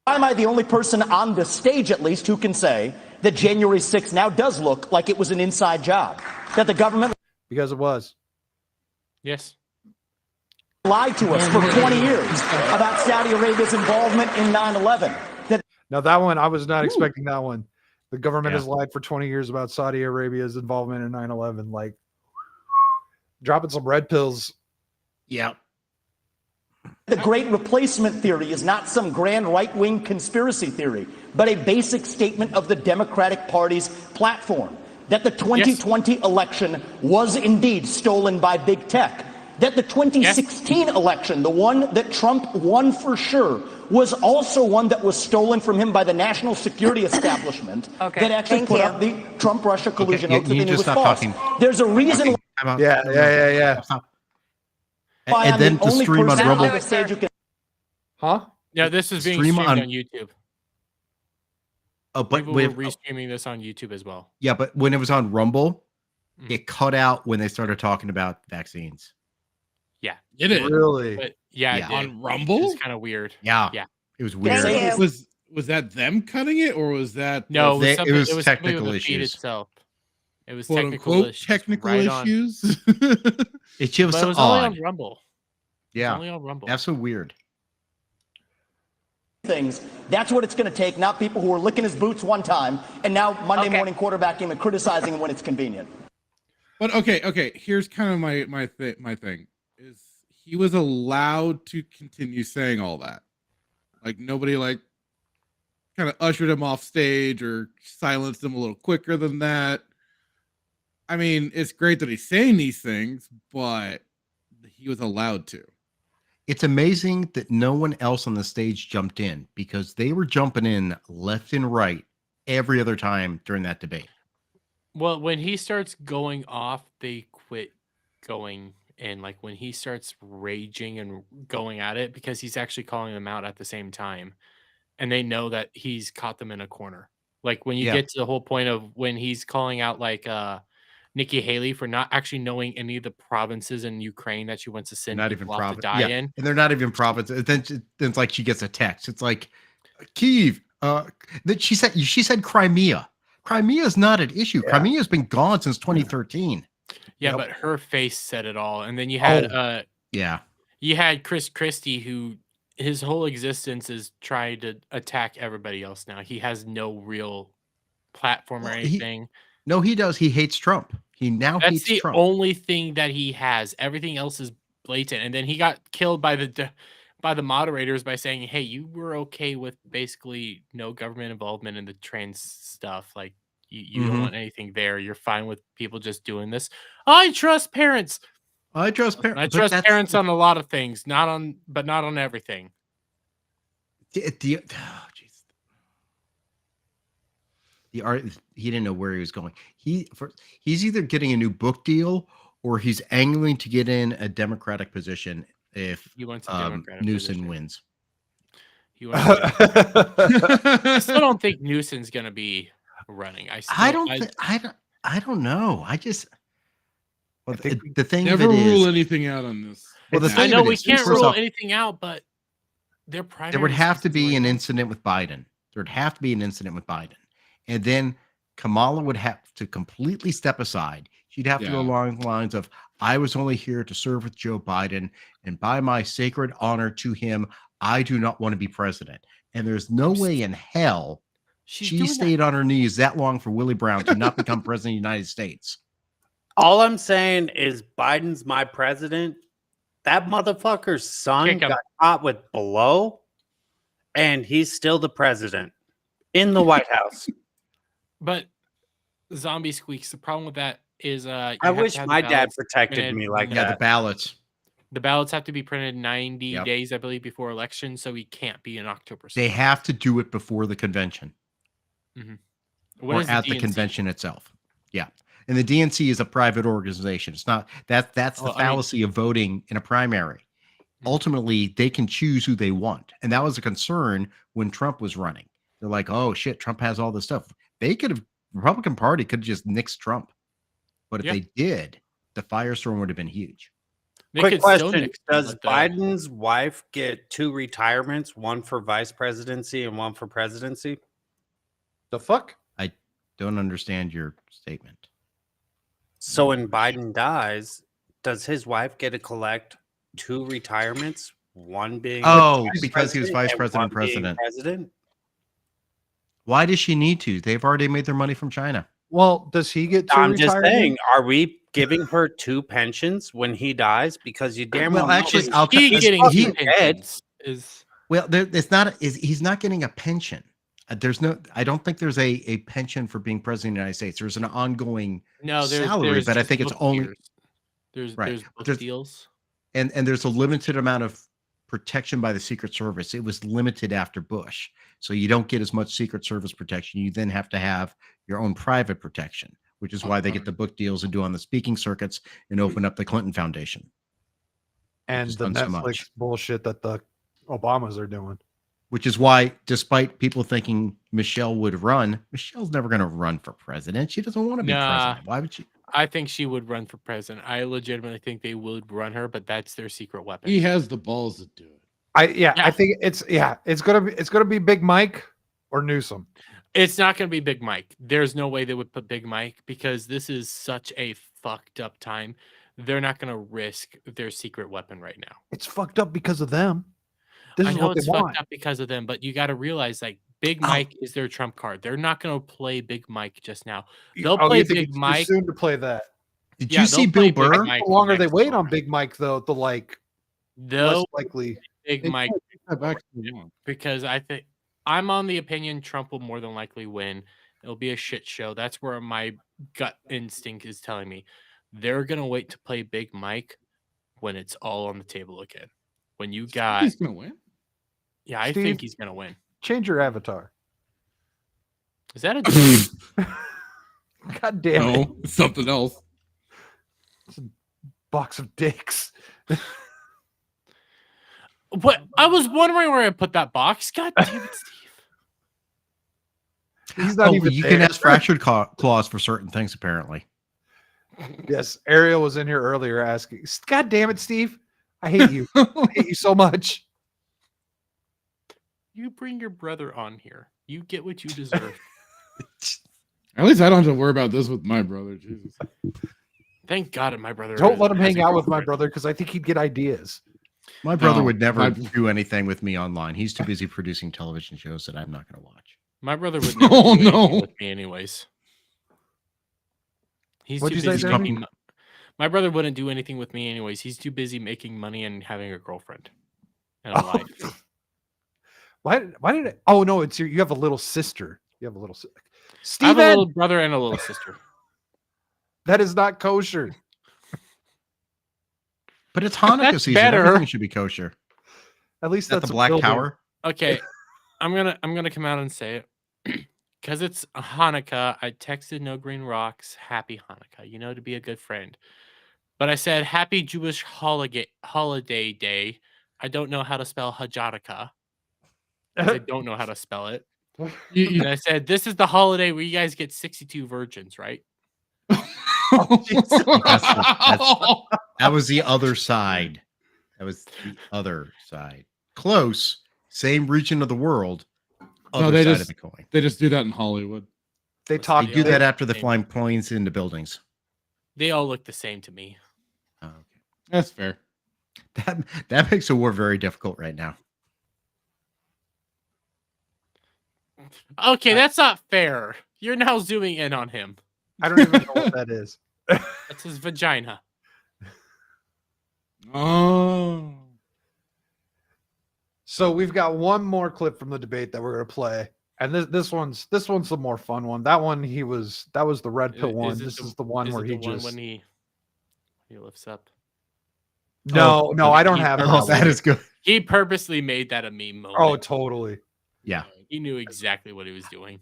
Speaker 13: Why am I the only person on the stage, at least, who can say that January 6th now does look like it was an inside job? That the government...
Speaker 4: Because it was.
Speaker 11: Yes.
Speaker 13: Lied to us for 20 years about Saudi Arabia's involvement in 9/11.
Speaker 4: Now that one, I was not expecting that one. The government has lied for 20 years about Saudi Arabia's involvement in 9/11. Dropping some red pills.
Speaker 5: Yeah.
Speaker 13: The great replacement theory is not some grand right-wing conspiracy theory, but a basic statement of the Democratic Party's platform. That the 2020 election was indeed stolen by big tech. That the 2016 election, the one that Trump won for sure, was also one that was stolen from him by the national security establishment that actually put up the Trump-Russia collusion hoax that they knew was false. There's a reason.
Speaker 1: Yeah.
Speaker 5: And then to stream on Rumble.
Speaker 1: Huh?
Speaker 11: Yeah, this is being
Speaker 5: Stream
Speaker 11: streamed
Speaker 5: on-
Speaker 11: on YouTube.
Speaker 5: Oh, but
Speaker 11: People were restreaming this on YouTube as well.
Speaker 5: yeah, but when it was on Rumble, it cut out when they started talking about vaccines.
Speaker 11: Yeah.
Speaker 6: Did it?
Speaker 1: Really?
Speaker 11: But yeah,
Speaker 5: Yeah.
Speaker 11: it did.
Speaker 6: On Rumble?
Speaker 11: It's kind of weird.
Speaker 5: Yeah.
Speaker 11: Yeah.
Speaker 5: It was weird.
Speaker 6: Was that them cutting it, or was that
Speaker 11: No,
Speaker 5: They-
Speaker 11: it was something
Speaker 5: technical
Speaker 11: with the feed
Speaker 5: issues.
Speaker 11: itself. It was
Speaker 6: quote
Speaker 11: technical
Speaker 6: unquote
Speaker 11: issues.
Speaker 6: technical
Speaker 11: right on-
Speaker 6: issues?
Speaker 5: It's just
Speaker 11: But it was
Speaker 5: odd.
Speaker 11: only on Rumble.
Speaker 5: Yeah.
Speaker 11: Only on Rumble.
Speaker 5: That's so weird.
Speaker 13: Things. That's what it's going to take, not people who are licking his boots one time and now Monday morning quarterbacking him and criticizing him when it's convenient.
Speaker 6: But okay. Here's kind of my thing is he was allowed to continue saying all that. Like nobody kind of ushered him off stage or silenced him a little quicker than that. I mean, it's great that he's saying these things, but he was allowed to.
Speaker 5: It's amazing that no one else on the stage jumped in because they were jumping in left and right every other time during that debate.
Speaker 11: Well, when he starts going off, they quit going in. Like when he starts raging and going at it, because he's actually calling them out at the same time. And they know that he's caught them in a corner. Like when you
Speaker 5: Yeah.
Speaker 11: get to the whole point of when he's calling out like Nikki Haley for not actually knowing any of the provinces in Ukraine that she wants to send
Speaker 5: Not even
Speaker 11: people off to
Speaker 5: province.
Speaker 11: die
Speaker 5: Yeah.
Speaker 11: in.
Speaker 5: And they're not even provinces. Then it's like she gets a text. It's like Kyiv. That she said Crimea. Crimea is not an issue. Crimea has been gone since 2013.
Speaker 11: Yeah,
Speaker 5: Yep.
Speaker 11: but her face said it all. And then you had
Speaker 5: Yeah.
Speaker 11: you had Chris Christie, who his whole existence is trying to attack everybody else now. He has no real platform or
Speaker 5: Well,
Speaker 11: anything.
Speaker 5: No, he does. He hates Trump. He now
Speaker 11: That's
Speaker 5: hates
Speaker 11: the
Speaker 5: Trump.
Speaker 11: only thing that he has. Everything else is blatant. And then he got killed by the moderators by saying, "Hey, you were okay with basically no government involvement in the trans stuff. Like you don't want anything there. You're fine with people just doing this. I trust parents.
Speaker 5: I trust parents.
Speaker 11: I trust parents on a lot of things, not on everything."
Speaker 5: The art. He didn't know where he was going. He's either getting a new book deal or he's angling to get in a Democratic position if
Speaker 11: He wants a Democratic
Speaker 5: Newsom
Speaker 11: position.
Speaker 5: wins.
Speaker 11: I still don't think Newsom's going to be running.
Speaker 5: I don't know. I just the thing
Speaker 6: Never
Speaker 5: of it
Speaker 6: rule
Speaker 5: is,
Speaker 6: anything out on this.
Speaker 5: well, the
Speaker 11: I
Speaker 5: thing
Speaker 11: know
Speaker 5: of it
Speaker 11: we
Speaker 5: is,
Speaker 11: can't
Speaker 5: first
Speaker 11: rule
Speaker 5: off,
Speaker 11: anything out, but their primary.
Speaker 5: there would have to be an incident with Biden. There'd have to be an incident with Biden, and then Kamala would have to completely step aside. She'd have to go along the lines of, "I was only here to serve with Joe Biden, and by my sacred honor to him, I do not want to be president." And there's no way in hell she stayed on her knees that long for Willie Brown to not become president of the United States.
Speaker 3: All I'm saying is Biden's my president. That motherfucker's son got caught with blow, and he's still the president in the White House.
Speaker 11: But zombie squeaks. The problem with that is
Speaker 3: I wish my dad protected me like that.
Speaker 5: The ballots.
Speaker 11: The ballots have to be printed 90 days, I believe, before election, so he can't be in October.
Speaker 5: They have to do it before the convention.
Speaker 11: When
Speaker 5: Or
Speaker 11: is
Speaker 5: at the
Speaker 11: DNC?
Speaker 5: convention itself. Yeah. And the DNC is a private organization. It's not that's the fallacy of voting in a primary. Ultimately, they can choose who they want. And that was a concern when Trump was running. They're like, "Oh shit, Trump has all this stuff." They could have, Republican Party could have just nixed Trump. But if they did, the firestorm would have been huge.
Speaker 3: Quick question. Does Biden's wife get 2 retirements, one for vice presidency and one for presidency?
Speaker 1: The fuck?
Speaker 5: I don't understand your statement.
Speaker 3: So when Biden dies, does his wife get to collect 2 retirements? One being
Speaker 5: because he was vice
Speaker 3: and
Speaker 5: president,
Speaker 3: one being
Speaker 5: president.
Speaker 3: president?
Speaker 5: Why does she need to? They've already made their money from China.
Speaker 4: Well, does he get to
Speaker 3: I'm just
Speaker 4: retire?
Speaker 3: saying, are we giving her 2 pensions when he dies? Because you damn
Speaker 5: Well,
Speaker 3: well know
Speaker 5: actually,
Speaker 3: he's-
Speaker 5: I'll tell
Speaker 11: He
Speaker 3: he's
Speaker 11: getting
Speaker 3: fucking
Speaker 11: two
Speaker 3: dead.
Speaker 11: pensions is
Speaker 5: well, it's not. He's not getting a pension. There's no. I don't think there's a pension for being president of the United States. There's an ongoing
Speaker 11: no.
Speaker 5: salary,
Speaker 11: There's
Speaker 5: but I
Speaker 11: just
Speaker 5: think it's
Speaker 11: book
Speaker 5: only
Speaker 11: years. There's
Speaker 5: right.
Speaker 11: book
Speaker 5: There's-
Speaker 11: deals.
Speaker 5: and there's a limited amount of protection by the Secret Service. It was limited after Bush, so you don't get as much Secret Service protection. You then have to have your own private protection, which is why they get the book deals and do on the speaking circuits and open up the Clinton Foundation.
Speaker 4: And
Speaker 5: has
Speaker 4: the
Speaker 5: done so
Speaker 4: Netflix
Speaker 5: much.
Speaker 4: bullshit that the Obamas are doing.
Speaker 5: Which is why, despite people thinking Michelle would run, Michelle's never going to run for president. She doesn't want to be president. Why would she?
Speaker 11: I think she would run for president. I legitimately think they would run her, but that's their secret weapon.
Speaker 6: He has the balls to do it.
Speaker 4: I think it's gonna be Big Mike or Newsom.
Speaker 11: It's not going to be Big Mike. There's no way they would put Big Mike because this is such a fucked up time. They're not going to risk their secret weapon right now.
Speaker 4: It's fucked up because of them. This
Speaker 11: I
Speaker 4: is
Speaker 11: know
Speaker 4: what they
Speaker 11: it's
Speaker 4: want.
Speaker 11: fucked up because of them, but you got to realize like Big Mike is their trump card. They're not going to play Big Mike just now. They'll play
Speaker 4: you think
Speaker 11: Big
Speaker 4: it's too
Speaker 11: Mike.
Speaker 4: soon to play that.
Speaker 5: Did
Speaker 11: Yeah,
Speaker 5: you see
Speaker 11: they'll play
Speaker 5: Bill
Speaker 11: Big
Speaker 5: Burr?
Speaker 11: Mike
Speaker 4: The longer they
Speaker 11: next
Speaker 4: wait
Speaker 11: time.
Speaker 4: on Big Mike, though, the less
Speaker 11: They'll
Speaker 4: likely.
Speaker 11: Big
Speaker 6: They
Speaker 11: Mike
Speaker 6: can't take that back too long.
Speaker 11: because I think I'm on the opinion Trump will more than likely win. It'll be a shit show. That's where my gut instinct is telling me they're gonna wait to play Big Mike when it's all on the table again. When you got,
Speaker 6: He's gonna win.
Speaker 11: yeah, I
Speaker 4: Steve,
Speaker 11: think he's gonna win.
Speaker 4: Change your avatar.
Speaker 11: Is that a joke?
Speaker 4: God damn it.
Speaker 6: No, it's something else.
Speaker 4: Box of dicks.
Speaker 11: What? I was wondering where I put that box. God damn it, Steve.
Speaker 4: He's not even
Speaker 5: you
Speaker 4: there.
Speaker 5: can ask fractured claws for certain things, apparently.
Speaker 4: Yes, Ariel was in here earlier asking. God damn it, Steve. I hate you. I hate you so much.
Speaker 11: You bring your brother on here. You get what you deserve.
Speaker 6: At least I don't have to worry about this with my brother. Jesus.
Speaker 11: Thank God my brother.
Speaker 4: Don't let him
Speaker 11: has
Speaker 4: hang
Speaker 11: a
Speaker 4: out with my
Speaker 11: girlfriend.
Speaker 4: brother because I think he'd get ideas.
Speaker 5: My brother
Speaker 6: No,
Speaker 5: would never
Speaker 6: my-
Speaker 5: do anything with me online. He's too busy producing television shows that I'm not going to watch.
Speaker 11: My brother would never
Speaker 6: Oh,
Speaker 11: do anything
Speaker 6: no.
Speaker 11: with me anyways. He's
Speaker 4: What'd
Speaker 11: too
Speaker 4: you say,
Speaker 11: busy
Speaker 4: Jeremy?
Speaker 11: making my brother wouldn't do anything with me anyways. He's too busy making money and having a girlfriend and a life.
Speaker 4: Why did it? Oh no, it's you have a little sister. You have a little
Speaker 11: I have a
Speaker 4: Steven,
Speaker 11: little brother and a little sister.
Speaker 4: that is not kosher.
Speaker 5: But it's Hanukkah
Speaker 11: That's
Speaker 5: season.
Speaker 11: better.
Speaker 5: Everything should be kosher.
Speaker 4: At least
Speaker 5: Is that
Speaker 4: that's
Speaker 5: the
Speaker 4: a
Speaker 5: Black
Speaker 4: building.
Speaker 5: Tower?
Speaker 11: Okay, I'm gonna come out and say it because it's Hanukkah. I texted No Green Rocks, Happy Hanukkah. You know, to be a good friend. But I said Happy Jewish holiday day. I don't know how to spell Hajatika. I don't know how to spell it. And I said this is the holiday where you guys get 62 virgins, right?
Speaker 5: That was the other side. That was the other side. Close. Same region of the world. Other
Speaker 6: No, they
Speaker 5: side
Speaker 6: just
Speaker 5: of the coin.
Speaker 6: they just do that in Hollywood.
Speaker 4: They talk.
Speaker 5: They do that after the
Speaker 11: Same.
Speaker 5: flying planes into buildings.
Speaker 11: They all look the same to me.
Speaker 5: Oh, okay.
Speaker 6: That's fair.
Speaker 5: That makes the war very difficult right now.
Speaker 11: Okay, that's not fair. You're now zooming in on him.
Speaker 4: I don't even know what that is.
Speaker 11: That's his vagina.
Speaker 6: Oh.
Speaker 4: So we've got one more clip from the debate that we're gonna play, and this one's the more fun one. That one that was the red pill one. This is the one where he just
Speaker 11: when he lifts up.
Speaker 4: no, I don't have it.
Speaker 5: Oh, that is good.
Speaker 11: He purposely made that a meme moment.
Speaker 4: Oh, totally.
Speaker 5: Yeah.
Speaker 11: He knew exactly what he was doing.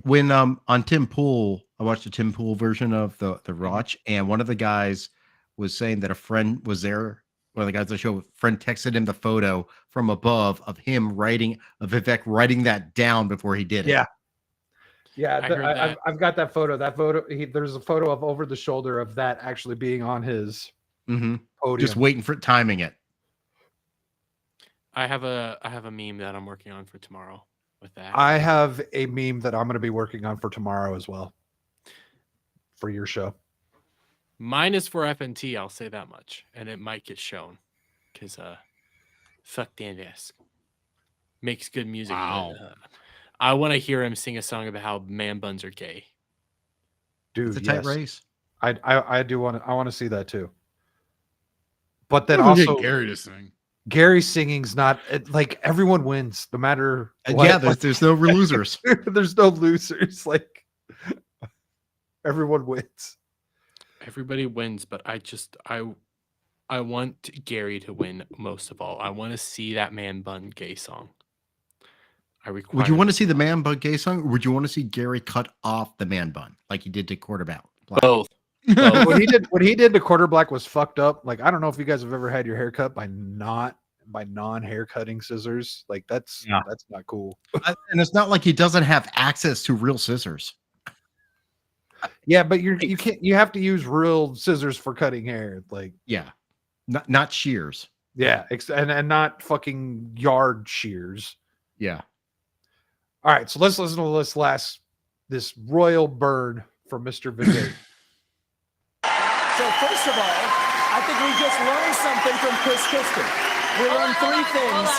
Speaker 5: When on Tim Pool, I watched the Tim Pool version of the Watch, and one of the guys was saying that a friend was there. One of the guys on the show, a friend texted him the photo from above of him Vivek writing that down before he did it.
Speaker 4: Yeah. Yeah,
Speaker 11: I heard that.
Speaker 4: I've got that photo. That photo, there's a photo of over the shoulder of that actually being on his
Speaker 5: Mhm.
Speaker 4: podium.
Speaker 5: Just waiting for timing it.
Speaker 11: I have a meme that I'm working on for tomorrow with that.
Speaker 4: I have a meme that I'm going to be working on for tomorrow as well. For your show.
Speaker 11: Mine is for FNT, I'll say that much. And it might get shown. Because fuck Dan Desk. Makes good music.
Speaker 6: Wow.
Speaker 11: But, I want to hear him sing a song about how man buns are gay.
Speaker 4: Dude,
Speaker 5: It's a tight
Speaker 4: yes.
Speaker 5: race.
Speaker 4: I do want to. I want to see that too. But then
Speaker 6: We'll
Speaker 4: also,
Speaker 6: get Gary to sing.
Speaker 4: Gary's singing's not like everyone wins no matter what.
Speaker 5: Yeah, there's no losers.
Speaker 4: There's no losers. Like everyone wins.
Speaker 11: Everybody wins, but I want Gary to win most of all. I want to see that man bun gay song.
Speaker 5: Would you want to see the man bun gay song, or would you want to see Gary cut off the man bun like he did to Quarterback?
Speaker 11: Both.
Speaker 4: What he did to Quarterback was fucked up. Like, I don't know if you guys have ever had your hair cut by non-hair cutting scissors. Like that's not cool.
Speaker 5: And it's not like he doesn't have access to real scissors.
Speaker 4: Yeah, but you have to use real scissors for cutting hair. Like,
Speaker 5: yeah, not shears.
Speaker 4: Yeah, and not fucking yard shears.
Speaker 5: Yeah.
Speaker 4: All right, so let's listen to this royal burn from Mr. Vivek.
Speaker 13: So first of all, I think we just learned something from Chris Christie. We learned three things.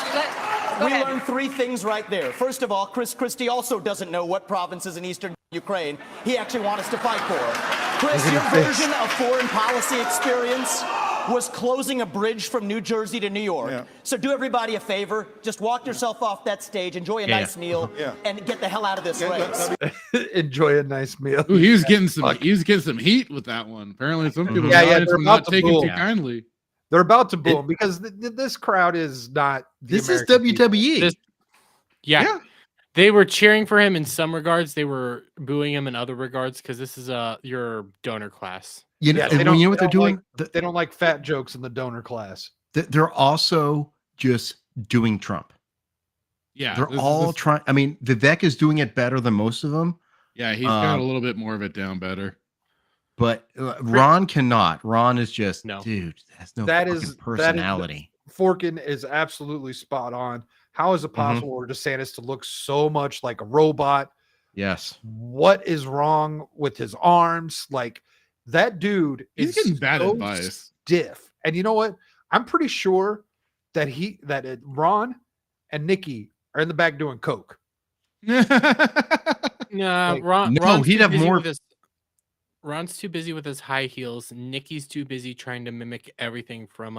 Speaker 13: We learned three things right there. First of all, Chris Christie also doesn't know what provinces in eastern Ukraine he actually wants us to fight for. Chris, your version of foreign policy experience was closing a bridge from New Jersey to New York. Yeah. So do everybody a favor, just walk yourself off that stage, enjoy a nice meal, and get the hell out of this race.
Speaker 4: Enjoy a nice meal.
Speaker 6: Ooh, he was getting some heat with that one. Apparently, some people in the audience were not taking too kindly.
Speaker 4: They're about to boo him because this crowd is not.
Speaker 5: This is WWE.
Speaker 11: Yeah. They were cheering for him in some regards. They were booing him in other regards because this is your donor class.
Speaker 5: You know, you know what they're doing?
Speaker 4: They don't like fat jokes in the donor class.
Speaker 5: They're also just doing Trump.
Speaker 6: Yeah,
Speaker 5: they're all trying. I mean, Vivek is doing it better than most of them.
Speaker 6: Yeah, he's got a little bit more of it down better.
Speaker 5: But Ron cannot. Ron is just dude. Has no personality.
Speaker 4: Forkin is absolutely spot on. How is it possible for DeSantis to look so much like a robot?
Speaker 5: Yes.
Speaker 4: What is wrong with his arms? Like that dude is
Speaker 6: getting bad
Speaker 4: so
Speaker 6: advice.
Speaker 4: Stiff. And you know what? I'm pretty sure that Ron and Nikki are in the back doing coke.
Speaker 11: Nah,
Speaker 4: Like,
Speaker 11: Ron's
Speaker 5: he'd
Speaker 11: too
Speaker 5: have
Speaker 11: busy
Speaker 5: more.
Speaker 11: with his- Ron's too busy with his high heels. Nikki's too busy trying to mimic everything from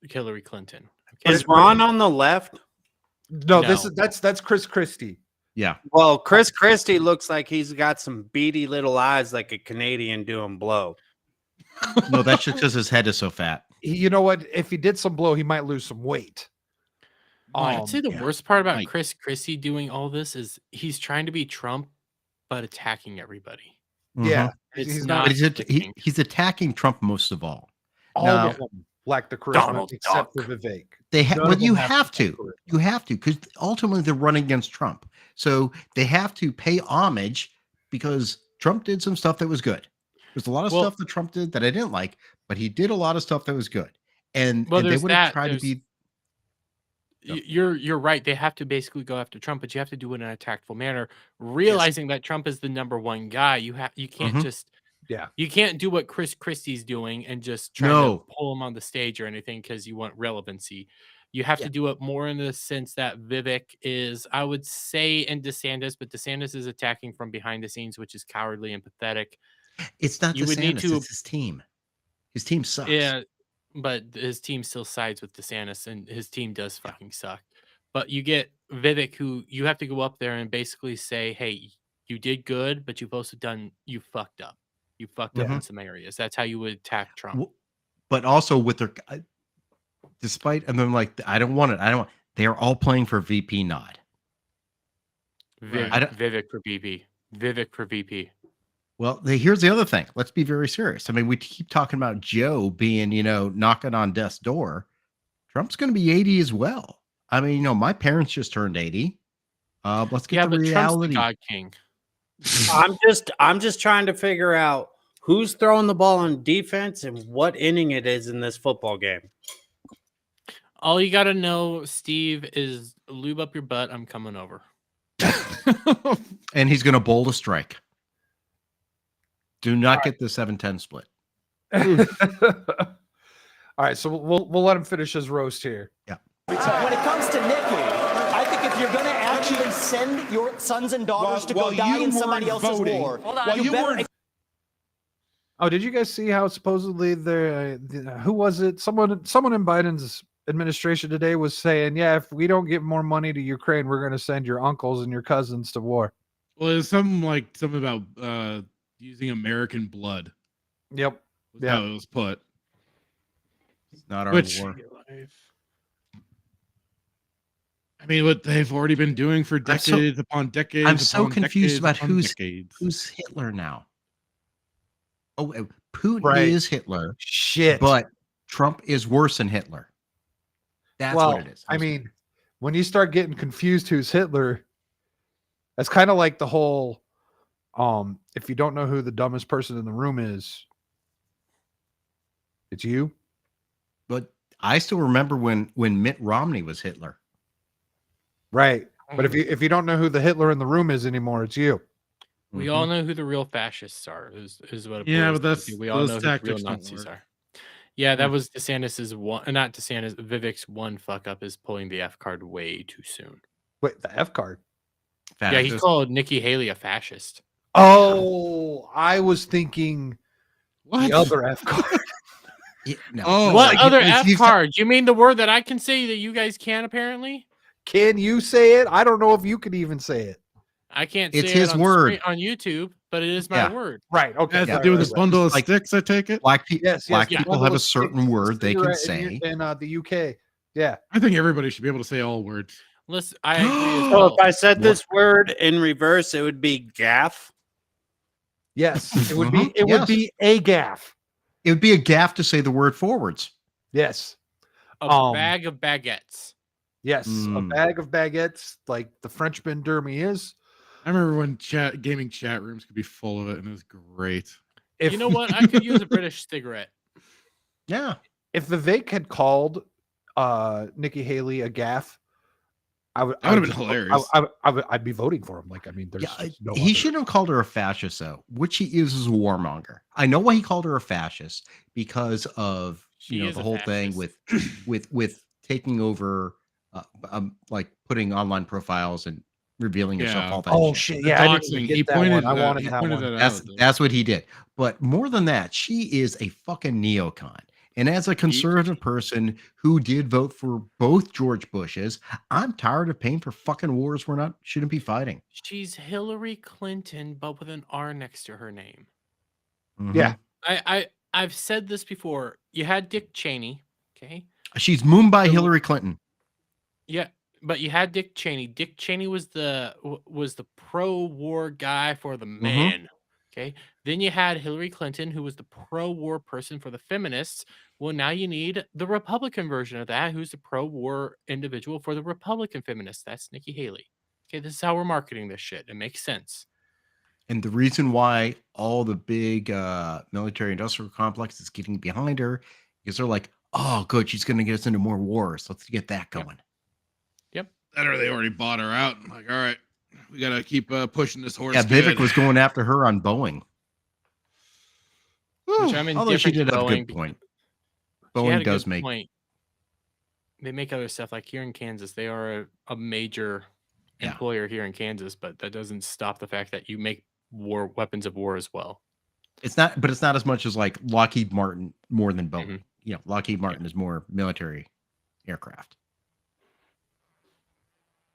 Speaker 11: Hillary Clinton.
Speaker 3: Is Ron on the left?
Speaker 4: No, that's Chris Christie.
Speaker 5: Yeah.
Speaker 3: Well, Chris Christie looks like he's got some beady little eyes like a Canadian doing blow.
Speaker 5: No, that's just because his head is so fat.
Speaker 4: You know what? If he did some blow, he might lose some weight.
Speaker 11: I'd say the worst part about Chris Christie doing all this is he's trying to be Trump, but attacking everybody.
Speaker 4: Yeah,
Speaker 11: It's
Speaker 5: But he's attacking Trump most of all.
Speaker 4: All of them lack the charisma
Speaker 11: Donald
Speaker 4: except
Speaker 11: Duck.
Speaker 4: for Vivek.
Speaker 5: You have to because ultimately they're running against Trump. So they have to pay homage because Trump did some stuff that was good. There's a lot of stuff that Trump did that I didn't like, but he did a lot of stuff that was good. And they would have tried to be.
Speaker 11: You're right. They have to basically go after Trump, but you have to do it in a tactful manner, realizing that Trump is the number one guy. You can't you can't do what Chris Christie's doing and just try to pull him on the stage or anything because you want relevancy. You have to do it more in the sense that Vivek is, I would say, in DeSantis, but DeSantis is attacking from behind the scenes, which is cowardly and pathetic.
Speaker 5: It's not
Speaker 11: You would need
Speaker 5: DeSantis,
Speaker 11: to-
Speaker 5: it's his team. His team sucks.
Speaker 11: Yeah, but his team still sides with DeSantis, and his team does fucking suck. But you get Vivek, who you have to go up there and basically say, "Hey, you did good, but you've also you fucked up. You fucked up in some areas." That's how you would attack Trump.
Speaker 5: But also with their, despite, and then like, I don't want it. They're all playing for VP nod.
Speaker 11: Vivek for VP. Vivek for VP.
Speaker 5: Well, here's the other thing. Let's be very serious. I mean, we keep talking about Joe being, knocking on death's door. Trump's going to be 80 as well. I mean, my parents just turned 80. Let's get the reality.
Speaker 11: Trump's the God King.
Speaker 3: I'm just trying to figure out who's throwing the ball on defense and what inning it is in this football game.
Speaker 11: All you got to know, Steve, is lube up your butt. I'm coming over.
Speaker 5: And he's going to bowl a strike. Do not get the 7-10 split.
Speaker 4: All right, so we'll let him finish his roast here.
Speaker 5: Yeah.
Speaker 13: When it comes to Nikki, I think if you're going to actually send your sons and daughters to go die in somebody else's war, you better
Speaker 4: Oh, did you guys see how supposedly who was it? Someone in Biden's administration today was saying, yeah, if we don't give more money to Ukraine, we're going to send your uncles and your cousins to war.
Speaker 6: Well, it's something about using American blood.
Speaker 4: Yep.
Speaker 6: Was how it was put.
Speaker 5: It's not our war.
Speaker 6: I mean, what they've already been doing for decades upon decades.
Speaker 5: I'm so
Speaker 6: upon
Speaker 5: confused
Speaker 6: decades
Speaker 5: about
Speaker 6: upon
Speaker 5: who's
Speaker 6: decades.
Speaker 5: Hitler now. Oh, Putin
Speaker 4: Right.
Speaker 5: is Hitler.
Speaker 4: Shit.
Speaker 5: But Trump is worse than Hitler. That's what it is.
Speaker 4: I mean, when you start getting confused who's Hitler, that's kind of like the whole if you don't know who the dumbest person in the room is, it's you.
Speaker 5: But I still remember when Mitt Romney was Hitler.
Speaker 4: Right. But if you don't know who the Hitler in the room is anymore, it's you.
Speaker 11: We all know who the real fascists are. Is what. It
Speaker 6: Yeah,
Speaker 11: boils
Speaker 6: but that's
Speaker 11: down to. We all know who the real
Speaker 6: tactics don't
Speaker 11: Nazis
Speaker 6: work.
Speaker 11: are. Yeah, that was DeSantis's one. Not DeSantis. Vivek's one fuck up is pulling the F card way too soon.
Speaker 4: Wait, the F card.
Speaker 11: Yeah, he called Nikki Haley a fascist.
Speaker 4: Oh, I was thinking the other F card.
Speaker 6: Oh,
Speaker 11: what other F
Speaker 5: you've-
Speaker 11: card? You mean the word that I can say that you guys can't apparently?
Speaker 4: Can you say it? I don't know if you can even say it.
Speaker 11: I can't
Speaker 5: It's
Speaker 11: say
Speaker 5: his
Speaker 11: it on
Speaker 5: word.
Speaker 11: on YouTube, but it is my
Speaker 5: Yeah.
Speaker 11: word.
Speaker 4: Right. Okay.
Speaker 6: Has to
Speaker 4: right,
Speaker 6: do with
Speaker 4: right,
Speaker 6: a
Speaker 4: right.
Speaker 6: bundle of
Speaker 5: Like-
Speaker 6: sticks, I take it.
Speaker 5: Black
Speaker 4: Yes,
Speaker 5: people have a certain word they can say.
Speaker 4: in the UK. Yeah.
Speaker 6: I think everybody should be able to say all words.
Speaker 11: Listen, I agree as
Speaker 3: So
Speaker 11: well.
Speaker 3: if I said this word in reverse, it would be gaff.
Speaker 4: Yes. It would be.
Speaker 5: Mhm.
Speaker 4: It
Speaker 5: Yes.
Speaker 4: would be a gaff.
Speaker 5: It would be a gaffe to say the word forwards.
Speaker 4: Yes.
Speaker 11: A bag of baguettes.
Speaker 4: Yes. A bag of baguettes, like the Frenchman Dermy is.
Speaker 6: I remember when gaming chat rooms could be full of it, and it was great.
Speaker 4: If
Speaker 11: You know what? I could use a British cigarette.
Speaker 5: Yeah.
Speaker 4: if Vivek had called Nikki Haley a gaff, I would.
Speaker 6: That would have been hilarious.
Speaker 4: I'd be voting for him. Like, I mean, there's no.
Speaker 5: He
Speaker 4: other-
Speaker 5: shouldn't have called her a fascist, though, which he is as a warmonger. I know why he called her a fascist because of
Speaker 11: She is
Speaker 5: the
Speaker 11: a
Speaker 5: whole thing with taking over, like putting online profiles and revealing yourself.
Speaker 6: Yeah.
Speaker 5: All that.
Speaker 4: Oh
Speaker 5: shit.
Speaker 4: shit! Yeah, I didn't
Speaker 6: Doxing.
Speaker 4: even
Speaker 6: He
Speaker 4: get that
Speaker 6: pointed
Speaker 4: one. I
Speaker 6: that-
Speaker 4: wanted
Speaker 6: he
Speaker 4: that
Speaker 6: pointed
Speaker 4: one.
Speaker 6: that
Speaker 5: That's
Speaker 6: out, though.
Speaker 5: that's what he did. But more than that, she is a fucking neocon. And as a conservative person who did vote for both George Bushes, I'm tired of paying for fucking wars shouldn't be fighting.
Speaker 11: She's Hillary Clinton, but with an R next to her name.
Speaker 5: Mhm.
Speaker 4: Yeah.
Speaker 11: I've said this before. You had Dick Cheney, okay?
Speaker 5: She's mooned by Hillary Clinton.
Speaker 11: Yeah, but you had Dick Cheney. Dick Cheney was the pro-war guy for the man. Okay. Then you had Hillary Clinton, who was the pro-war person for the feminists. Well, now you need the Republican version of that, who's the pro-war individual for the Republican feminists. That's Nikki Haley. Okay, this is how we're marketing this shit. It makes sense.
Speaker 5: And the reason why all the big military industrial complex is getting behind her is they're like, oh, good, she's going to get us into more wars. Let's get that going.
Speaker 11: Yep.
Speaker 6: That or they already bought her out. I'm like, all right, we got to keep pushing this horse.
Speaker 5: Yeah,
Speaker 6: good.
Speaker 5: Vivek was going after her on Boeing.
Speaker 11: Which I'm
Speaker 5: Although she
Speaker 11: indifferent
Speaker 5: did
Speaker 11: to
Speaker 5: have a
Speaker 11: Boeing
Speaker 5: good point.
Speaker 11: She had
Speaker 5: Boeing
Speaker 11: a
Speaker 5: does
Speaker 11: good
Speaker 5: make.
Speaker 11: point. They make other stuff like here in Kansas. They are a major employer here in Kansas, but that doesn't stop the fact that you make weapons of war as well.
Speaker 5: It's not, but it's not as much as like Lockheed Martin more than Boeing. You know, Lockheed Martin is more military aircraft.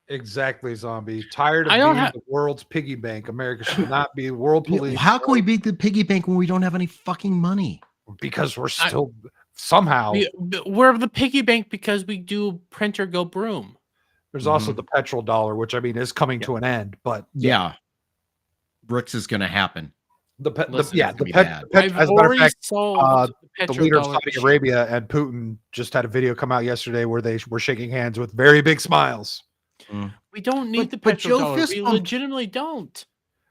Speaker 4: Exactly, zombie. Tired of
Speaker 11: I don't
Speaker 4: being
Speaker 11: ha-
Speaker 4: the world's piggy bank. America should not be world police.
Speaker 5: How can we beat the piggy bank when we don't have any fucking money?
Speaker 4: Because we're still somehow.
Speaker 11: We're the piggy bank because we do print or go broom.
Speaker 4: There's also the petrol dollar, which I mean is coming to an end. But
Speaker 5: Yeah, Brooks is going to happen.
Speaker 4: the
Speaker 11: Listen,
Speaker 5: it's gonna be bad.
Speaker 11: I've
Speaker 4: as a matter of
Speaker 11: already
Speaker 4: fact,
Speaker 11: solved
Speaker 4: the
Speaker 11: petrodollar
Speaker 4: leader of Saudi
Speaker 11: issue.
Speaker 4: Arabia and Putin just had a video come out yesterday where they were shaking hands with very big smiles.
Speaker 11: We don't need the
Speaker 5: but Joe
Speaker 11: petrodollar. We
Speaker 5: Fist bump-
Speaker 11: legitimately don't.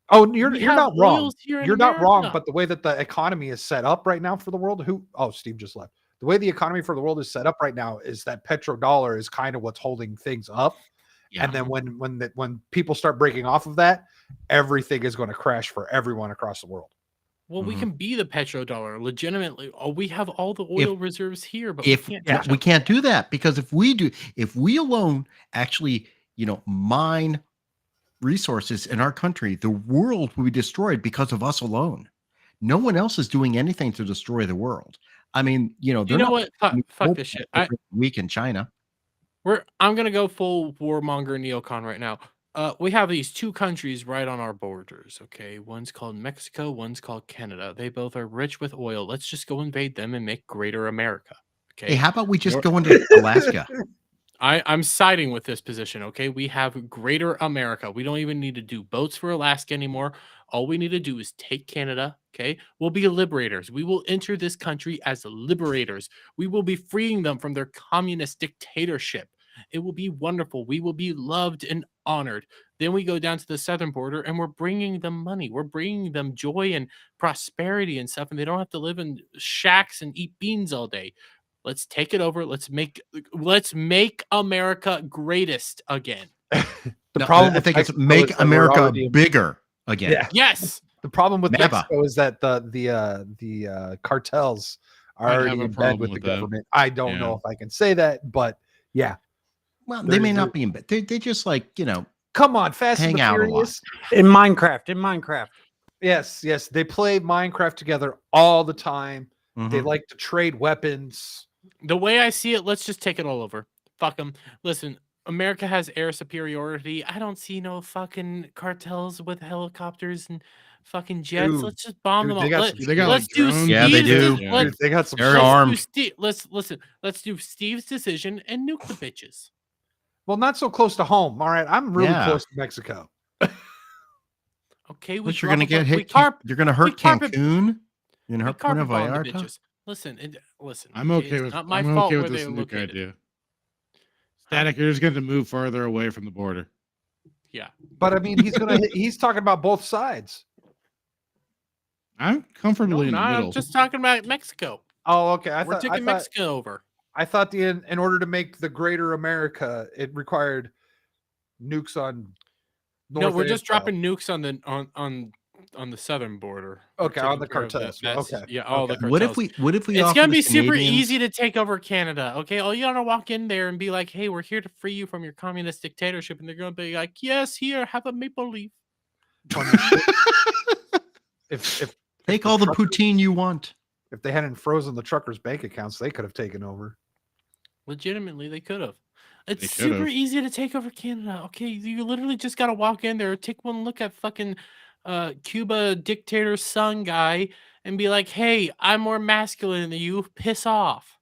Speaker 4: Oh, you're
Speaker 11: We
Speaker 4: not
Speaker 11: have
Speaker 4: wrong.
Speaker 11: oils here in
Speaker 4: You're not wrong.
Speaker 11: America.
Speaker 4: But the way that the economy is set up right now for the world, Steve just left. The way the economy for the world is set up right now is that petrodollar is kind of what's holding things up. And then when people start breaking off of that, everything is going to crash for everyone across the world.
Speaker 11: Well, we can be the petrodollar legitimately. Oh, we have all the oil reserves here, but we can't.
Speaker 5: We can't do that because if we alone actually, mine resources in our country, the world will be destroyed because of us alone. No one else is doing anything to destroy the world. I mean,
Speaker 11: You
Speaker 5: they're
Speaker 11: know
Speaker 5: not
Speaker 11: what? Fuck this shit.
Speaker 5: weak in China.
Speaker 11: I'm gonna go full warmonger neocon right now. We have these two countries right on our borders. Okay, one's called Mexico, one's called Canada. They both are rich with oil. Let's just go invade them and make greater America. Okay.
Speaker 5: Hey, how about we just go into Alaska?
Speaker 11: I'm siding with this position. Okay, we have greater America. We don't even need to do boats for Alaska anymore. All we need to do is take Canada. Okay, we'll be liberators. We will enter this country as liberators. We will be freeing them from their communist dictatorship. It will be wonderful. We will be loved and honored. Then we go down to the southern border and we're bringing them money. We're bringing them joy and prosperity and stuff, and they don't have to live in shacks and eat beans all day. Let's take it over. Let's make America greatest again.
Speaker 5: The problem I think it's make America bigger again.
Speaker 4: Yeah.
Speaker 11: Yes.
Speaker 4: The problem with
Speaker 5: Never.
Speaker 4: Mexico is that the cartels are
Speaker 6: I'd
Speaker 4: already
Speaker 6: have a
Speaker 4: in bed
Speaker 6: problem
Speaker 4: with the
Speaker 6: with that.
Speaker 4: government. I don't know if I can say that, but yeah.
Speaker 5: Well, they may not be in bed. They just
Speaker 4: come on, Fast and
Speaker 5: hang
Speaker 4: the
Speaker 5: out a lot.
Speaker 4: Furious.
Speaker 3: In Minecraft.
Speaker 4: Yes. They play Minecraft together all the time. They
Speaker 5: Mhm.
Speaker 4: like to trade weapons.
Speaker 11: The way I see it, let's just take it all over. Fuck them. Listen, America has air superiority. I don't see no fucking cartels with helicopters and fucking jets.
Speaker 4: Dude,
Speaker 11: let's just bomb them all.
Speaker 6: they got
Speaker 11: Let's do
Speaker 6: drones.
Speaker 5: Yeah, they do.
Speaker 11: Let's,
Speaker 4: They got some
Speaker 5: They're
Speaker 4: shit.
Speaker 5: armed.
Speaker 11: let's do Steve's decision and nuke the bitches.
Speaker 4: Well, not so close to home. All right. I'm really
Speaker 5: Yeah.
Speaker 4: close to Mexico.
Speaker 11: Okay,
Speaker 5: But you're gonna get hit. You're gonna hurt Cancun. You're gonna hurt Puerto Vallarta.
Speaker 11: Listen, listen.
Speaker 6: I'm okay
Speaker 11: it's
Speaker 6: with
Speaker 11: not my
Speaker 6: I'm
Speaker 11: fault
Speaker 6: okay
Speaker 11: where
Speaker 6: with this
Speaker 11: they're
Speaker 6: nuke
Speaker 11: located.
Speaker 6: idea. Static, you're just going to move farther away from the border.
Speaker 11: Yeah.
Speaker 4: But I mean, he's talking about both sides.
Speaker 6: I'm comfortably in the middle.
Speaker 11: I'm just talking about Mexico.
Speaker 4: Oh, okay.
Speaker 11: We're taking Mexico over.
Speaker 4: I thought in order to make the greater America, it required nukes on.
Speaker 11: No, we're
Speaker 4: and
Speaker 11: just
Speaker 4: south.
Speaker 11: dropping nukes on the southern border. We're
Speaker 4: Okay, on
Speaker 11: taking
Speaker 4: the
Speaker 11: care of that.
Speaker 4: cartels.
Speaker 11: That's-
Speaker 4: Okay.
Speaker 11: Yeah, all the
Speaker 4: Okay.
Speaker 11: cartels.
Speaker 5: What if we?
Speaker 11: It's
Speaker 5: offer
Speaker 11: gonna
Speaker 5: the
Speaker 11: be super
Speaker 5: Canadians-
Speaker 11: easy to take over Canada. Okay, all you gotta walk in there and be like, "Hey, we're here to free you from your communist dictatorship," and they're gonna be like, "Yes, here, have a maple leaf."
Speaker 4: If
Speaker 5: Take all the poutine you want.
Speaker 4: If they hadn't frozen the truckers' bank accounts, they could have taken over.
Speaker 11: Legitimately, they could have. It's
Speaker 6: They
Speaker 11: super
Speaker 6: could've.
Speaker 11: easy to take over Canada. Okay, you literally just gotta walk in there, take one look at fucking Cuba dictator son guy, and be like, "Hey, I'm more masculine than you. Piss off."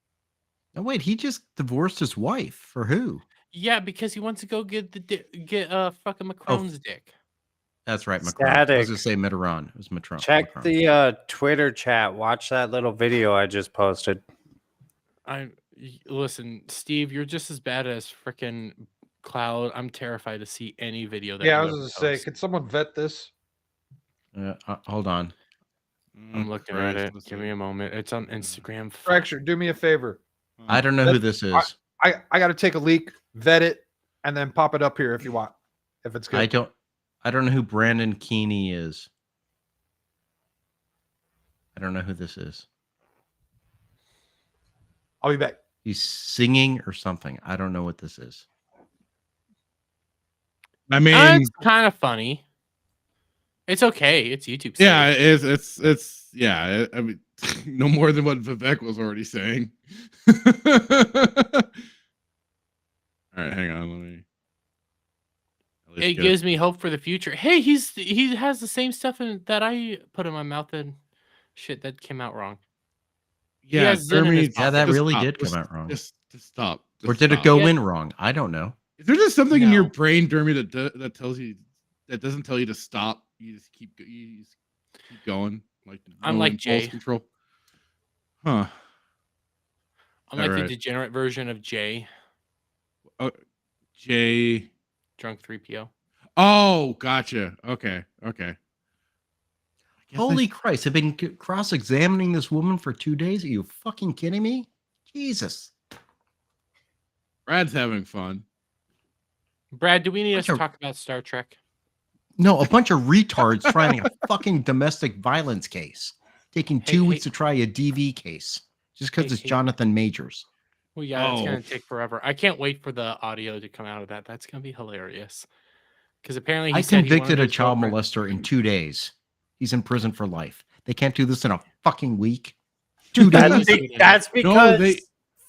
Speaker 5: No, wait, he just divorced his wife. For who?
Speaker 11: Yeah, because he wants to go get fucking Macron's dick.
Speaker 5: That's right, Macron. I was
Speaker 3: Static.
Speaker 5: going to say Mitterrand. It was Macron.
Speaker 3: Check
Speaker 5: Macron.
Speaker 3: the Twitter chat. Watch that little video I just posted.
Speaker 11: Listen, Steve, you're just as bad as freaking Cloud. I'm terrified to see any video that.
Speaker 4: Yeah, I
Speaker 11: you
Speaker 4: was
Speaker 11: ever
Speaker 4: going to say,
Speaker 11: post.
Speaker 4: could someone vet this?
Speaker 5: Hold on.
Speaker 11: I'm looking at it. Give me a moment. It's on Instagram.
Speaker 4: Fracture, do me a favor.
Speaker 5: I don't know who this is.
Speaker 4: I got to take a leak, vet it, and then pop it up here if you want. If it's good.
Speaker 5: I don't know who Brandon Keeney is. I don't know who this is.
Speaker 4: I'll be back.
Speaker 5: He's singing or something. I don't know what this is.
Speaker 6: I mean,
Speaker 11: It's kind of funny. It's okay. It's YouTube.
Speaker 6: yeah, it's yeah. I mean, no more than what Vivek was already saying. All right, hang on. Let me. at least
Speaker 11: It
Speaker 6: get
Speaker 11: gives me hope for the future. Hey, he has the same stuff that I put in my mouth and shit that came out wrong. He
Speaker 6: Yeah,
Speaker 11: has Zen in his
Speaker 6: Jeremy,
Speaker 5: Yeah, that
Speaker 6: just
Speaker 5: really
Speaker 6: stop.
Speaker 5: did come
Speaker 6: Just-
Speaker 5: out wrong.
Speaker 6: Just stop.
Speaker 5: Or
Speaker 6: Just
Speaker 5: did it
Speaker 6: stop.
Speaker 5: go
Speaker 11: Yeah.
Speaker 5: in wrong? I don't know.
Speaker 6: Is there just something in your
Speaker 11: No.
Speaker 6: brain, Jeremy, that tells you that doesn't tell you to stop? You just keep going. Like
Speaker 11: I'm
Speaker 6: no
Speaker 11: like
Speaker 6: impulse
Speaker 11: Jay.
Speaker 6: control. Huh.
Speaker 11: I'm like the
Speaker 6: Alright.
Speaker 11: degenerate version of Jay,
Speaker 6: Jay.
Speaker 11: drunk 3PO.
Speaker 6: Oh, gotcha. Okay. I guess
Speaker 5: Holy Christ. I've been cross-examining this woman for 2 days. Are you fucking kidding me? Jesus.
Speaker 6: Brad's having fun.
Speaker 11: Brad, do we need us to
Speaker 5: Bunch of-
Speaker 11: talk about Star Trek?
Speaker 5: No, a bunch of retards trying a fucking domestic violence case. Taking
Speaker 11: Hey,
Speaker 5: 2
Speaker 11: hey.
Speaker 5: weeks to try a DV case. Just because
Speaker 11: Hey,
Speaker 5: it's
Speaker 11: hey.
Speaker 5: Jonathan Majors.
Speaker 11: Well, yeah, it's
Speaker 6: Oh.
Speaker 11: gonna take forever. I can't wait for the audio to come out of that. That's gonna be hilarious. Because apparently
Speaker 5: I
Speaker 11: he said he
Speaker 5: convicted
Speaker 11: wanted
Speaker 5: a
Speaker 11: his
Speaker 5: child
Speaker 11: girlfriend-
Speaker 5: molester in 2 days. He's in prison for life. They can't do this in a fucking week. 2 days.
Speaker 3: That's because
Speaker 6: they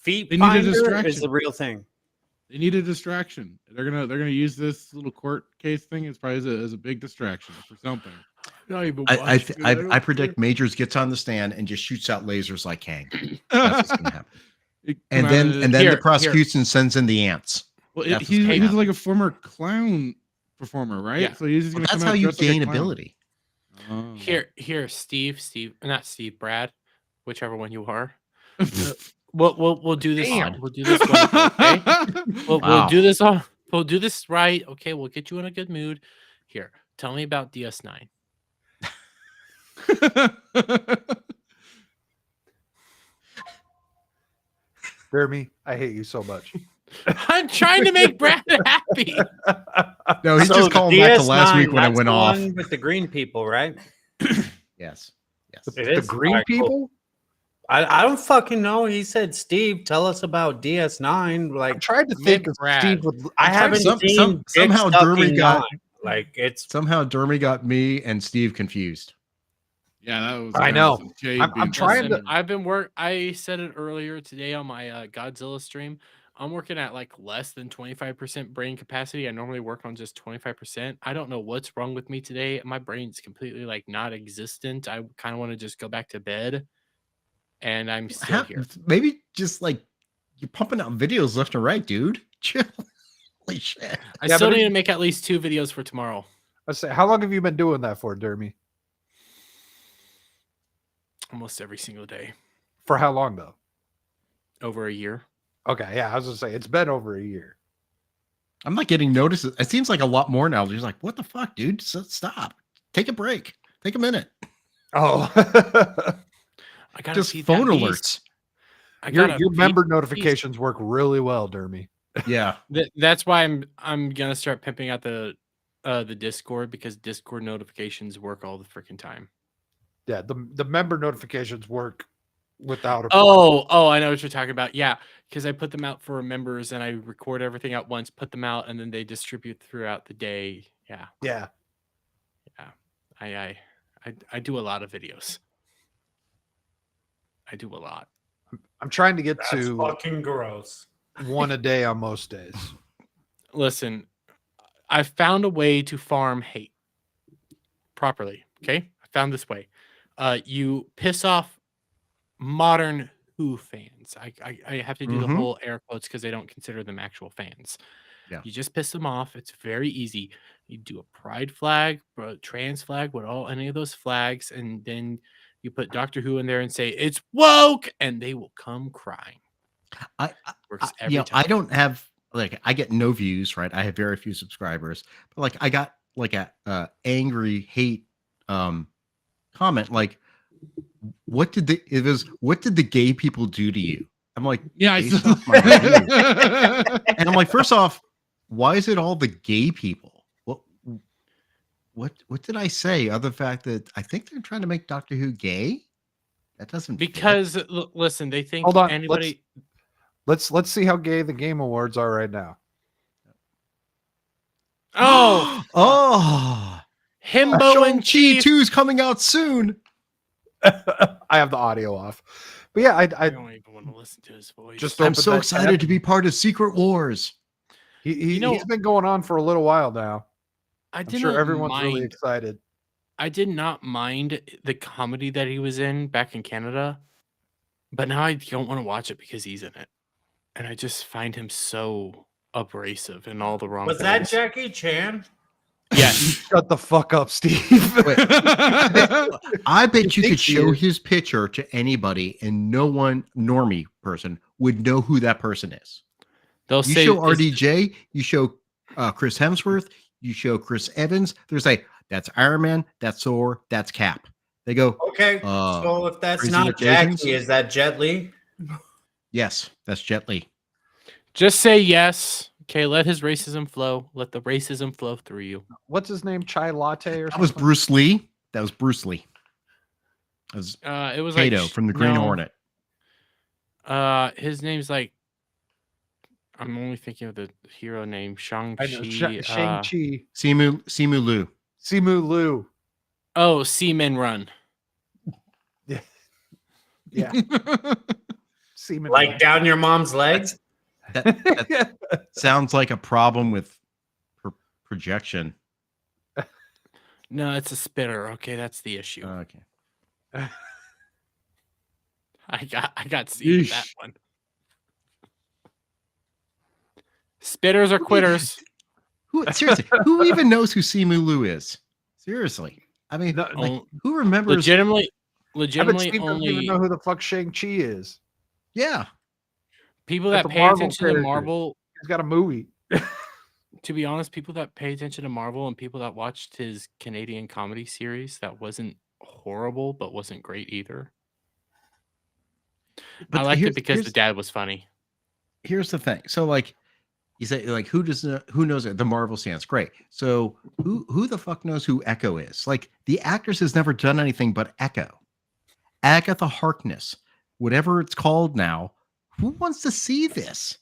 Speaker 3: Feet
Speaker 6: need a
Speaker 3: Finder
Speaker 6: distraction.
Speaker 3: is the real thing.
Speaker 6: They need a distraction. They're gonna use this little court case thing as probably as a big distraction for something.
Speaker 5: I predict Majors gets on the stand and just shoots out lasers like Kang. That's what's gonna happen. And then the prosecution sends in the ants.
Speaker 6: Well, he's like a former clown performer, right?
Speaker 11: Yeah.
Speaker 6: So he's just gonna
Speaker 5: That's
Speaker 6: come
Speaker 5: how
Speaker 6: out
Speaker 5: you
Speaker 6: dressed like a
Speaker 5: gain
Speaker 6: clown.
Speaker 5: ability.
Speaker 6: Oh.
Speaker 11: Here, Brad, whichever one you are. We'll do this.
Speaker 6: Damn.
Speaker 11: We'll do this one, okay? We'll
Speaker 5: Wow.
Speaker 11: do this on. We'll do this right. Okay, we'll get you in a good mood. Here, tell me about DS9.
Speaker 4: Jeremy, I hate you so much.
Speaker 11: I'm trying to make Brad happy.
Speaker 5: No, he's just calling back to last week when I
Speaker 3: that's
Speaker 5: went
Speaker 3: the
Speaker 5: off.
Speaker 3: one with the green people, right?
Speaker 5: Yes.
Speaker 3: It
Speaker 4: The
Speaker 3: is.
Speaker 4: green
Speaker 3: Alright, cool.
Speaker 4: people?
Speaker 3: I don't fucking know. He said, "Steve, tell us about DS9." Like,
Speaker 4: I tried to think of
Speaker 11: Brad.
Speaker 4: Steve with.
Speaker 3: I haven't seen
Speaker 5: somehow Dermy got
Speaker 3: it's
Speaker 5: Dermy got me and Steve confused.
Speaker 6: Yeah, that was.
Speaker 4: I know. I'm trying
Speaker 11: Listen,
Speaker 4: to.
Speaker 11: I've been I said it earlier today on my Godzilla stream. I'm working at like less than 25% brain capacity. I normally work on just 25%. I don't know what's wrong with me today. My brain's completely like not existent. I kind of want to just go back to bed. And I'm still here.
Speaker 5: Maybe just like you're pumping out videos left and right, dude. Chill. Holy shit.
Speaker 11: I still need to make at least 2 videos for tomorrow.
Speaker 4: I say, how long have you been doing that for, Dermy?
Speaker 11: Almost every single day.
Speaker 4: For how long though?
Speaker 11: Over a year.
Speaker 4: Okay, yeah, I was gonna say it's been over a year.
Speaker 5: I'm not getting notices. It seems like a lot more now. He's like, what the fuck, dude? Stop. Take a break. Take a minute.
Speaker 4: Oh,
Speaker 11: I gotta
Speaker 5: Just
Speaker 11: feed
Speaker 5: phone
Speaker 11: that
Speaker 5: alerts.
Speaker 11: beast.
Speaker 4: your member notifications work really well, Dermy.
Speaker 5: Yeah.
Speaker 11: That's why I'm gonna start pimping out the Discord, because Discord notifications work all the freaking time.
Speaker 4: Yeah, the member notifications work without a
Speaker 11: Oh, I know what you're talking about. Yeah, because I put them out for members and I record everything at once, put them out, and then they distribute throughout the day. Yeah.
Speaker 4: Yeah.
Speaker 11: I do a lot of videos. I do a lot.
Speaker 4: I'm trying to get
Speaker 3: That's
Speaker 4: to
Speaker 3: fucking gross.
Speaker 4: one a day on most days.
Speaker 11: Listen, I found a way to farm hate properly. Okay, I found this way. You piss off modern Who fans. I have to do the whole air quotes because they don't consider them actual fans.
Speaker 5: Yeah.
Speaker 11: You just piss them off. It's very easy. You do a pride flag, a trans flag, any of those flags, and then you put Doctor Who in there and say it's woke, and they will come crying. Works every time.
Speaker 5: I don't have I get no views, right? I have very few subscribers, but I got a angry hate comment like, what did the gay people do to you? I'm like,
Speaker 6: yeah,
Speaker 5: based off my review. And I'm like, first off, why is it all the gay people? What did I say? Other fact that I think they're trying to make Doctor Who gay. That doesn't
Speaker 11: because listen, they think
Speaker 4: Hold on,
Speaker 11: anybody.
Speaker 4: Let's see how gay the Game Awards are right now.
Speaker 11: Oh, Himbo and
Speaker 5: Shang-Chi
Speaker 11: Chief
Speaker 5: 2 is coming out soon.
Speaker 4: I have the audio off, but yeah,
Speaker 11: I don't even want to listen to his voice.
Speaker 4: just
Speaker 5: I'm
Speaker 4: opened
Speaker 5: so
Speaker 4: that
Speaker 5: excited
Speaker 4: tab.
Speaker 5: to be part of Secret Wars.
Speaker 4: He's been going on for a little while now. I'm sure everyone's really excited.
Speaker 11: I did not mind the comedy that he was in back in Canada, but now I don't want to watch it because he's in it, and I just find him so abrasive in all the wrong.
Speaker 3: Was that Jackie Chan?
Speaker 11: Yes.
Speaker 4: Shut the fuck up, Steve.
Speaker 5: I bet you could show his picture to anybody, and no one normie person would know who that person is.
Speaker 11: They'll
Speaker 5: You
Speaker 11: say
Speaker 5: show RDJ, you show Chris Hemsworth, you show Chris Evans. There's that's Iron Man, that's Thor, that's Cap. They go,
Speaker 3: Okay, so if that's
Speaker 5: Crazy
Speaker 3: not
Speaker 5: Rich Asians?
Speaker 3: Jackie, is that Jet Li?
Speaker 5: yes, that's Jet Li.
Speaker 11: Just say yes. Okay, let his racism flow. Let the racism flow through you.
Speaker 4: What's his name? Chai Latte or
Speaker 5: That
Speaker 4: something?
Speaker 5: was Bruce Lee. That was Bruce Lee. That was
Speaker 11: It was
Speaker 5: Kato from the Green Hornet.
Speaker 11: His name's I'm only thinking of the hero name Shang-Chi.
Speaker 4: Shang-Chi.
Speaker 5: Simu Liu.
Speaker 4: Simu Liu.
Speaker 11: Oh, Seaman Run.
Speaker 4: Yeah. Semen.
Speaker 3: Like down your mom's legs?
Speaker 5: That sounds like a problem with projection.
Speaker 11: No, it's a spitter. Okay, that's the issue.
Speaker 5: Okay.
Speaker 11: I got C with that one. Spitters or quitters.
Speaker 5: Seriously, who even knows who Simu Liu is? Seriously. I mean, who remembers?
Speaker 11: Legitimately
Speaker 4: Steve doesn't
Speaker 11: only
Speaker 4: even know who the fuck Shang-Chi is.
Speaker 5: Yeah.
Speaker 11: people
Speaker 4: That's
Speaker 11: that
Speaker 4: a
Speaker 11: pay
Speaker 4: Marvel
Speaker 11: attention to
Speaker 4: character.
Speaker 11: Marvel.
Speaker 4: He's got a movie.
Speaker 11: To be honest, people that pay attention to Marvel and people that watched his Canadian comedy series that wasn't horrible but wasn't great either.
Speaker 5: But
Speaker 11: I liked
Speaker 5: here's-
Speaker 11: it because the
Speaker 5: here's-
Speaker 11: dad was funny.
Speaker 5: Here's the thing. So like you say, like who knows it? The Marvel stance. Great. So who the fuck knows who Echo is? Like the actress has never done anything but Echo. Agatha Harkness, whatever it's called now. Who wants to see this?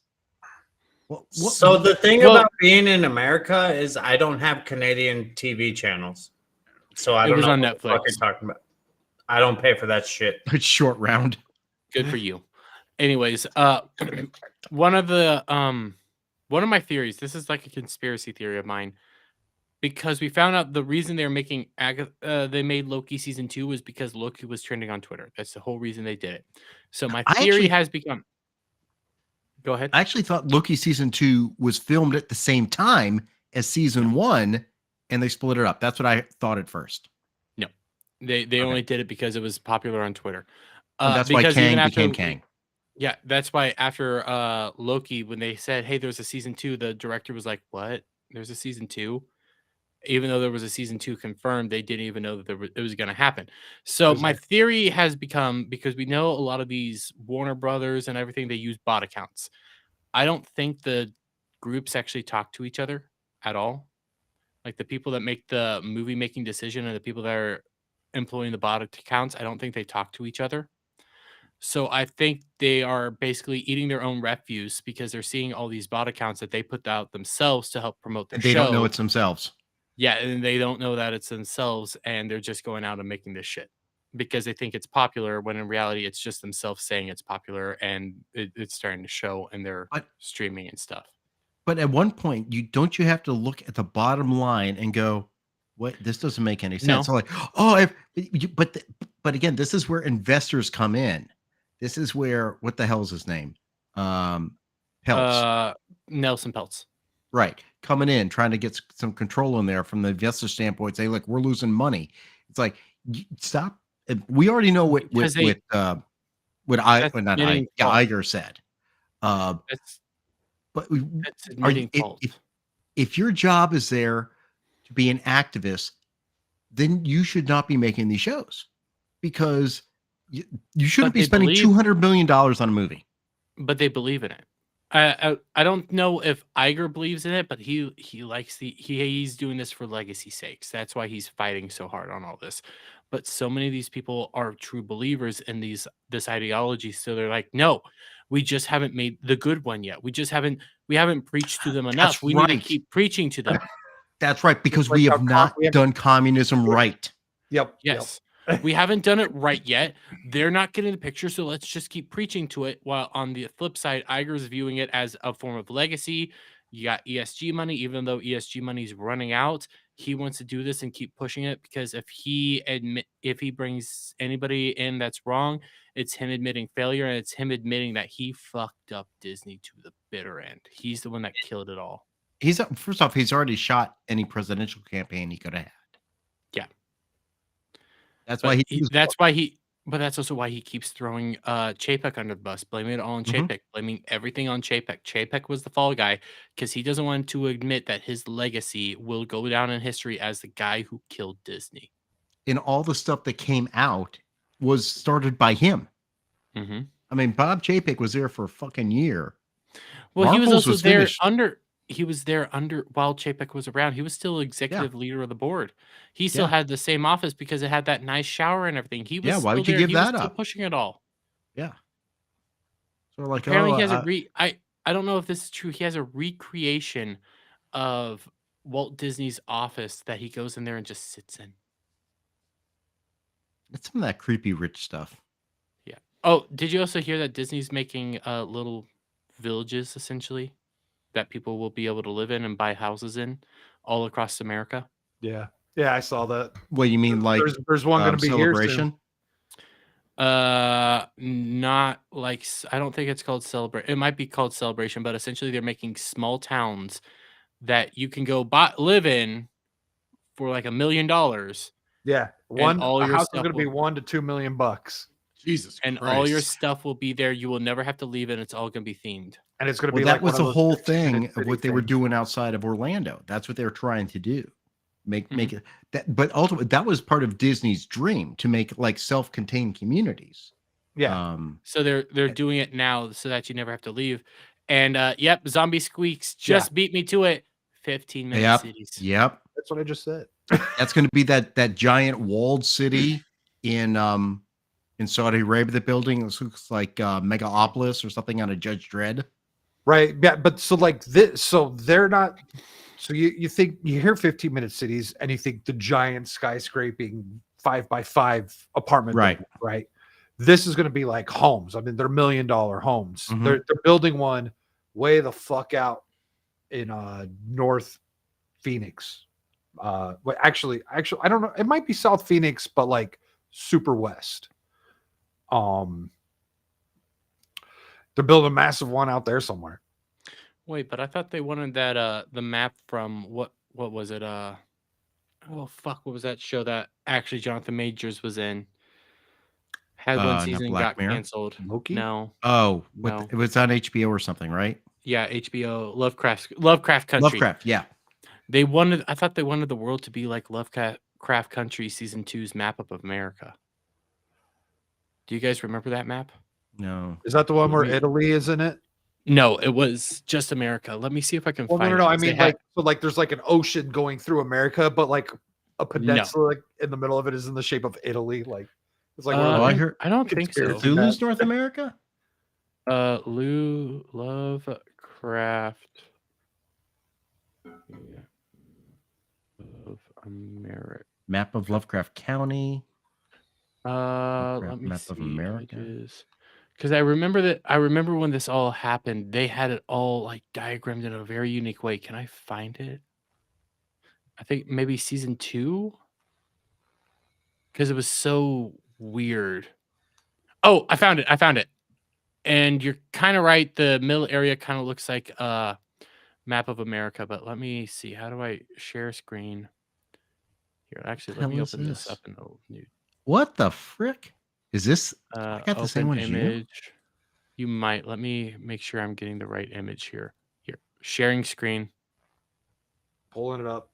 Speaker 3: So the thing about being in America is I don't have Canadian TV channels. So I
Speaker 11: It
Speaker 3: don't
Speaker 11: was
Speaker 3: know
Speaker 11: on
Speaker 3: what the fuck
Speaker 11: Netflix.
Speaker 3: you're talking about. I don't pay for that shit.
Speaker 5: It's short round.
Speaker 11: Good for you. Anyways, one of my theories, this is like a conspiracy theory of mine, because we found out the reason they're making they made Loki season 2 was because Loki was trending on Twitter. That's the whole reason they did it. So my theory has become. Go ahead.
Speaker 5: I actually thought Loki season 2 was filmed at the same time as season 1, and they split it up. That's what I thought at first.
Speaker 11: No, they only did it because it was popular on Twitter.
Speaker 5: And that's why
Speaker 11: because
Speaker 5: Kang
Speaker 11: even
Speaker 5: became Kang.
Speaker 11: Yeah, that's why after Loki, when they said, "Hey, there's a season 2," the director was like, "What? There's a season 2?" Even though there was a season 2 confirmed, they didn't even know that it was going to happen. So my theory has become, because we know a lot of these Warner Brothers and everything, they use bot accounts. I don't think the groups actually talk to each other at all. Like the people that make the movie making decision and the people that are employing the bot accounts, I don't think they talk to each other. So I think they are basically eating their own refuse because they're seeing all these bot accounts that they put out themselves to help promote their
Speaker 5: They
Speaker 11: show.
Speaker 5: don't know it's themselves.
Speaker 11: Yeah, and they don't know that it's themselves, and they're just going out and making this shit because they think it's popular, when in reality it's just themselves saying it's popular, and it's starting to show in their streaming and stuff.
Speaker 5: But at one point, you have to look at the bottom line and go, "What? This doesn't make any sense."
Speaker 11: No.
Speaker 5: So like, oh, but again, this is where investors come in. This is where, what the hell is his name? Peltz.
Speaker 11: Nelson Peltz.
Speaker 5: Right. Coming in, trying to get some control in there from the investor standpoint, say, look, we're losing money. It's like, stop. We already know what Iger said.
Speaker 11: That's admitting fault.
Speaker 5: If your job is there to be an activist, then you should not be making these shows, because you shouldn't be spending $200 million on a movie.
Speaker 11: But they believe in it. I don't know if Iger believes in it, but he likes he's doing this for legacy sakes. That's why he's fighting so hard on all this. But so many of these people are true believers in this ideology, so they're like, no, we just haven't made the good one yet. We haven't preached to them enough.
Speaker 5: That's
Speaker 11: We
Speaker 5: right.
Speaker 11: need to keep preaching to them.
Speaker 5: That's right, because we have not done communism right.
Speaker 1: Yep.
Speaker 11: Yes. We haven't done it right yet. They're not getting the picture, so let's just keep preaching to it. While on the flip side, Iger's viewing it as a form of legacy. You got ESG money, even though ESG money is running out. He wants to do this and keep pushing it, because if he brings anybody in that's wrong, it's him admitting failure, and it's him admitting that he fucked up Disney to the bitter end. He's the one that killed it all.
Speaker 5: First off, he's already shot any presidential campaign he could have had.
Speaker 11: Yeah.
Speaker 5: That's
Speaker 11: also why he keeps throwing Chapek under the bus, blaming it all on Chapek, blaming everything on Chapek. Chapek was the fall guy because he doesn't want to admit that his legacy will go down in history as the guy who killed Disney.
Speaker 5: And all the stuff that came out was started by him.
Speaker 11: Mm-hmm.
Speaker 5: I mean, Bob Chapek was there for a fucking year.
Speaker 11: Well, he was
Speaker 5: Marvel's
Speaker 11: also there
Speaker 5: finished.
Speaker 11: while Chapek was around. He was still executive leader of the board. He still had the same office because it had that nice shower and everything. He was
Speaker 5: why would you
Speaker 11: still there.
Speaker 5: give
Speaker 11: He was
Speaker 5: that
Speaker 11: still
Speaker 5: up?
Speaker 11: pushing it all.
Speaker 5: Yeah. So like,
Speaker 11: Apparently, he has I don't know if this is true. He has a recreation of Walt Disney's office that he goes in there and just sits in.
Speaker 5: it's some of that creepy rich stuff.
Speaker 11: Yeah. Oh, did you also hear that Disney's making little villages essentially that people will be able to live in and buy houses in all across America?
Speaker 4: Yeah. Yeah, I saw that.
Speaker 5: What you mean, like
Speaker 4: There's one going to be here soon.
Speaker 5: celebration?
Speaker 11: Not like I don't think it's called Celebrate. It might be called Celebration, but essentially they're making small towns that you can go live in for like $1 million.
Speaker 4: Yeah,
Speaker 11: And all
Speaker 4: a
Speaker 11: your
Speaker 4: house is
Speaker 11: stuff
Speaker 4: going to be
Speaker 11: will,
Speaker 4: $1 to $2 million bucks,
Speaker 6: Jesus
Speaker 11: and
Speaker 6: Christ.
Speaker 11: all your stuff will be there. You will never have to leave, and it's all going to be themed.
Speaker 4: and it's going to
Speaker 5: Well,
Speaker 4: be
Speaker 5: that
Speaker 4: like
Speaker 5: was
Speaker 4: one
Speaker 5: the
Speaker 4: of those
Speaker 5: whole
Speaker 4: 15-minute
Speaker 5: thing of
Speaker 4: city
Speaker 5: what they were
Speaker 4: things.
Speaker 5: doing outside of Orlando. That's what they were trying to do. Make
Speaker 11: Mm-hmm.
Speaker 5: it that, but ultimately that was part of Disney's dream to make like self-contained communities.
Speaker 4: Yeah.
Speaker 11: So they're doing it now so that you never have to leave. And yep, Zombie Squeaks just beat me to it. 15-minute cities.
Speaker 5: Yep.
Speaker 4: That's what I just said.
Speaker 5: That's going to be that giant walled city in Saudi Arabia. The building looks like Megapolis or something on a Judge Dredd.
Speaker 4: Right. Yeah. But so like this, so they're not. So you think you hear 15-minute cities and you think the giant skyscraping 5x5 apartment,
Speaker 5: Right.
Speaker 4: building, right? This is going to be like homes. I mean, they're $1 million homes.
Speaker 5: Mhm.
Speaker 4: They're building one way the fuck out in North Phoenix. Actually, I don't know. It might be South Phoenix, but like super west. They're building a massive one out there somewhere.
Speaker 11: Wait, but I thought they wanted that the map from what was it? Oh fuck, what was that show that actually Jonathan Majors was in? Had one
Speaker 5: Not
Speaker 11: season,
Speaker 5: Black
Speaker 11: got
Speaker 5: Mirror?
Speaker 11: canceled.
Speaker 4: Loki?
Speaker 11: No.
Speaker 5: Oh,
Speaker 11: No.
Speaker 5: it was on HBO or something, right?
Speaker 11: Yeah, HBO Lovecraft Country.
Speaker 5: Lovecraft, yeah.
Speaker 11: I thought they wanted the world to be like Lovecraft Country season 2's map of America. Do you guys remember that map?
Speaker 5: No.
Speaker 4: Is that the one where Italy is in it?
Speaker 11: No, it was just America. Let me see if I can
Speaker 4: Well,
Speaker 11: find
Speaker 4: no.
Speaker 11: it.
Speaker 4: I mean, like, so like, there's like an ocean going through America, but like a peninsula like, in the middle of it is in the shape of Italy. Like, it's like one of those
Speaker 11: I don't think so.
Speaker 4: conspiracy
Speaker 5: Zulu's
Speaker 4: maps.
Speaker 5: North America?
Speaker 11: Lovecraft of America.
Speaker 5: Map of Lovecraft County.
Speaker 11: Let me
Speaker 5: map
Speaker 11: see
Speaker 5: of America.
Speaker 11: because I remember when this all happened, they had it all like diagrammed in a very unique way. Can I find it? I think maybe season 2 because it was so weird. Oh, I found it. And you're kind of right. The middle area kind of looks like a map of America, but let me see. How do I share screen? Here, actually, let me
Speaker 5: hell is
Speaker 11: open this
Speaker 5: this?
Speaker 11: up in a new
Speaker 5: What the frick? Is this? I got the same
Speaker 11: open
Speaker 5: one as you.
Speaker 11: image. You might. Let me make sure I'm getting the right image here. Here, sharing screen.
Speaker 4: Pulling it up.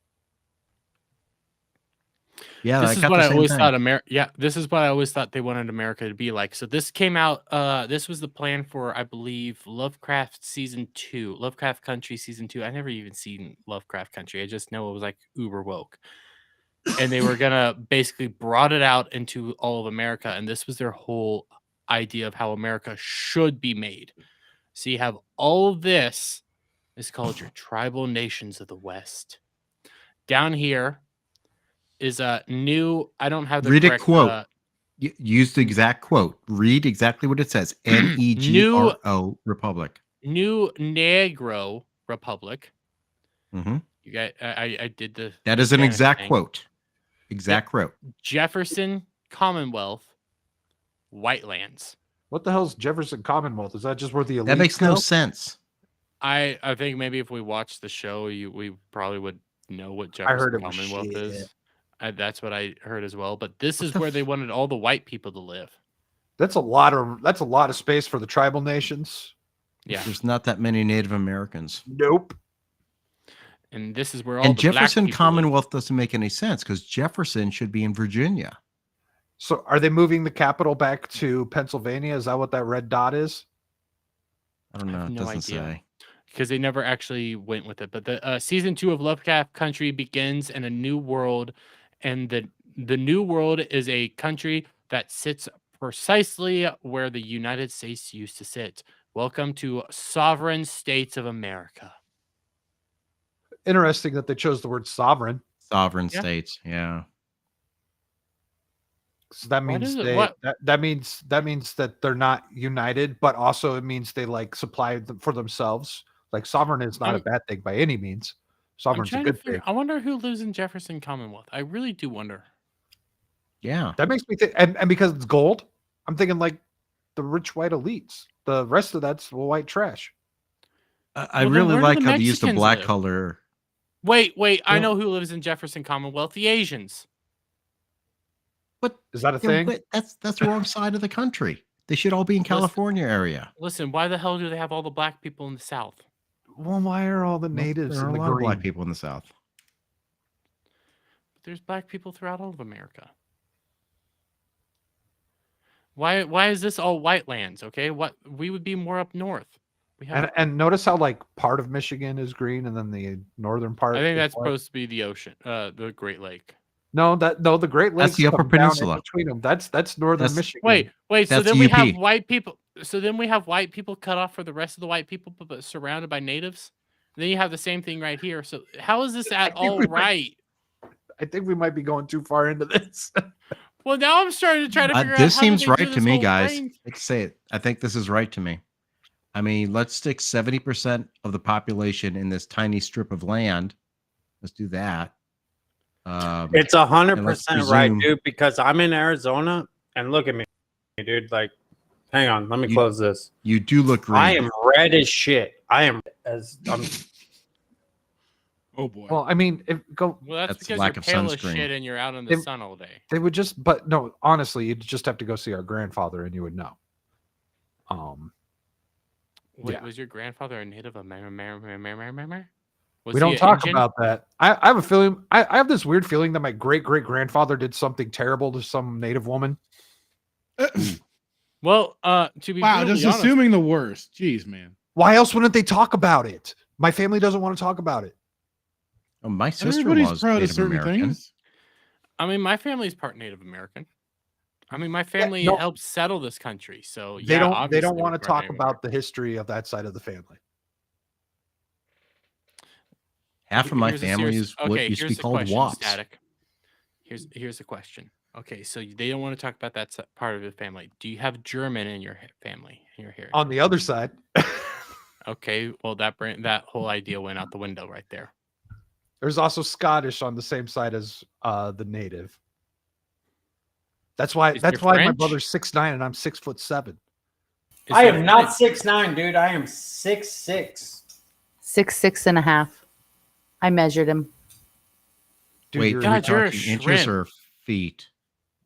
Speaker 5: Yeah,
Speaker 11: This
Speaker 5: I
Speaker 11: is
Speaker 5: got
Speaker 11: what
Speaker 5: the
Speaker 11: I
Speaker 5: same
Speaker 11: always
Speaker 5: thing.
Speaker 11: thought this is what I always thought they wanted America to be like. So this came out this was the plan for, I believe, Lovecraft season 2, Lovecraft Country season 2. I never even seen Lovecraft Country. I just know it was like uber woke. And they were gonna basically brought it out into all of America, and this was their whole idea of how America should be made. So you have all of this. It's called your tribal nations of the West. Down here is a new. I don't have the
Speaker 5: Read
Speaker 11: correct
Speaker 5: a quote. Use the exact quote. Read exactly what it says. Negro Republic.
Speaker 11: New Negro Republic.
Speaker 5: Mm-hmm.
Speaker 11: You got. I did the.
Speaker 5: That is an
Speaker 11: Spanish
Speaker 5: exact
Speaker 11: thing.
Speaker 5: quote. Exact quote.
Speaker 11: Jefferson Commonwealth, Whitelands.
Speaker 4: What the hell's Jefferson Commonwealth? Is that just where the elite
Speaker 5: That makes no
Speaker 4: go?
Speaker 5: sense.
Speaker 11: I think maybe if we watched the show, we probably would know what
Speaker 4: I heard
Speaker 11: Jefferson
Speaker 4: it was
Speaker 11: Commonwealth
Speaker 4: shit.
Speaker 11: is. That's what I heard as well. But this is
Speaker 5: the
Speaker 11: where they wanted all the white people to live.
Speaker 4: That's a lot of space for the tribal nations.
Speaker 11: Yeah.
Speaker 5: There's not that many Native Americans.
Speaker 4: Nope.
Speaker 11: And this is where all
Speaker 5: And
Speaker 11: the black
Speaker 5: Jefferson
Speaker 11: people live.
Speaker 5: Commonwealth doesn't make any sense because Jefferson should be in Virginia.
Speaker 4: So are they moving the capital back to Pennsylvania? Is that what that red dot is?
Speaker 5: I don't know. It
Speaker 11: no
Speaker 5: doesn't
Speaker 11: idea.
Speaker 5: say.
Speaker 11: Because they never actually went with it. But the season 2 of Lovecraft Country begins in a new world, and the new world is a country that sits precisely where the United States used to sit. Welcome to Sovereign States of America.
Speaker 4: Interesting that they chose the word sovereign.
Speaker 5: Sovereign
Speaker 11: Yeah.
Speaker 5: states. Yeah.
Speaker 4: So that means that means that they're not united, but also it means they like supply them for themselves. Like sovereign is not a bad thing by any means. Sovereign's a good thing.
Speaker 11: I wonder who lives in Jefferson Commonwealth. I really do wonder.
Speaker 5: Yeah,
Speaker 4: that makes me think, and because it's gold, I'm thinking like the rich white elites. The rest of that's white trash.
Speaker 5: I really like how they use the black color.
Speaker 11: Wait, I know who lives in Jefferson Commonwealth. The Asians.
Speaker 5: What
Speaker 4: is that a thing?
Speaker 5: But that's the wrong side of the country. They should all be in California area.
Speaker 11: Listen, why the hell do they have all the black people in the South?
Speaker 4: Well, why are all the natives
Speaker 5: There are
Speaker 4: in
Speaker 5: a
Speaker 4: the
Speaker 5: lot of
Speaker 4: green?
Speaker 5: black people in the South.
Speaker 11: But there's black people throughout all of America. Why is this all white lands? Okay, what we would be more up north. We have,
Speaker 4: and notice how like part of Michigan is green, and then the northern part.
Speaker 11: I think
Speaker 4: is
Speaker 11: that's
Speaker 4: white.
Speaker 11: supposed to be the ocean, the Great Lake.
Speaker 4: No, the Great Lakes.
Speaker 5: That's the Upper
Speaker 4: come down in
Speaker 5: Peninsula.
Speaker 4: between them. That's northern Michigan.
Speaker 11: Wait. So
Speaker 5: That's
Speaker 11: then we
Speaker 5: UP.
Speaker 11: have white people. So then we have white people cut off for the rest of the white people, but surrounded by natives. And then you have the same thing right here. So how is this at all right?
Speaker 4: I think we might be going too far into this.
Speaker 11: Well, now I'm starting to try to figure out.
Speaker 5: This
Speaker 11: how did
Speaker 5: seems
Speaker 11: they do
Speaker 5: right to
Speaker 11: this
Speaker 5: me,
Speaker 11: whole
Speaker 5: guys.
Speaker 11: brain-
Speaker 5: I can say it. I think this is right to me. I mean, let's stick 70% of the population in this tiny strip of land. Let's do that.
Speaker 3: It's 100% right,
Speaker 5: presume-
Speaker 3: dude. Because I'm in Arizona, and look at me, dude. Like, hang on, let me close this.
Speaker 5: You do look green.
Speaker 3: I am red as shit. I'm.
Speaker 6: Oh boy.
Speaker 4: Well, I mean,
Speaker 11: Well, that's
Speaker 5: That's
Speaker 11: because
Speaker 5: lack
Speaker 11: you're
Speaker 5: of
Speaker 11: pale as
Speaker 5: sunscreen.
Speaker 11: shit and you're out in the sun all day.
Speaker 4: they would just, but no, honestly, you'd just have to go see our grandfather, and you would know.
Speaker 11: Wait,
Speaker 4: Yeah.
Speaker 11: was your grandfather a Native American?
Speaker 4: We don't talk about that. I have a feeling. I have this weird feeling that my great grandfather did something terrible to some native woman.
Speaker 11: Well, to be
Speaker 6: Wow,
Speaker 11: brutally
Speaker 6: just
Speaker 11: honest,
Speaker 6: assuming the worst. Jeez, man.
Speaker 4: Why else wouldn't they talk about it? My family doesn't want to talk about it.
Speaker 5: Oh, my
Speaker 6: Everybody's
Speaker 5: sister-in-law's
Speaker 6: proud of
Speaker 5: Native
Speaker 6: certain
Speaker 5: American.
Speaker 6: things.
Speaker 11: I mean, my family's part Native American. I mean, my family
Speaker 4: no.
Speaker 11: helped settle this country, so
Speaker 4: They
Speaker 11: yeah,
Speaker 4: don't. They
Speaker 11: obviously
Speaker 4: don't
Speaker 11: we're
Speaker 4: want to
Speaker 11: part
Speaker 4: talk
Speaker 11: Native
Speaker 4: about the history of that side of the family.
Speaker 5: Half of my
Speaker 11: Here's a
Speaker 5: family
Speaker 11: serious-
Speaker 5: is what
Speaker 11: okay,
Speaker 5: used to be
Speaker 11: here's the
Speaker 5: called
Speaker 11: question,
Speaker 5: WAPs.
Speaker 11: Static. Here's the question. Okay, so they don't want to talk about that part of the family. Do you have German in your family? In your heritage?
Speaker 4: On the other side,
Speaker 11: Okay, well that whole idea went out the window right there.
Speaker 4: there's also Scottish on the same side as the native. That's why.
Speaker 11: Is
Speaker 4: That's
Speaker 11: there
Speaker 4: why my
Speaker 11: French?
Speaker 4: brother's 6'9" and I'm 6'7".
Speaker 11: Is
Speaker 3: I
Speaker 11: there
Speaker 3: am not
Speaker 11: French?
Speaker 3: 6'9", dude. I am 6'6".
Speaker 15: 6'6.5". I measured him.
Speaker 4: Dude,
Speaker 5: Wait,
Speaker 4: you're-
Speaker 11: God,
Speaker 5: are we
Speaker 11: you're a
Speaker 5: talking inches
Speaker 11: shrimp.
Speaker 5: or feet?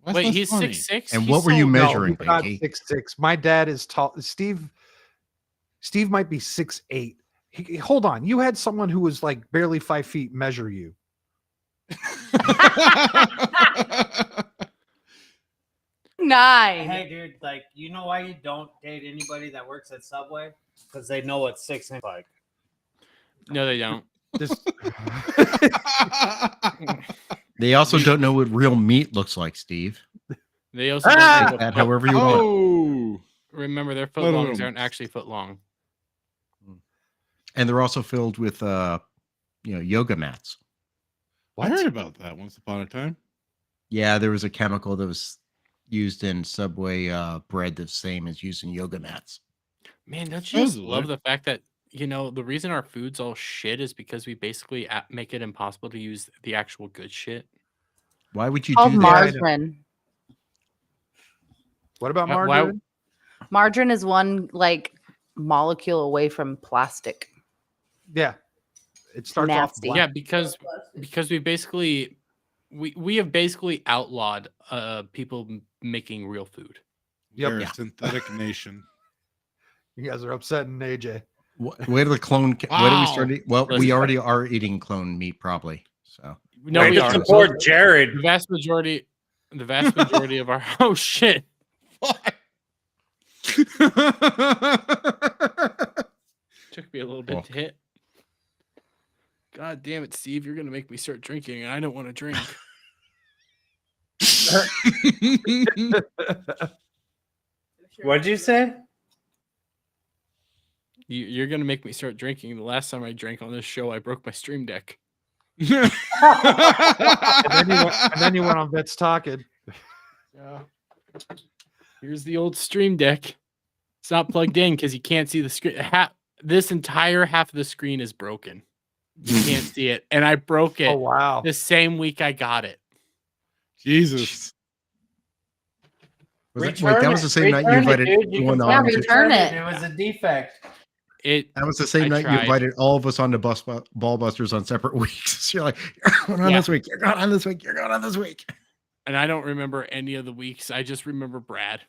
Speaker 6: That's
Speaker 11: Wait,
Speaker 6: not
Speaker 11: he's
Speaker 6: funny.
Speaker 11: 6'6".
Speaker 5: And what were you measuring,
Speaker 4: No, he's not
Speaker 5: Pinky?
Speaker 4: 6'6". My dad is tall. Steve might be 6'8". Hold on, you had someone who was like barely 5 feet measure you.
Speaker 15: 9.
Speaker 3: Hey, dude. Like, you know why you don't date anybody that works at Subway? Because they know what 6 inches like.
Speaker 11: No, they don't.
Speaker 4: This,
Speaker 5: They also don't know what real meat looks like, Steve.
Speaker 11: They also don't
Speaker 5: Take
Speaker 11: know
Speaker 5: that
Speaker 11: what
Speaker 5: however you want.
Speaker 6: Oh,
Speaker 11: remember their
Speaker 6: Let 'em
Speaker 11: footlongs
Speaker 6: know.
Speaker 11: aren't actually foot long.
Speaker 5: And they're also filled with yoga mats.
Speaker 6: I heard about that once upon a time.
Speaker 5: Yeah, there was a chemical that was used in Subway bread the same as used in yoga mats.
Speaker 11: Man, don't you just
Speaker 6: Supposedly.
Speaker 11: love the fact that the reason our food's all shit is because we basically make it impossible to use the actual good shit.
Speaker 5: Why would you
Speaker 15: Called
Speaker 5: do that?
Speaker 15: margarine.
Speaker 4: what about
Speaker 11: Why-
Speaker 4: margarine?
Speaker 15: Margarine is one like molecule away from plastic.
Speaker 4: Yeah, it starts
Speaker 15: Nasty.
Speaker 4: off.
Speaker 11: Yeah,
Speaker 4: Black.
Speaker 11: because we basically we have basically outlawed people making real food.
Speaker 6: You're
Speaker 4: Yep.
Speaker 6: a synthetic nation.
Speaker 4: You guys are upsetting AJ.
Speaker 5: Where do the clone? Where do we start?
Speaker 6: Wow.
Speaker 5: Well, we
Speaker 11: Listen.
Speaker 5: already are eating clone meat, probably. So
Speaker 11: No,
Speaker 3: Way
Speaker 11: we
Speaker 3: to
Speaker 11: are.
Speaker 3: support Jared.
Speaker 11: The vast majority of our oh shit. Took me a little bit
Speaker 5: Fuck.
Speaker 11: to hit. God damn it, Steve! You're gonna make me start drinking, and I don't want to drink.
Speaker 3: What'd you say?
Speaker 11: You're gonna make me start drinking. The last time I drank on this show, I broke my stream deck.
Speaker 4: And then you went on Vets Talking.
Speaker 11: Yeah. Here's the old Stream Deck. It's not plugged in because you can't see the screen. This entire half of the screen is broken. You can't see it, and I broke it.
Speaker 4: Oh wow!
Speaker 11: The same week I got it.
Speaker 6: Jesus.
Speaker 5: Wait, that was the same night you invited everyone on.
Speaker 15: Return it.
Speaker 3: It was a defect.
Speaker 5: That was the same night you invited all of us on to Ball Busters on separate weeks. So you're like, you're going on this week. You're going on this week. You're going on this week.
Speaker 11: And I don't remember any of the weeks. I just remember Brad.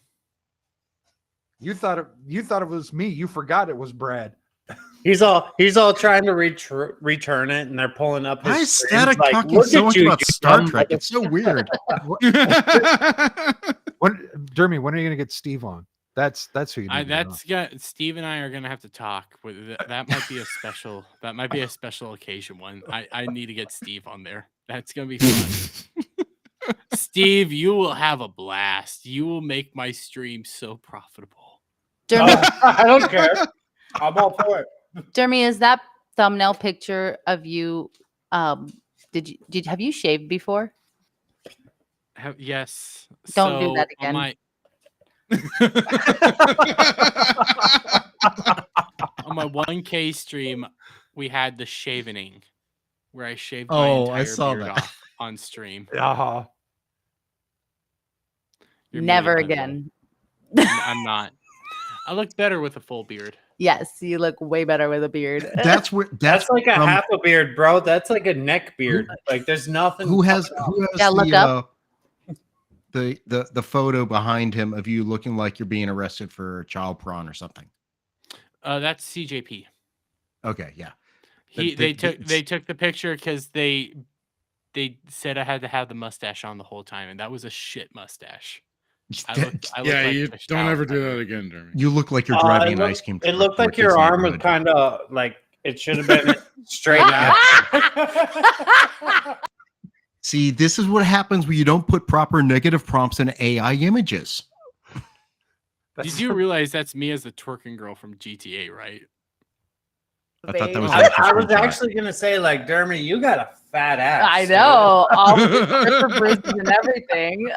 Speaker 4: You thought it was me. You forgot it was Brad.
Speaker 3: He's all trying to return it, and they're pulling up.
Speaker 5: Why
Speaker 3: His
Speaker 5: is Static
Speaker 3: like,
Speaker 5: talking so much about Star Trek? It's so weird.
Speaker 4: Jeremy, when are you gonna get Steve on? That's who you need.
Speaker 11: Steve and I are gonna have to talk. That might be a special. That might be a special occasion one. I need to get Steve on there. That's gonna be fun. Steve, you will have a blast. You will make my stream so profitable.
Speaker 15: Jeremy,
Speaker 3: I don't care. I'm all for it.
Speaker 15: Jeremy, is that thumbnail picture of you? Have you shaved before?
Speaker 11: Yes.
Speaker 15: Don't do that again.
Speaker 11: On my 1K stream, we had the shavening, where I shaved my
Speaker 5: Oh,
Speaker 11: entire
Speaker 5: I saw
Speaker 11: beard
Speaker 5: that
Speaker 11: off on stream.
Speaker 4: Uh-huh.
Speaker 15: Never again.
Speaker 11: I'm not. I look better with a full beard.
Speaker 15: Yes, you look way better with a beard.
Speaker 5: That's
Speaker 3: like a half a beard, bro. That's like a neck beard. Like there's nothing.
Speaker 5: Who has
Speaker 15: look up.
Speaker 5: The photo behind him of you looking like you're being arrested for child porn or something?
Speaker 11: That's CJP.
Speaker 5: Okay, yeah.
Speaker 11: They took the picture because they said I had to have the mustache on the whole time, and that was a shit mustache.
Speaker 6: You don't ever do that again, Jeremy.
Speaker 5: You look like you're driving an ice cream truck.
Speaker 3: It looked like your arm was kind of like it should have been straight out.
Speaker 5: See, this is what happens when you don't put proper negative prompts in AI images.
Speaker 11: Did you realize that's me as the twerking girl from GTA, right?
Speaker 5: I thought that was.
Speaker 3: I was actually gonna say, like, Jeremy, you got a fat ass.
Speaker 15: I know. All the bruises and everything.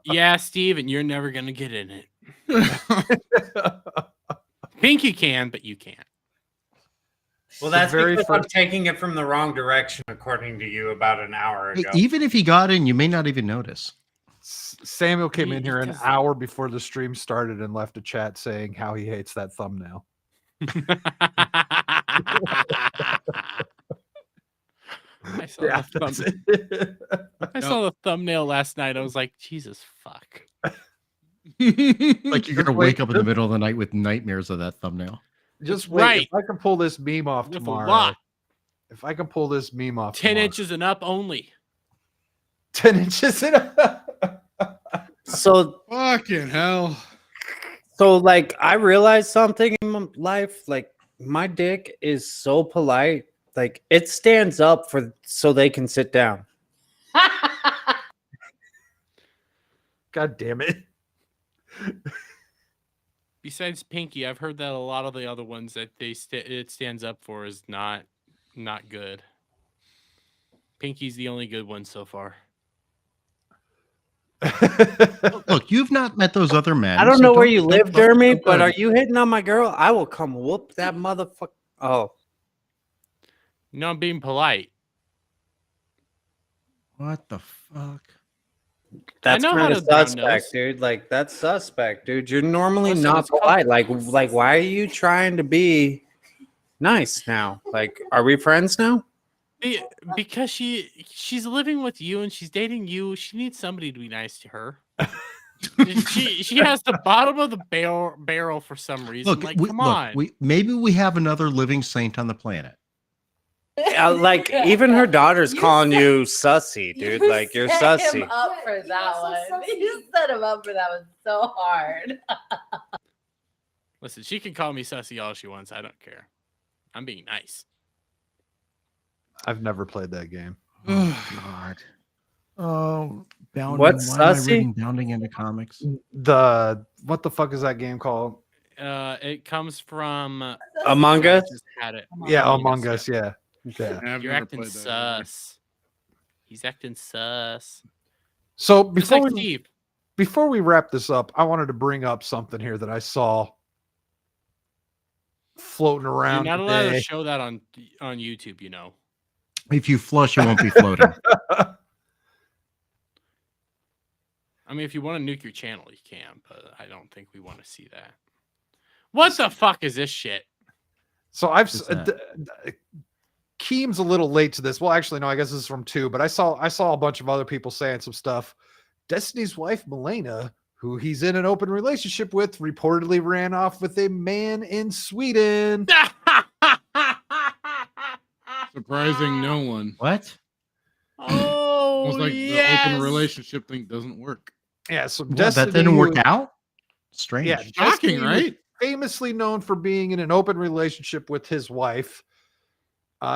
Speaker 11: Yeah, Steve, and you're never gonna get in it. Think you can, but you can't.
Speaker 3: Well, that's because I'm taking it from the wrong direction, according to you, about an hour ago.
Speaker 5: Even if he got in, you may not even notice.
Speaker 4: Samuel came in here an hour before the stream started and left a chat saying how he hates that thumbnail.
Speaker 11: I saw the thumbnail last night. I was like, Jesus fuck.
Speaker 5: Like you're gonna wake up in the middle of the night with nightmares of that thumbnail.
Speaker 4: Just wait.
Speaker 11: Right.
Speaker 4: If I can pull this meme off
Speaker 11: With a
Speaker 4: tomorrow.
Speaker 11: lot.
Speaker 4: If I can pull this meme off
Speaker 11: 10
Speaker 4: tomorrow.
Speaker 11: inches and up only.
Speaker 4: 10 inches and up.
Speaker 3: So
Speaker 6: fucking hell.
Speaker 3: So like I realized something in my life. Like my dick is so polite. Like it stands up so they can sit down.
Speaker 4: God damn it.
Speaker 11: Besides Pinky, I've heard that a lot of the other ones that it stands up for is not good. Pinky's the only good one so far.
Speaker 5: Look, you've not met those other men.
Speaker 3: I don't know where you live, Jeremy, but are you hitting on my girl? I will come whoop that motherfucker. Oh.
Speaker 11: No, I'm being polite.
Speaker 5: What the fuck?
Speaker 3: That's
Speaker 11: I know
Speaker 3: kind
Speaker 11: how
Speaker 3: of
Speaker 11: to brown
Speaker 3: suspect,
Speaker 11: nose.
Speaker 3: dude. Like that's suspect, dude. You're normally
Speaker 11: Listen,
Speaker 3: not
Speaker 11: it's called-
Speaker 3: polite. Like, why are you trying to be nice now? Like, are we friends now?
Speaker 11: Because she's living with you and she's dating you. She needs somebody to be nice to her. she has the bottom of the barrel for some reason.
Speaker 5: Look,
Speaker 11: come on.
Speaker 5: Maybe we have another living saint on the planet.
Speaker 3: Like even her daughter's calling you sussy, dude. Like you're
Speaker 15: set
Speaker 3: sussy.
Speaker 15: him up for that one. You set him up for that one so hard.
Speaker 11: Listen, she can call me sussy all she wants. I don't care. I'm being nice.
Speaker 4: I've never played that game.
Speaker 5: Oh God. Oh, bounding.
Speaker 3: What's
Speaker 5: Why am I
Speaker 3: sussy?
Speaker 5: reading bounding into comics?
Speaker 4: What the fuck is that game called?
Speaker 11: It comes from
Speaker 3: Among Us?
Speaker 11: Just had it.
Speaker 4: Yeah, Among Us. Yeah. Yeah.
Speaker 6: I've
Speaker 11: You're
Speaker 6: never
Speaker 11: acting
Speaker 6: played that either.
Speaker 11: sus. He's acting sus.
Speaker 4: So
Speaker 11: Just like
Speaker 4: before
Speaker 11: Steve.
Speaker 4: we wrap this up, I wanted to bring up something here that I saw floating
Speaker 11: You're
Speaker 4: around
Speaker 11: not allowed to
Speaker 4: today.
Speaker 11: show that on YouTube, you know.
Speaker 5: If you flush, you won't be floating.
Speaker 11: I mean, if you want to nuke your channel, you can, but I don't think we want to see that. What the fuck is this shit?
Speaker 4: So Keem's a little late to this. Well, actually, no, I guess this is from 2, but I saw a bunch of other people saying some stuff. Destiny's wife, Milena, who he's in an open relationship with, reportedly ran off with a man in Sweden.
Speaker 6: Surprising no one.
Speaker 5: What?
Speaker 11: Oh,
Speaker 6: Almost like
Speaker 11: yes.
Speaker 6: the open relationship thing doesn't work.
Speaker 4: Yeah, so
Speaker 5: Yeah,
Speaker 4: Destiny
Speaker 5: that didn't work
Speaker 4: was-
Speaker 5: out. Strange.
Speaker 4: Yeah,
Speaker 6: Shocking,
Speaker 4: Destiny was
Speaker 6: right?
Speaker 4: famously known for being in an open relationship with his wife.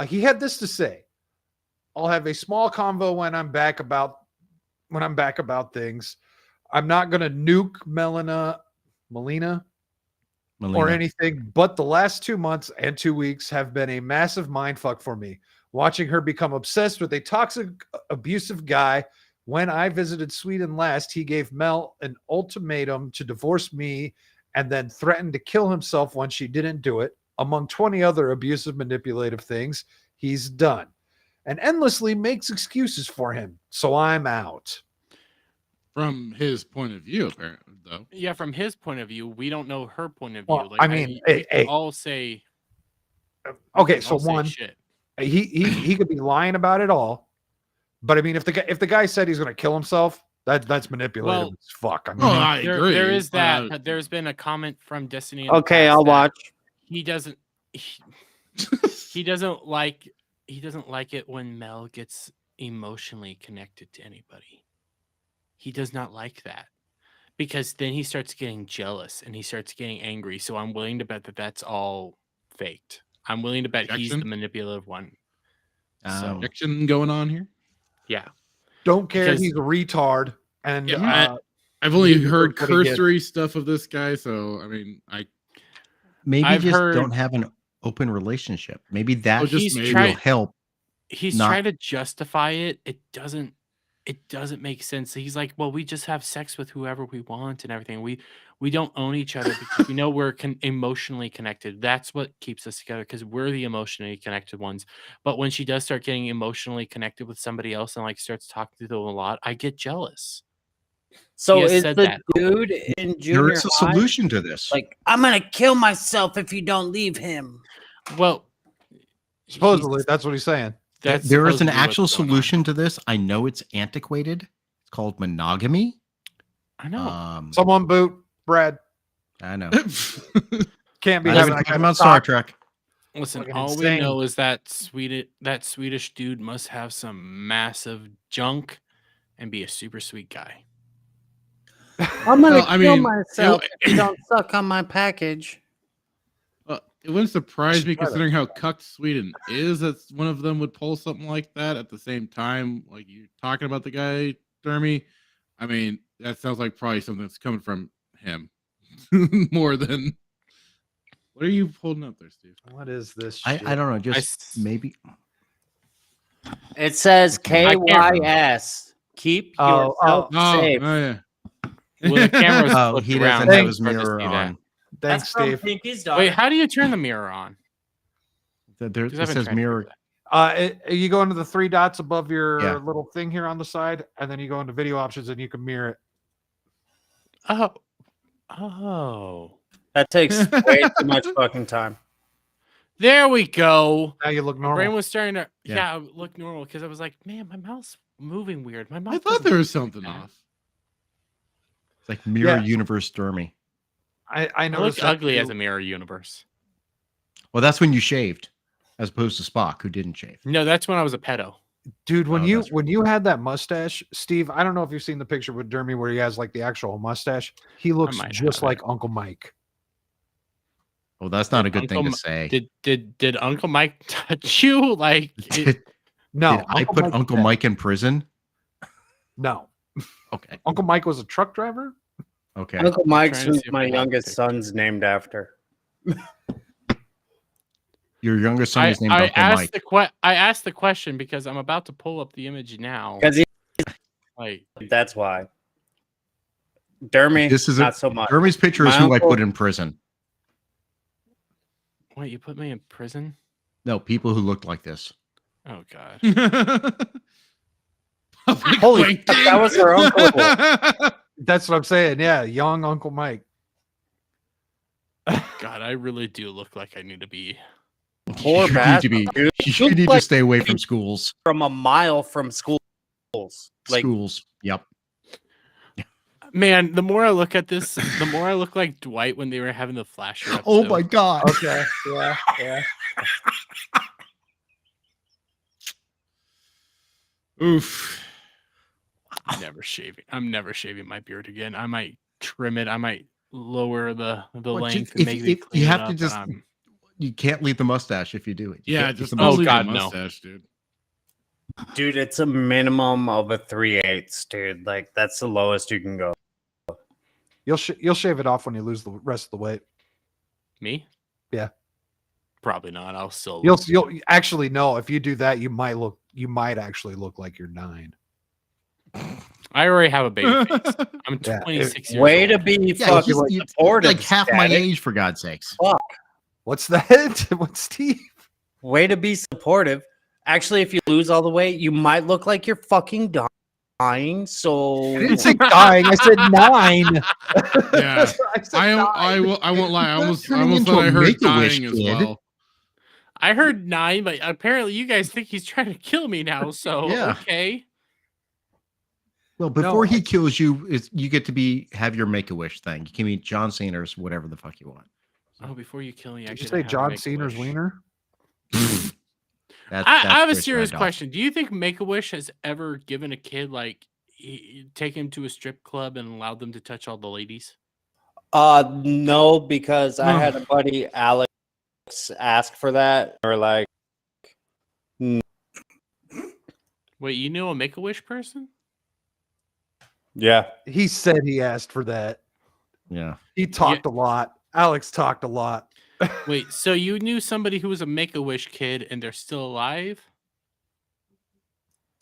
Speaker 4: He had this to say: "I'll have a small convo when I'm back about things. I'm not going to nuke Melina or anything, but the last 2 months and 2 weeks have been a massive mindfuck for me. Watching her become obsessed with a toxic, abusive guy. When I visited Sweden last, he gave Mel an ultimatum to divorce me and then threatened to kill himself when she didn't do it. Among 20 other abusive, manipulative things he's done, and endlessly makes excuses for him. So I'm out."
Speaker 6: From his point of view, apparently, though.
Speaker 11: Yeah, from his point of view, we don't know her point of view.
Speaker 4: Well, I mean, hey,
Speaker 11: we can all say.
Speaker 4: Okay,
Speaker 11: can
Speaker 4: so
Speaker 11: all say
Speaker 4: one,
Speaker 11: shit.
Speaker 4: he could be lying about it all, but I mean, if the guy said he's going to kill himself, that's manipulative
Speaker 11: Well,
Speaker 4: as fuck. I mean,
Speaker 6: I agree.
Speaker 11: There is that, but there's been a comment from Destiny. in the
Speaker 3: Okay,
Speaker 11: past
Speaker 3: I'll
Speaker 11: that
Speaker 3: watch.
Speaker 11: He doesn't. He doesn't like it when Mel gets emotionally connected to anybody. He does not like that because then he starts getting jealous and he starts getting angry. So I'm willing to bet that that's all faked. I'm willing to bet he's the
Speaker 6: Objection?
Speaker 11: manipulative one.
Speaker 6: Objection going on here.
Speaker 11: Yeah.
Speaker 4: don't care.
Speaker 11: Because-
Speaker 4: He's a retard. And
Speaker 6: Yeah, I've only
Speaker 4: he
Speaker 6: heard
Speaker 4: deserves what he gets.
Speaker 6: cursory stuff of this guy, so I mean,
Speaker 5: Maybe
Speaker 11: I've
Speaker 5: just
Speaker 11: heard-
Speaker 5: don't have an open relationship. Maybe that
Speaker 6: just
Speaker 11: He's
Speaker 6: maybe.
Speaker 5: will
Speaker 11: tried.
Speaker 5: help.
Speaker 11: He's
Speaker 5: not-
Speaker 11: trying to justify it. It doesn't make sense. He's like, well, we just have sex with whoever we want and everything. We don't own each other because we know we're emotionally connected. That's what keeps us together because we're the emotionally connected ones. But when she does start getting emotionally connected with somebody else and like starts talking to them a lot, I get jealous.
Speaker 3: So
Speaker 11: He has
Speaker 3: is
Speaker 11: said
Speaker 3: the
Speaker 11: that.
Speaker 3: dude in
Speaker 5: There
Speaker 3: junior
Speaker 5: is a
Speaker 3: high,
Speaker 5: solution to this.
Speaker 3: like, I'm gonna kill myself if you don't leave him?
Speaker 11: Well,
Speaker 4: supposedly that's what he's saying.
Speaker 11: that's
Speaker 5: There is an
Speaker 11: supposedly what's
Speaker 5: actual
Speaker 11: going on.
Speaker 5: solution to this. I know it's antiquated. It's called monogamy.
Speaker 11: I know.
Speaker 4: Someone boot Brad.
Speaker 5: I know.
Speaker 4: Can't be
Speaker 5: Not
Speaker 4: having
Speaker 5: even
Speaker 4: that
Speaker 5: talking
Speaker 4: kind
Speaker 5: about
Speaker 4: of
Speaker 5: Star
Speaker 4: talk.
Speaker 5: Trek.
Speaker 11: Listen,
Speaker 4: Fucking
Speaker 11: all
Speaker 4: insane.
Speaker 11: we know is that Swedish dude must have some massive junk and be a super sweet guy.
Speaker 3: I'm gonna
Speaker 6: Well, I
Speaker 3: kill
Speaker 6: mean,
Speaker 3: myself if you don't suck on my package.
Speaker 6: It wouldn't surprise me
Speaker 4: Try that.
Speaker 6: considering how cucked Sweden is that one of them would pull something like that at the same time. Like you're talking about the guy, Dermy. I mean, that sounds like probably something that's coming from him more than. What are you holding up there, Steve?
Speaker 4: What is this?
Speaker 5: I
Speaker 4: shit?
Speaker 5: don't know. Just maybe.
Speaker 3: It says
Speaker 11: I can't-
Speaker 3: KYS. Keep
Speaker 4: Oh,
Speaker 3: yourself
Speaker 6: Oh,
Speaker 3: safe.
Speaker 6: yeah.
Speaker 11: Well, the camera's
Speaker 5: Oh,
Speaker 11: flipped
Speaker 5: he
Speaker 11: around.
Speaker 5: doesn't have
Speaker 11: It's
Speaker 5: his
Speaker 11: hard to
Speaker 5: mirror
Speaker 11: see that.
Speaker 5: on.
Speaker 4: Thanks,
Speaker 3: That's from
Speaker 4: Steve.
Speaker 3: Pinky's daughter.
Speaker 11: Wait, how do you turn the mirror on?
Speaker 5: There,
Speaker 11: 'Cause
Speaker 5: it
Speaker 11: I've been
Speaker 5: says
Speaker 11: trying to
Speaker 5: mirror.
Speaker 11: figure that.
Speaker 4: You go into the 3 dots above your
Speaker 5: Yeah.
Speaker 4: little thing here on the side, and then you go into video options, and you can mirror it.
Speaker 11: Oh.
Speaker 3: That takes way too much fucking time.
Speaker 11: There we go.
Speaker 4: Now you look
Speaker 11: My brain
Speaker 4: normal.
Speaker 11: was starting to
Speaker 5: Yeah.
Speaker 11: look normal because I was like, man, my mouth's moving weird. My mouth.
Speaker 6: I thought
Speaker 11: doesn't
Speaker 6: there
Speaker 11: move
Speaker 6: was
Speaker 11: like
Speaker 6: something
Speaker 11: that.
Speaker 6: off.
Speaker 5: It's like mirror
Speaker 4: Yeah.
Speaker 5: universe Dermy.
Speaker 4: I
Speaker 11: I
Speaker 4: noticed
Speaker 11: look
Speaker 4: that
Speaker 11: ugly
Speaker 4: too.
Speaker 11: as a mirror universe.
Speaker 5: Well, that's when you shaved, as opposed to Spock, who didn't shave.
Speaker 11: No, that's when I was a pedo.
Speaker 4: Dude, when
Speaker 5: Oh,
Speaker 4: you
Speaker 5: that's
Speaker 4: when you had that mustache, Steve, I don't know if you've seen the picture with Dermy where he has like the actual mustache. He looks
Speaker 11: might
Speaker 4: just
Speaker 11: have
Speaker 4: like Uncle Mike.
Speaker 5: Well, that's not a good
Speaker 11: Uncle
Speaker 5: thing to
Speaker 11: Mi-
Speaker 5: say.
Speaker 11: Did Uncle Mike touch you? Like
Speaker 5: Did
Speaker 4: No,
Speaker 5: I put
Speaker 4: Mike's
Speaker 5: Uncle
Speaker 4: dead.
Speaker 5: Mike in prison?
Speaker 4: No,
Speaker 5: Okay.
Speaker 4: Uncle Mike was a truck driver.
Speaker 5: Okay.
Speaker 3: Uncle Mike's
Speaker 11: trying to
Speaker 3: who
Speaker 11: see if
Speaker 3: my
Speaker 11: I have
Speaker 3: youngest
Speaker 11: the
Speaker 3: son's named after.
Speaker 5: Your youngest son
Speaker 11: I,
Speaker 5: is named
Speaker 11: I
Speaker 5: Uncle
Speaker 11: asked
Speaker 5: Mike.
Speaker 11: I asked the question because I'm about to pull up the image now.
Speaker 3: Because
Speaker 11: Like,
Speaker 3: That's why. Dermy,
Speaker 5: This is
Speaker 3: not so much.
Speaker 5: Dermy's picture is
Speaker 3: My
Speaker 5: who I
Speaker 3: uncle-
Speaker 5: put in prison.
Speaker 11: wait, you put me in prison?
Speaker 5: No, people who looked like this.
Speaker 11: Oh God.
Speaker 3: Holy fuck, that was her uncle.
Speaker 4: That's what I'm saying. Yeah, young Uncle Mike.
Speaker 11: God, I really do look like I need to be.
Speaker 3: Poor
Speaker 5: You need
Speaker 3: bastard.
Speaker 5: to be.
Speaker 3: dude.
Speaker 5: You
Speaker 3: Look
Speaker 5: need to
Speaker 3: like
Speaker 5: stay away from schools.
Speaker 3: from a mile from schools. Like,
Speaker 5: Schools. Yep.
Speaker 11: Man, the more I look at this, the more I look like Dwight when they were having the flasher episode.
Speaker 5: Oh my God.
Speaker 4: Okay. Yeah.
Speaker 11: Oof. I'm never shaving my beard again. I might trim it. I might lower the
Speaker 5: Well,
Speaker 11: length
Speaker 5: if-
Speaker 11: and maybe
Speaker 5: if
Speaker 11: clean
Speaker 5: you
Speaker 11: it
Speaker 5: have
Speaker 11: up,
Speaker 5: to
Speaker 11: but
Speaker 5: just.
Speaker 11: I'm-
Speaker 5: You can't leave the mustache if you do it. You
Speaker 6: Yeah,
Speaker 5: can't
Speaker 6: just
Speaker 5: leave
Speaker 11: oh,
Speaker 6: leave
Speaker 11: God,
Speaker 6: the
Speaker 11: no.
Speaker 6: mustache, dude.
Speaker 3: dude, it's a minimum of a 3/8, dude. Like, that's the lowest you can go.
Speaker 4: You'll shave it off when you lose the rest of the weight.
Speaker 11: Me?
Speaker 4: Yeah.
Speaker 11: Probably not. I'll still.
Speaker 4: You'll actually no. If you do that, you might actually look like you're 9.
Speaker 11: I already have a baby face. I'm
Speaker 4: Yeah,
Speaker 11: 26 years
Speaker 3: Way
Speaker 11: old.
Speaker 3: to be
Speaker 5: Yeah,
Speaker 3: fucking
Speaker 5: you're
Speaker 3: supportive.
Speaker 5: like half my
Speaker 3: Static.
Speaker 5: age, for God's sakes.
Speaker 3: Fuck.
Speaker 4: What's that? What's Steve?
Speaker 3: Way to be supportive. Actually, if you lose all the weight, you might look like you're fucking dying. So
Speaker 4: I didn't say dying. I said 9.
Speaker 6: Yeah.
Speaker 4: I said
Speaker 6: I
Speaker 4: 9.
Speaker 6: won't lie. I almost
Speaker 5: turning into
Speaker 6: thought
Speaker 5: a
Speaker 6: I heard
Speaker 5: Make-A-Wish
Speaker 6: dying as
Speaker 5: kid.
Speaker 6: well.
Speaker 11: I heard 9, but apparently you guys think he's trying to kill me now. So
Speaker 5: Yeah.
Speaker 11: okay.
Speaker 5: Well, before
Speaker 4: No,
Speaker 5: he kills you, you get to have your Make-A-Wish thing. You can be John Cena's, whatever the fuck you want.
Speaker 11: Oh, before you kill me, I
Speaker 4: Did you
Speaker 11: get
Speaker 4: say
Speaker 11: to have a
Speaker 4: John
Speaker 11: Make-A-Wish.
Speaker 4: Cena's wiener?
Speaker 5: That's
Speaker 11: I have a
Speaker 5: Chris
Speaker 11: serious
Speaker 5: Randolph.
Speaker 11: question. Do you think Make-A-Wish has ever given a kid like take him to a strip club and allowed them to touch all the ladies?
Speaker 3: no, because I had a buddy Alex ask for that, or like,
Speaker 11: Wait, you knew a Make-A-Wish person?
Speaker 3: yeah,
Speaker 4: He said he asked for that.
Speaker 5: Yeah.
Speaker 4: He talked a lot. Alex talked a lot.
Speaker 11: Wait, so you knew somebody who was a Make-A-Wish kid and they're still alive?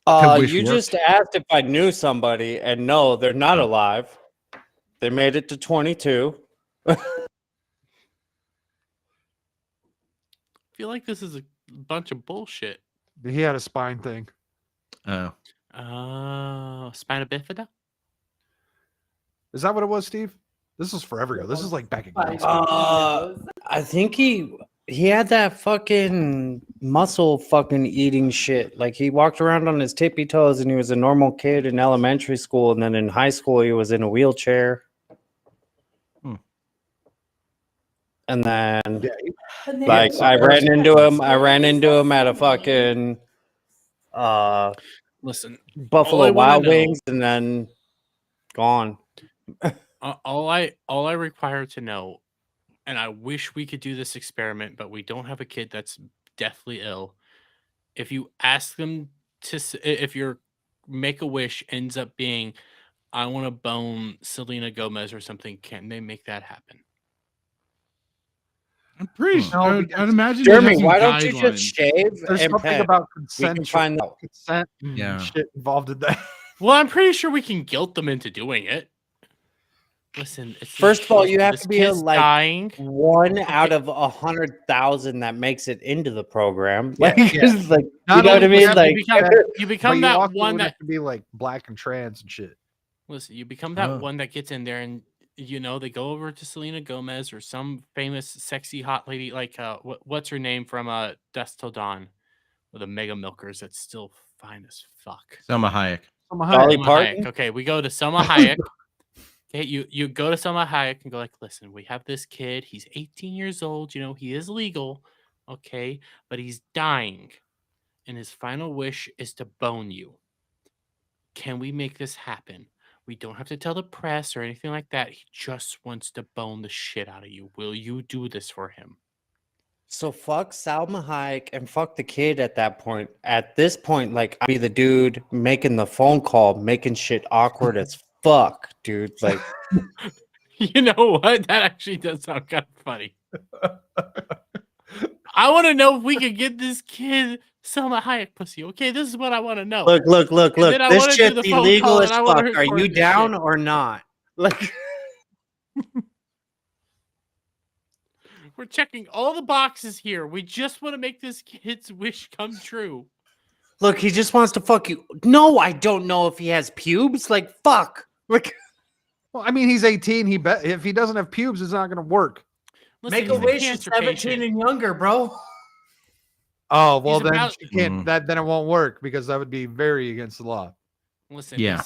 Speaker 5: Wish
Speaker 3: you
Speaker 5: worked.
Speaker 3: just asked if I knew somebody, and no, they're not alive. They made it to 22.
Speaker 11: I feel like this is a bunch of bullshit.
Speaker 4: He had a spine thing.
Speaker 5: Oh.
Speaker 11: Spina bifida?
Speaker 4: Is that what it was, Steve? This was forever ago. This is like back in grade school.
Speaker 3: I think he had that fucking muscle fucking eating shit. Like, he walked around on his tippy toes, and he was a normal kid in elementary school, and then in high school he was in a wheelchair. And then like I ran into him at a fucking
Speaker 11: Listen,
Speaker 3: Buffalo
Speaker 11: all I wanna
Speaker 3: Wild
Speaker 11: know-
Speaker 3: Wings, and then gone.
Speaker 11: all I require to know, and I wish we could do this experiment, but we don't have a kid that's deathly ill. If you ask them if your Make-A-Wish ends up being, I want to bone Selena Gomez or something, can they make that happen?
Speaker 6: I'm pretty
Speaker 4: No,
Speaker 6: sure.
Speaker 4: because-
Speaker 6: I'd imagine. they have
Speaker 3: Jeremy,
Speaker 6: some
Speaker 3: why don't you
Speaker 6: guidelines.
Speaker 3: just shave
Speaker 4: There's
Speaker 3: and
Speaker 4: something
Speaker 3: pet?
Speaker 4: about
Speaker 3: We
Speaker 4: consent,
Speaker 3: can find out.
Speaker 4: consent and
Speaker 5: Yeah.
Speaker 4: shit involved in that.
Speaker 11: Well, I'm pretty sure we can guilt them into doing it. Listen, it's
Speaker 3: First of all,
Speaker 11: listen,
Speaker 3: you have
Speaker 11: this
Speaker 3: to be a,
Speaker 11: kid's
Speaker 3: like,
Speaker 11: dying.
Speaker 3: 1 out of 100,000 that makes it into the program. Like,
Speaker 4: Yeah.
Speaker 3: it's like, you
Speaker 4: Not
Speaker 3: know what I
Speaker 4: only
Speaker 3: mean?
Speaker 4: that,
Speaker 3: Like,
Speaker 11: You
Speaker 4: But
Speaker 11: become
Speaker 4: you
Speaker 11: that
Speaker 4: also
Speaker 11: one
Speaker 4: would
Speaker 11: that
Speaker 4: have to be like black and trans and shit.
Speaker 11: listen. You become that
Speaker 5: Oh.
Speaker 11: one that gets in there, and they go over to Selena Gomez or some famous, sexy, hot lady like what's her name from Dusk Till Dawn, with the Mega Milkers that's still fine as fuck.
Speaker 5: Selma Hayek.
Speaker 3: Dolly
Speaker 11: Selma
Speaker 3: Parton?
Speaker 11: Hayek. Okay, we go to Selma Hayek. Okay, you go to Selma Hayek and go like, listen, we have this kid. He's 18 years old. He is legal. Okay, but he's dying, and his final wish is to bone you. Can we make this happen? We don't have to tell the press or anything like that. He just wants to bone the shit out of you. Will you do this for him?
Speaker 3: so fuck Salma Hayek and fuck the kid at that point. At this point, like, I'd be the dude making the phone call, making shit awkward as fuck, dude. Like,
Speaker 11: You know what? That actually does sound kind of funny. I want to know if we could get this kid Selma Hayek pussy. Okay, this is what I want to know.
Speaker 3: Look.
Speaker 11: And then I
Speaker 3: This
Speaker 11: wanna do
Speaker 3: shit's
Speaker 11: the phone
Speaker 3: illegal
Speaker 11: call
Speaker 3: as
Speaker 11: and I wanna
Speaker 3: fuck. Are
Speaker 11: record
Speaker 3: you
Speaker 11: this
Speaker 3: down
Speaker 11: shit.
Speaker 3: or not? Like,
Speaker 11: We're checking all the boxes here. We just want to make this kid's wish come true.
Speaker 3: look, he just wants to fuck you. No, I don't know if he has pubes. Like, fuck. Like,
Speaker 4: Well, I mean, he's 18. If he doesn't have pubes, it's not going to work.
Speaker 11: Listen,
Speaker 3: make a
Speaker 11: he's
Speaker 3: wish.
Speaker 11: cancer
Speaker 3: 17
Speaker 11: patient.
Speaker 3: and younger, bro.
Speaker 4: Oh well, then
Speaker 11: about-
Speaker 4: she can't. Then it won't work because that would be very against the law.
Speaker 11: Listen,
Speaker 5: Yeah.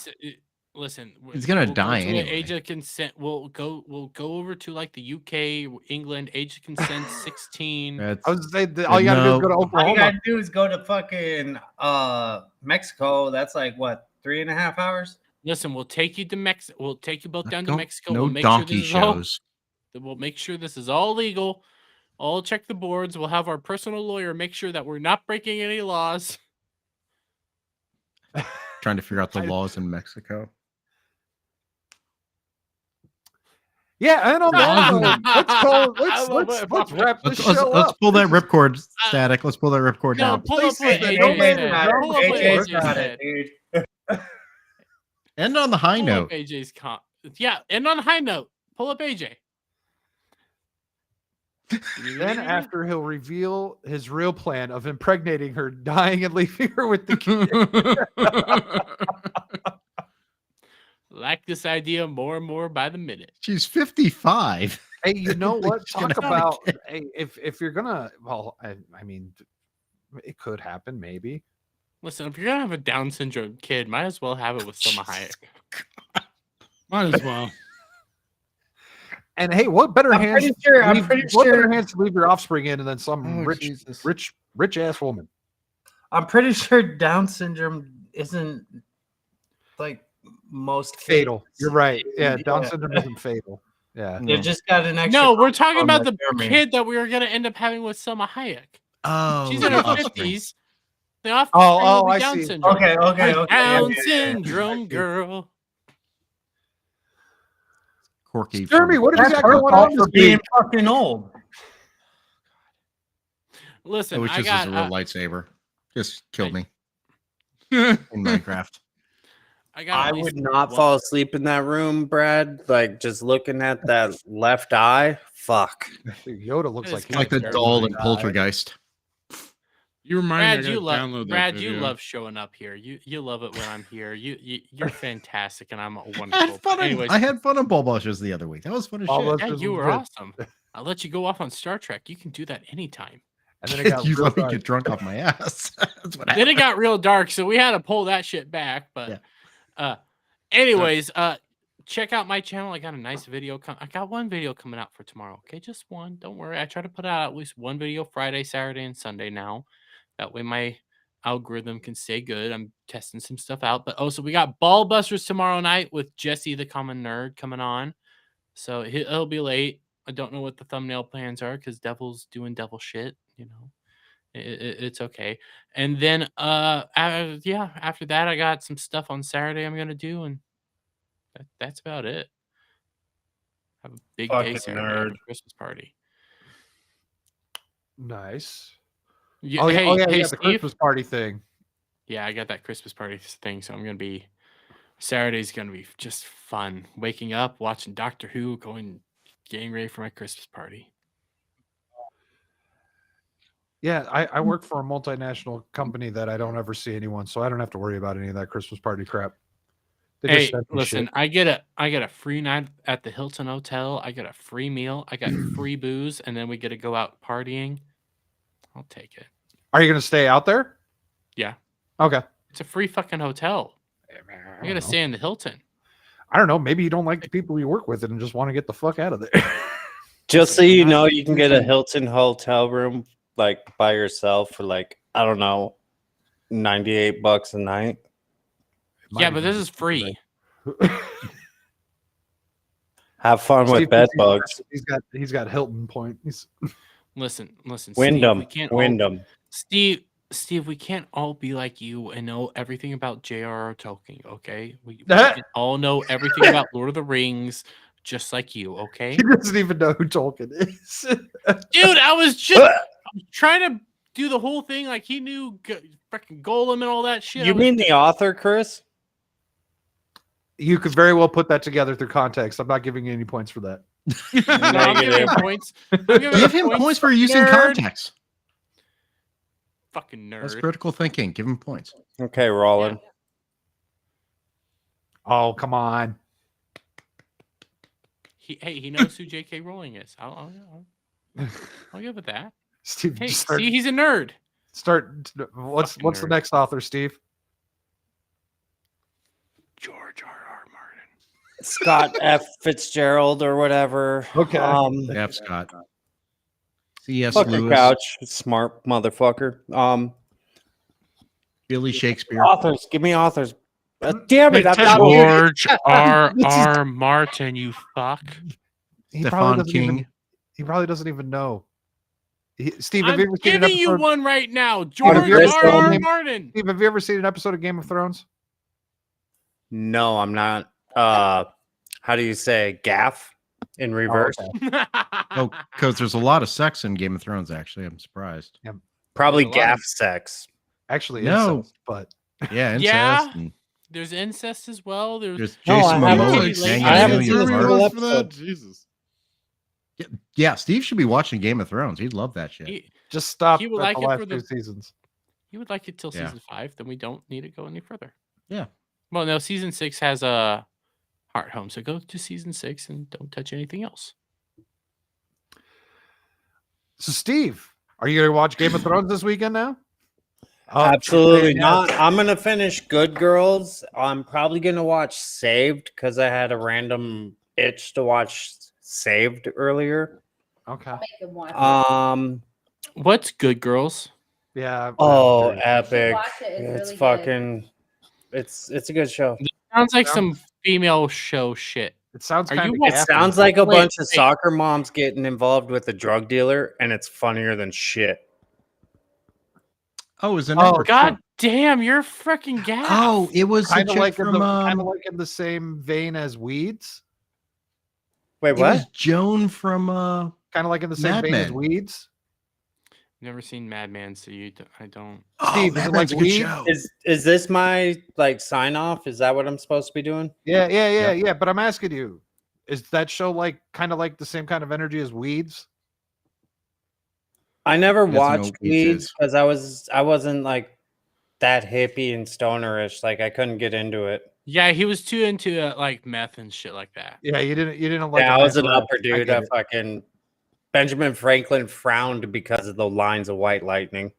Speaker 11: listen.
Speaker 5: He's gonna
Speaker 11: go
Speaker 5: die
Speaker 11: to the
Speaker 5: anyway.
Speaker 11: Age of consent. We'll go over to like the UK, England. Age of consent 16.
Speaker 4: I was saying all you got to do is go to
Speaker 3: All you
Speaker 4: Oklahoma.
Speaker 3: gotta do is go to fucking Mexico. That's like what, 3.5 hours?
Speaker 11: Listen, we'll take you to Mexico. We'll take you both down to
Speaker 5: No-
Speaker 11: Mexico.
Speaker 5: no
Speaker 11: We'll make
Speaker 5: donkey
Speaker 11: sure this is all-
Speaker 5: shows.
Speaker 11: We'll make sure this is all legal. I'll check the boards. We'll have our personal lawyer make sure that we're not breaking any laws.
Speaker 5: Trying to figure out the laws in Mexico.
Speaker 4: Yeah, and on that note, let's wrap this show
Speaker 5: Let's
Speaker 4: up.
Speaker 5: pull that ripcord static. Let's pull that ripcord
Speaker 11: No,
Speaker 5: down.
Speaker 11: pull up
Speaker 4: Please
Speaker 11: what
Speaker 4: say
Speaker 11: AJ
Speaker 4: no man
Speaker 11: said.
Speaker 4: got it.
Speaker 11: Pull up what
Speaker 3: AJ's
Speaker 11: AJ
Speaker 3: got
Speaker 11: said.
Speaker 3: it, dude.
Speaker 5: End on the high
Speaker 11: Pull
Speaker 5: note.
Speaker 11: up AJ's yeah, and on a high note, pull up AJ.
Speaker 4: Then after he'll reveal his real plan of impregnating her, dying and leaving her with the kid.
Speaker 11: Like this idea more and more by the minute.
Speaker 5: She's 55.
Speaker 4: Hey, you know what?
Speaker 5: She's gonna
Speaker 4: Talk
Speaker 5: have a
Speaker 4: about
Speaker 5: kid.
Speaker 4: hey, if you're gonna I mean it could happen maybe.
Speaker 11: Listen, if you're gonna have a Down syndrome kid, might as well have it with Selma Hayek.
Speaker 6: Might as well.
Speaker 4: And hey, what better
Speaker 3: I'm
Speaker 4: hands?
Speaker 3: pretty sure- I'm
Speaker 4: leave-
Speaker 3: pretty
Speaker 4: what
Speaker 3: sure-
Speaker 4: better hands to leave your offspring in than some
Speaker 5: Oh,
Speaker 4: rich
Speaker 5: Jesus.
Speaker 4: ass woman?
Speaker 3: I'm pretty sure Down syndrome isn't like most
Speaker 4: Fatal.
Speaker 3: kids.
Speaker 4: You're right. Yeah, Down
Speaker 3: Yeah.
Speaker 4: syndrome isn't fatal. Yeah.
Speaker 3: They've just got an extra.
Speaker 11: No, we're talking
Speaker 3: chromosome
Speaker 11: about the
Speaker 3: that they're
Speaker 11: kid that we were gonna end up having with Selma Hayek.
Speaker 5: Oh,
Speaker 11: She's
Speaker 5: the
Speaker 11: in her
Speaker 5: offspring.
Speaker 11: 50s. The offspring will be
Speaker 4: I
Speaker 11: Down
Speaker 4: see.
Speaker 11: syndrome.
Speaker 3: Okay.
Speaker 11: Down
Speaker 3: yeah.
Speaker 11: syndrome girl.
Speaker 5: Corky.
Speaker 4: Jeremy,
Speaker 5: from-
Speaker 4: what have you
Speaker 3: That's
Speaker 4: got
Speaker 3: her
Speaker 4: going
Speaker 3: fault
Speaker 4: on
Speaker 3: for
Speaker 4: this
Speaker 3: being
Speaker 4: week?
Speaker 3: fucking old.
Speaker 11: Listen,
Speaker 5: I wish
Speaker 11: I
Speaker 5: this
Speaker 11: got
Speaker 5: was a real lightsaber. Just kill me in Minecraft.
Speaker 11: I
Speaker 3: I would not fall asleep in that room, Brad. Like just looking at that left eye. Fuck.
Speaker 4: Yoda looks
Speaker 11: It's
Speaker 4: like
Speaker 5: Like the
Speaker 11: Very
Speaker 5: doll
Speaker 4: good
Speaker 5: in
Speaker 4: eye.
Speaker 5: Poltergeist.
Speaker 6: You remind me. I
Speaker 11: Brad,
Speaker 6: gotta
Speaker 11: you love
Speaker 6: download that
Speaker 11: Brad.
Speaker 6: video.
Speaker 11: You love showing up here. You love it when I'm here. You're fantastic, and I'm a
Speaker 5: I had
Speaker 11: wonderful.
Speaker 5: fun.
Speaker 11: Anyways,
Speaker 5: I had fun on Ball Bushers the other week. That was fun as
Speaker 4: Ball
Speaker 5: shit.
Speaker 4: Busters
Speaker 11: yeah, you
Speaker 4: was
Speaker 11: were
Speaker 4: good.
Speaker 11: awesome. I'll let you go off on Star Trek. You can do that anytime.
Speaker 4: And then it got
Speaker 5: You
Speaker 4: real
Speaker 5: let me
Speaker 4: dark.
Speaker 5: get drunk off my ass. That's what
Speaker 11: Then
Speaker 5: happened.
Speaker 11: it got real dark, so we had to pull that shit back. But anyways, check out my channel. I got a nice video. I got one video coming out for tomorrow. Okay, just one. Don't worry. I try to put out at least one video Friday, Saturday, and Sunday now. That way my algorithm can stay good. I'm testing some stuff out. But also we got Ball Busters tomorrow night with Jesse the Common Nerd coming on. So it'll be late. I don't know what the thumbnail plans are because Devil's doing devil shit. You know, it's okay. And then after that I got some stuff on Saturday I'm gonna do, and that's about it. Have a big day
Speaker 3: Fucking
Speaker 11: Saturday. Have a
Speaker 3: nerd.
Speaker 11: Christmas party.
Speaker 4: Nice.
Speaker 11: Yeah,
Speaker 4: Oh yeah,
Speaker 11: hey,
Speaker 4: the
Speaker 11: Steve?
Speaker 4: Christmas party thing.
Speaker 11: Yeah, I got that Christmas party thing, so I'm gonna be Saturday's gonna be just fun. Waking up, watching Doctor Who, getting ready for my Christmas party.
Speaker 4: Yeah, I work for a multinational company that I don't ever see anyone, so I don't have to worry about any of that Christmas party crap. They just
Speaker 11: Hey,
Speaker 4: send me
Speaker 11: listen,
Speaker 4: shit.
Speaker 11: I get a free night at the Hilton Hotel. I get a free meal. I got free booze, and then we get to go out partying. I'll take it.
Speaker 4: Are you gonna stay out there?
Speaker 11: Yeah,
Speaker 4: Okay.
Speaker 11: it's a free fucking hotel.
Speaker 4: I
Speaker 11: You're
Speaker 4: don't
Speaker 11: gonna
Speaker 4: know.
Speaker 11: stay in the Hilton.
Speaker 4: I don't know. Maybe you don't like the people you work with and just want to get the fuck out of there.
Speaker 3: Just so you know, you can get a Hilton hotel room like by yourself for like, I don't know, $98 a night.
Speaker 11: Yeah, but this is free.
Speaker 3: Have fun with
Speaker 4: Steve
Speaker 3: bed
Speaker 4: thinks
Speaker 3: bugs.
Speaker 4: He's got Hilton point.
Speaker 11: Listen. Steve,
Speaker 3: Wyndham.
Speaker 11: we can't
Speaker 3: Wyndham.
Speaker 11: Steve, we can't all be like you and know everything about J.R.R. Tolkien, okay? We can all know everything about Lord of the Rings, just like you, okay?
Speaker 4: He doesn't even know who Tolkien is.
Speaker 11: Dude, I was trying to do the whole thing like he knew freaking Golem and all that shit.
Speaker 3: You mean the author, Chris?
Speaker 4: You could very well put that together through context. I'm not giving you any points for that.
Speaker 11: No, I'm giving him points.
Speaker 5: Give him points for using context.
Speaker 11: Fucking nerd.
Speaker 5: That's critical thinking. Give him points.
Speaker 3: Okay, Roland.
Speaker 4: Oh, come on.
Speaker 11: He knows who J.K. Rowling is. I'll give it that.
Speaker 4: Steve,
Speaker 11: Hey,
Speaker 4: just start,
Speaker 11: see, he's a nerd.
Speaker 4: What's the
Speaker 11: nerd.
Speaker 4: next author, Steve?
Speaker 11: George R.R. Martin.
Speaker 3: Scott F. Fitzgerald or whatever.
Speaker 4: Okay.
Speaker 5: F. Scott. C.S.
Speaker 3: Fucking
Speaker 5: Lewis.
Speaker 3: couch, smart motherfucker.
Speaker 5: Billy Shakespeare.
Speaker 3: Authors, give me authors. Damn it!
Speaker 11: George R.R. Martin, you fuck.
Speaker 4: He
Speaker 5: Stephen
Speaker 4: probably doesn't
Speaker 5: King.
Speaker 4: even. He probably doesn't even know. Steve, have
Speaker 11: I'm
Speaker 4: you ever seen an
Speaker 11: giving you
Speaker 4: episode?
Speaker 11: one right now.
Speaker 4: Have
Speaker 11: George
Speaker 4: you ever seen
Speaker 11: R.R.
Speaker 4: him?
Speaker 11: Martin.
Speaker 4: Steve, have you ever seen an episode of Game of Thrones?
Speaker 3: No, I'm not. How do you say gaff in reverse?
Speaker 5: Oh, because there's a lot of sex in Game of Thrones, actually. I'm surprised.
Speaker 4: Yeah.
Speaker 3: Probably
Speaker 11: There's a lot
Speaker 3: gaff
Speaker 11: of-
Speaker 3: sex.
Speaker 4: Actually,
Speaker 5: No.
Speaker 4: incest, but
Speaker 5: Yeah, incest.
Speaker 11: Yeah.
Speaker 5: And
Speaker 11: There's incest as well.
Speaker 5: there's
Speaker 3: No, I
Speaker 5: Jason
Speaker 3: haven't
Speaker 5: Momoa
Speaker 3: seen-
Speaker 5: hanging
Speaker 3: I
Speaker 5: a
Speaker 3: haven't
Speaker 5: million
Speaker 3: seen this
Speaker 5: parts.
Speaker 3: whole
Speaker 6: For that?
Speaker 3: episode.
Speaker 6: Jesus.
Speaker 5: Yeah, Steve should be watching Game of Thrones. He'd love that shit.
Speaker 4: just stop
Speaker 11: He
Speaker 4: at
Speaker 11: would
Speaker 4: the
Speaker 11: like it
Speaker 4: last
Speaker 11: for the-
Speaker 4: 2 seasons.
Speaker 11: You would like it till
Speaker 5: Yeah.
Speaker 11: season 5, then we don't need to go any further.
Speaker 5: Yeah.
Speaker 11: Well, no, season 6 has a heart home, so go to season 6 and don't touch anything else.
Speaker 4: So, Steve, are you going to watch Game of Thrones this weekend now? Oh,
Speaker 3: Absolutely
Speaker 4: yeah.
Speaker 3: not. I'm gonna finish Good Girls. I'm probably gonna watch Saved because I had a random itch to watch Saved earlier.
Speaker 4: Okay.
Speaker 11: What's Good Girls?
Speaker 4: Yeah.
Speaker 3: Oh,
Speaker 4: very-
Speaker 3: epic!
Speaker 15: Watch it, it's
Speaker 3: It's
Speaker 15: really
Speaker 3: fucking. It's a good show.
Speaker 11: Sounds like some female show shit.
Speaker 4: It sounds
Speaker 11: Are
Speaker 4: kind
Speaker 11: you
Speaker 4: of.
Speaker 11: wa-
Speaker 3: It sounds like a
Speaker 11: Wait,
Speaker 3: bunch of
Speaker 11: wait.
Speaker 3: soccer moms getting involved with a drug dealer, and it's funnier than shit.
Speaker 5: Oh, is it?
Speaker 4: Oh,
Speaker 11: God damn, you're freaking gas.
Speaker 5: Oh, it was
Speaker 4: kind
Speaker 5: the
Speaker 4: of
Speaker 5: chick
Speaker 4: like
Speaker 5: from
Speaker 4: kind of like in the same vein as Weeds.
Speaker 3: Wait,
Speaker 5: it
Speaker 3: what?
Speaker 5: was Joan from
Speaker 4: Kind of like in the same
Speaker 5: Mad
Speaker 4: vein as
Speaker 5: Men.
Speaker 4: Weeds.
Speaker 11: Never seen Madman, so I don't.
Speaker 4: Steve, is
Speaker 5: Mad
Speaker 4: it like
Speaker 5: Men's a good
Speaker 4: Weeds?
Speaker 5: show.
Speaker 3: Is this my like sign off? Is that what I'm supposed to be doing?
Speaker 4: Yeah. But I'm asking you, is that show like kind of like the same kind of energy as Weeds?
Speaker 3: I never
Speaker 5: He doesn't know
Speaker 3: watched
Speaker 5: what Weeds
Speaker 3: Weeds
Speaker 5: is.
Speaker 3: because I wasn't like that hippie and stonerish. Like I couldn't get into it.
Speaker 11: Yeah, he was too into like meth and shit like that.
Speaker 4: Yeah, you didn't like.
Speaker 3: Yeah,
Speaker 4: a
Speaker 3: I was an
Speaker 4: nice laugh.
Speaker 3: upper
Speaker 4: I
Speaker 3: dude.
Speaker 4: get
Speaker 3: I
Speaker 4: it.
Speaker 3: fucking Benjamin Franklin frowned because of the lines of white lightning.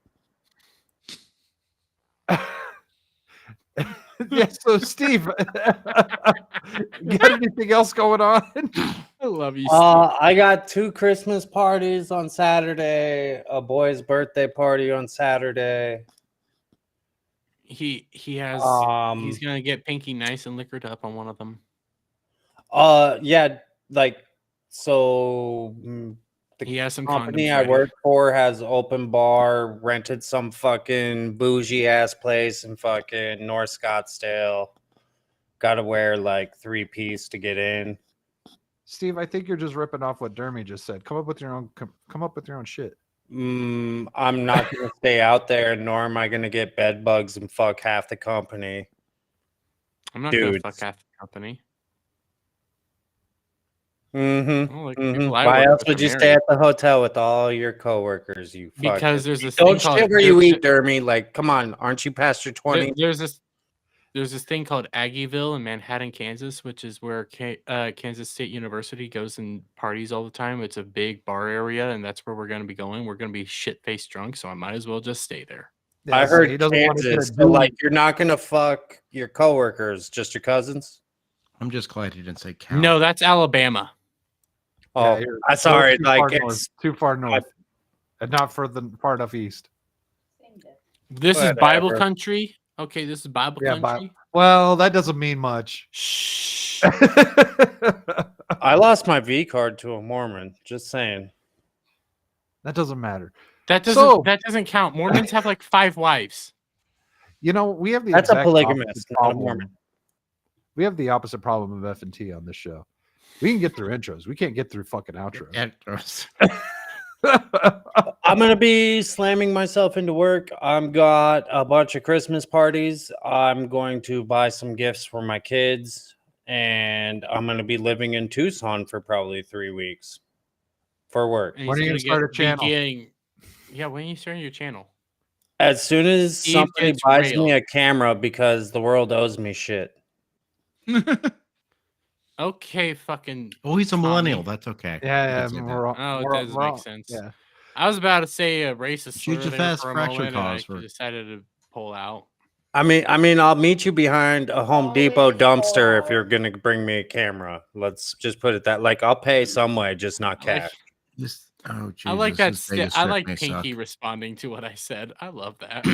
Speaker 4: Yeah, so Steve, got anything else going on?
Speaker 11: I love you.
Speaker 3: I got 2 Christmas parties on Saturday, a boy's birthday party on Saturday.
Speaker 11: He has. He's gonna get Pinky nice and liquored up on one of them.
Speaker 3: Yeah, like so.
Speaker 11: He has some
Speaker 3: company
Speaker 11: condoms
Speaker 3: I
Speaker 11: ready.
Speaker 3: work for has open bar, rented some fucking bougie ass place in fucking North Scottsdale. Got to wear like 3-piece to get in.
Speaker 4: Steve, I think you're just ripping off what Dermy just said. Come up with your own. Come up with your own shit.
Speaker 3: I'm not gonna stay out there, nor am I gonna get bed bugs and fuck half the company.
Speaker 11: I'm not gonna
Speaker 3: Dudes.
Speaker 11: fuck half the company.
Speaker 3: Mm-hmm.
Speaker 11: Well, like, people I
Speaker 3: Why
Speaker 11: work
Speaker 3: else
Speaker 11: with
Speaker 3: would
Speaker 11: are
Speaker 3: you stay
Speaker 11: married.
Speaker 3: at the hotel with all your coworkers? You
Speaker 11: Because
Speaker 3: fucking-
Speaker 11: there's this
Speaker 3: don't
Speaker 11: thing called-
Speaker 3: shit where you
Speaker 11: there's-
Speaker 3: eat, Dermy. Like, come on, aren't you past your 20?
Speaker 11: There's this thing called Aggieville in Manhattan, Kansas, which is where Kansas State University goes and parties all the time. It's a big bar area, and that's where we're going to be going. We're going to be shit-faced drunk, so I might as well just stay there.
Speaker 4: Yeah,
Speaker 3: I
Speaker 4: so
Speaker 3: heard
Speaker 4: he doesn't want to get
Speaker 3: Kansas.
Speaker 4: a
Speaker 3: So,
Speaker 4: dude.
Speaker 3: like, you're not gonna fuck your coworkers, just your cousins.
Speaker 5: I'm just glad he didn't say count.
Speaker 11: No, that's Alabama.
Speaker 3: Oh,
Speaker 4: you're-
Speaker 3: I'm sorry.
Speaker 4: too
Speaker 3: Like,
Speaker 4: far
Speaker 3: it's
Speaker 4: north, too far north, and not far enough east.
Speaker 11: This is Bible
Speaker 3: Whatever.
Speaker 11: country. Okay, this is Bible
Speaker 4: Yeah,
Speaker 11: country.
Speaker 4: well, that doesn't mean much.
Speaker 11: Shh.
Speaker 3: I lost my V card to a Mormon. Just saying.
Speaker 4: That doesn't matter.
Speaker 11: That doesn't count. Mormons have like 5 wives.
Speaker 4: You know, we have the
Speaker 3: That's a
Speaker 4: exact
Speaker 3: polygamist,
Speaker 4: opposite
Speaker 3: not a
Speaker 4: problem.
Speaker 3: Mormon.
Speaker 4: We have the opposite problem of F&T on this show. We can get through intros. We can't get through fucking outros.
Speaker 3: I'm gonna be slamming myself into work. I've got a bunch of Christmas parties. I'm going to buy some gifts for my kids, and I'm gonna be living in Tucson for probably 3 weeks for work.
Speaker 11: And
Speaker 4: When are
Speaker 11: he's
Speaker 4: you
Speaker 11: gonna
Speaker 4: gonna start a
Speaker 11: get
Speaker 4: channel?
Speaker 11: Yeah, when are you starting your channel?
Speaker 3: As soon as
Speaker 11: Steve
Speaker 3: somebody
Speaker 11: gets
Speaker 3: buys me
Speaker 11: railed.
Speaker 3: a camera, because the world owes me shit.
Speaker 11: Okay, fucking.
Speaker 5: Oh, he's a
Speaker 11: Tommy.
Speaker 5: millennial. That's okay.
Speaker 4: Yeah,
Speaker 5: You can say that.
Speaker 11: Oh, it does make sense.
Speaker 4: Yeah.
Speaker 11: I was about to say a racist slur
Speaker 5: Huge
Speaker 11: there
Speaker 5: fast
Speaker 11: for a
Speaker 5: fracture
Speaker 11: moment, and I
Speaker 5: cause for-
Speaker 11: decided to pull out.
Speaker 3: I mean, I'll meet you behind a Home Depot dumpster if you're gonna bring me a camera. Let's just put it that. Like, I'll pay some way, just not cash.
Speaker 5: Oh, Jesus,
Speaker 11: I like that.
Speaker 5: this Vegas
Speaker 11: I
Speaker 5: trip
Speaker 11: like
Speaker 5: may
Speaker 11: Pinky
Speaker 5: suck.
Speaker 11: responding to what I said. I love that.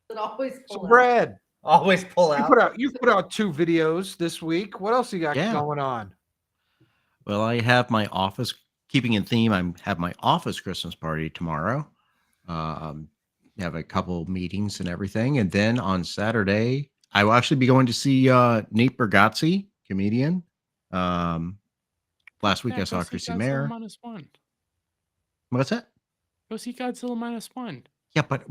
Speaker 4: So Brad,
Speaker 3: Always pull
Speaker 4: you put out 2 videos this week. What else you got
Speaker 5: Yeah.
Speaker 4: going on?
Speaker 5: Well, I have my office, keeping in theme, I have my office Christmas party tomorrow. Have a couple meetings and everything. And then on Saturday, I will actually be going to see Nate Bargatze, comedian. Last week I saw Chrissy Mayer.
Speaker 11: -1.
Speaker 5: What's that?
Speaker 11: Go see Godzilla -1.
Speaker 5: Yeah, but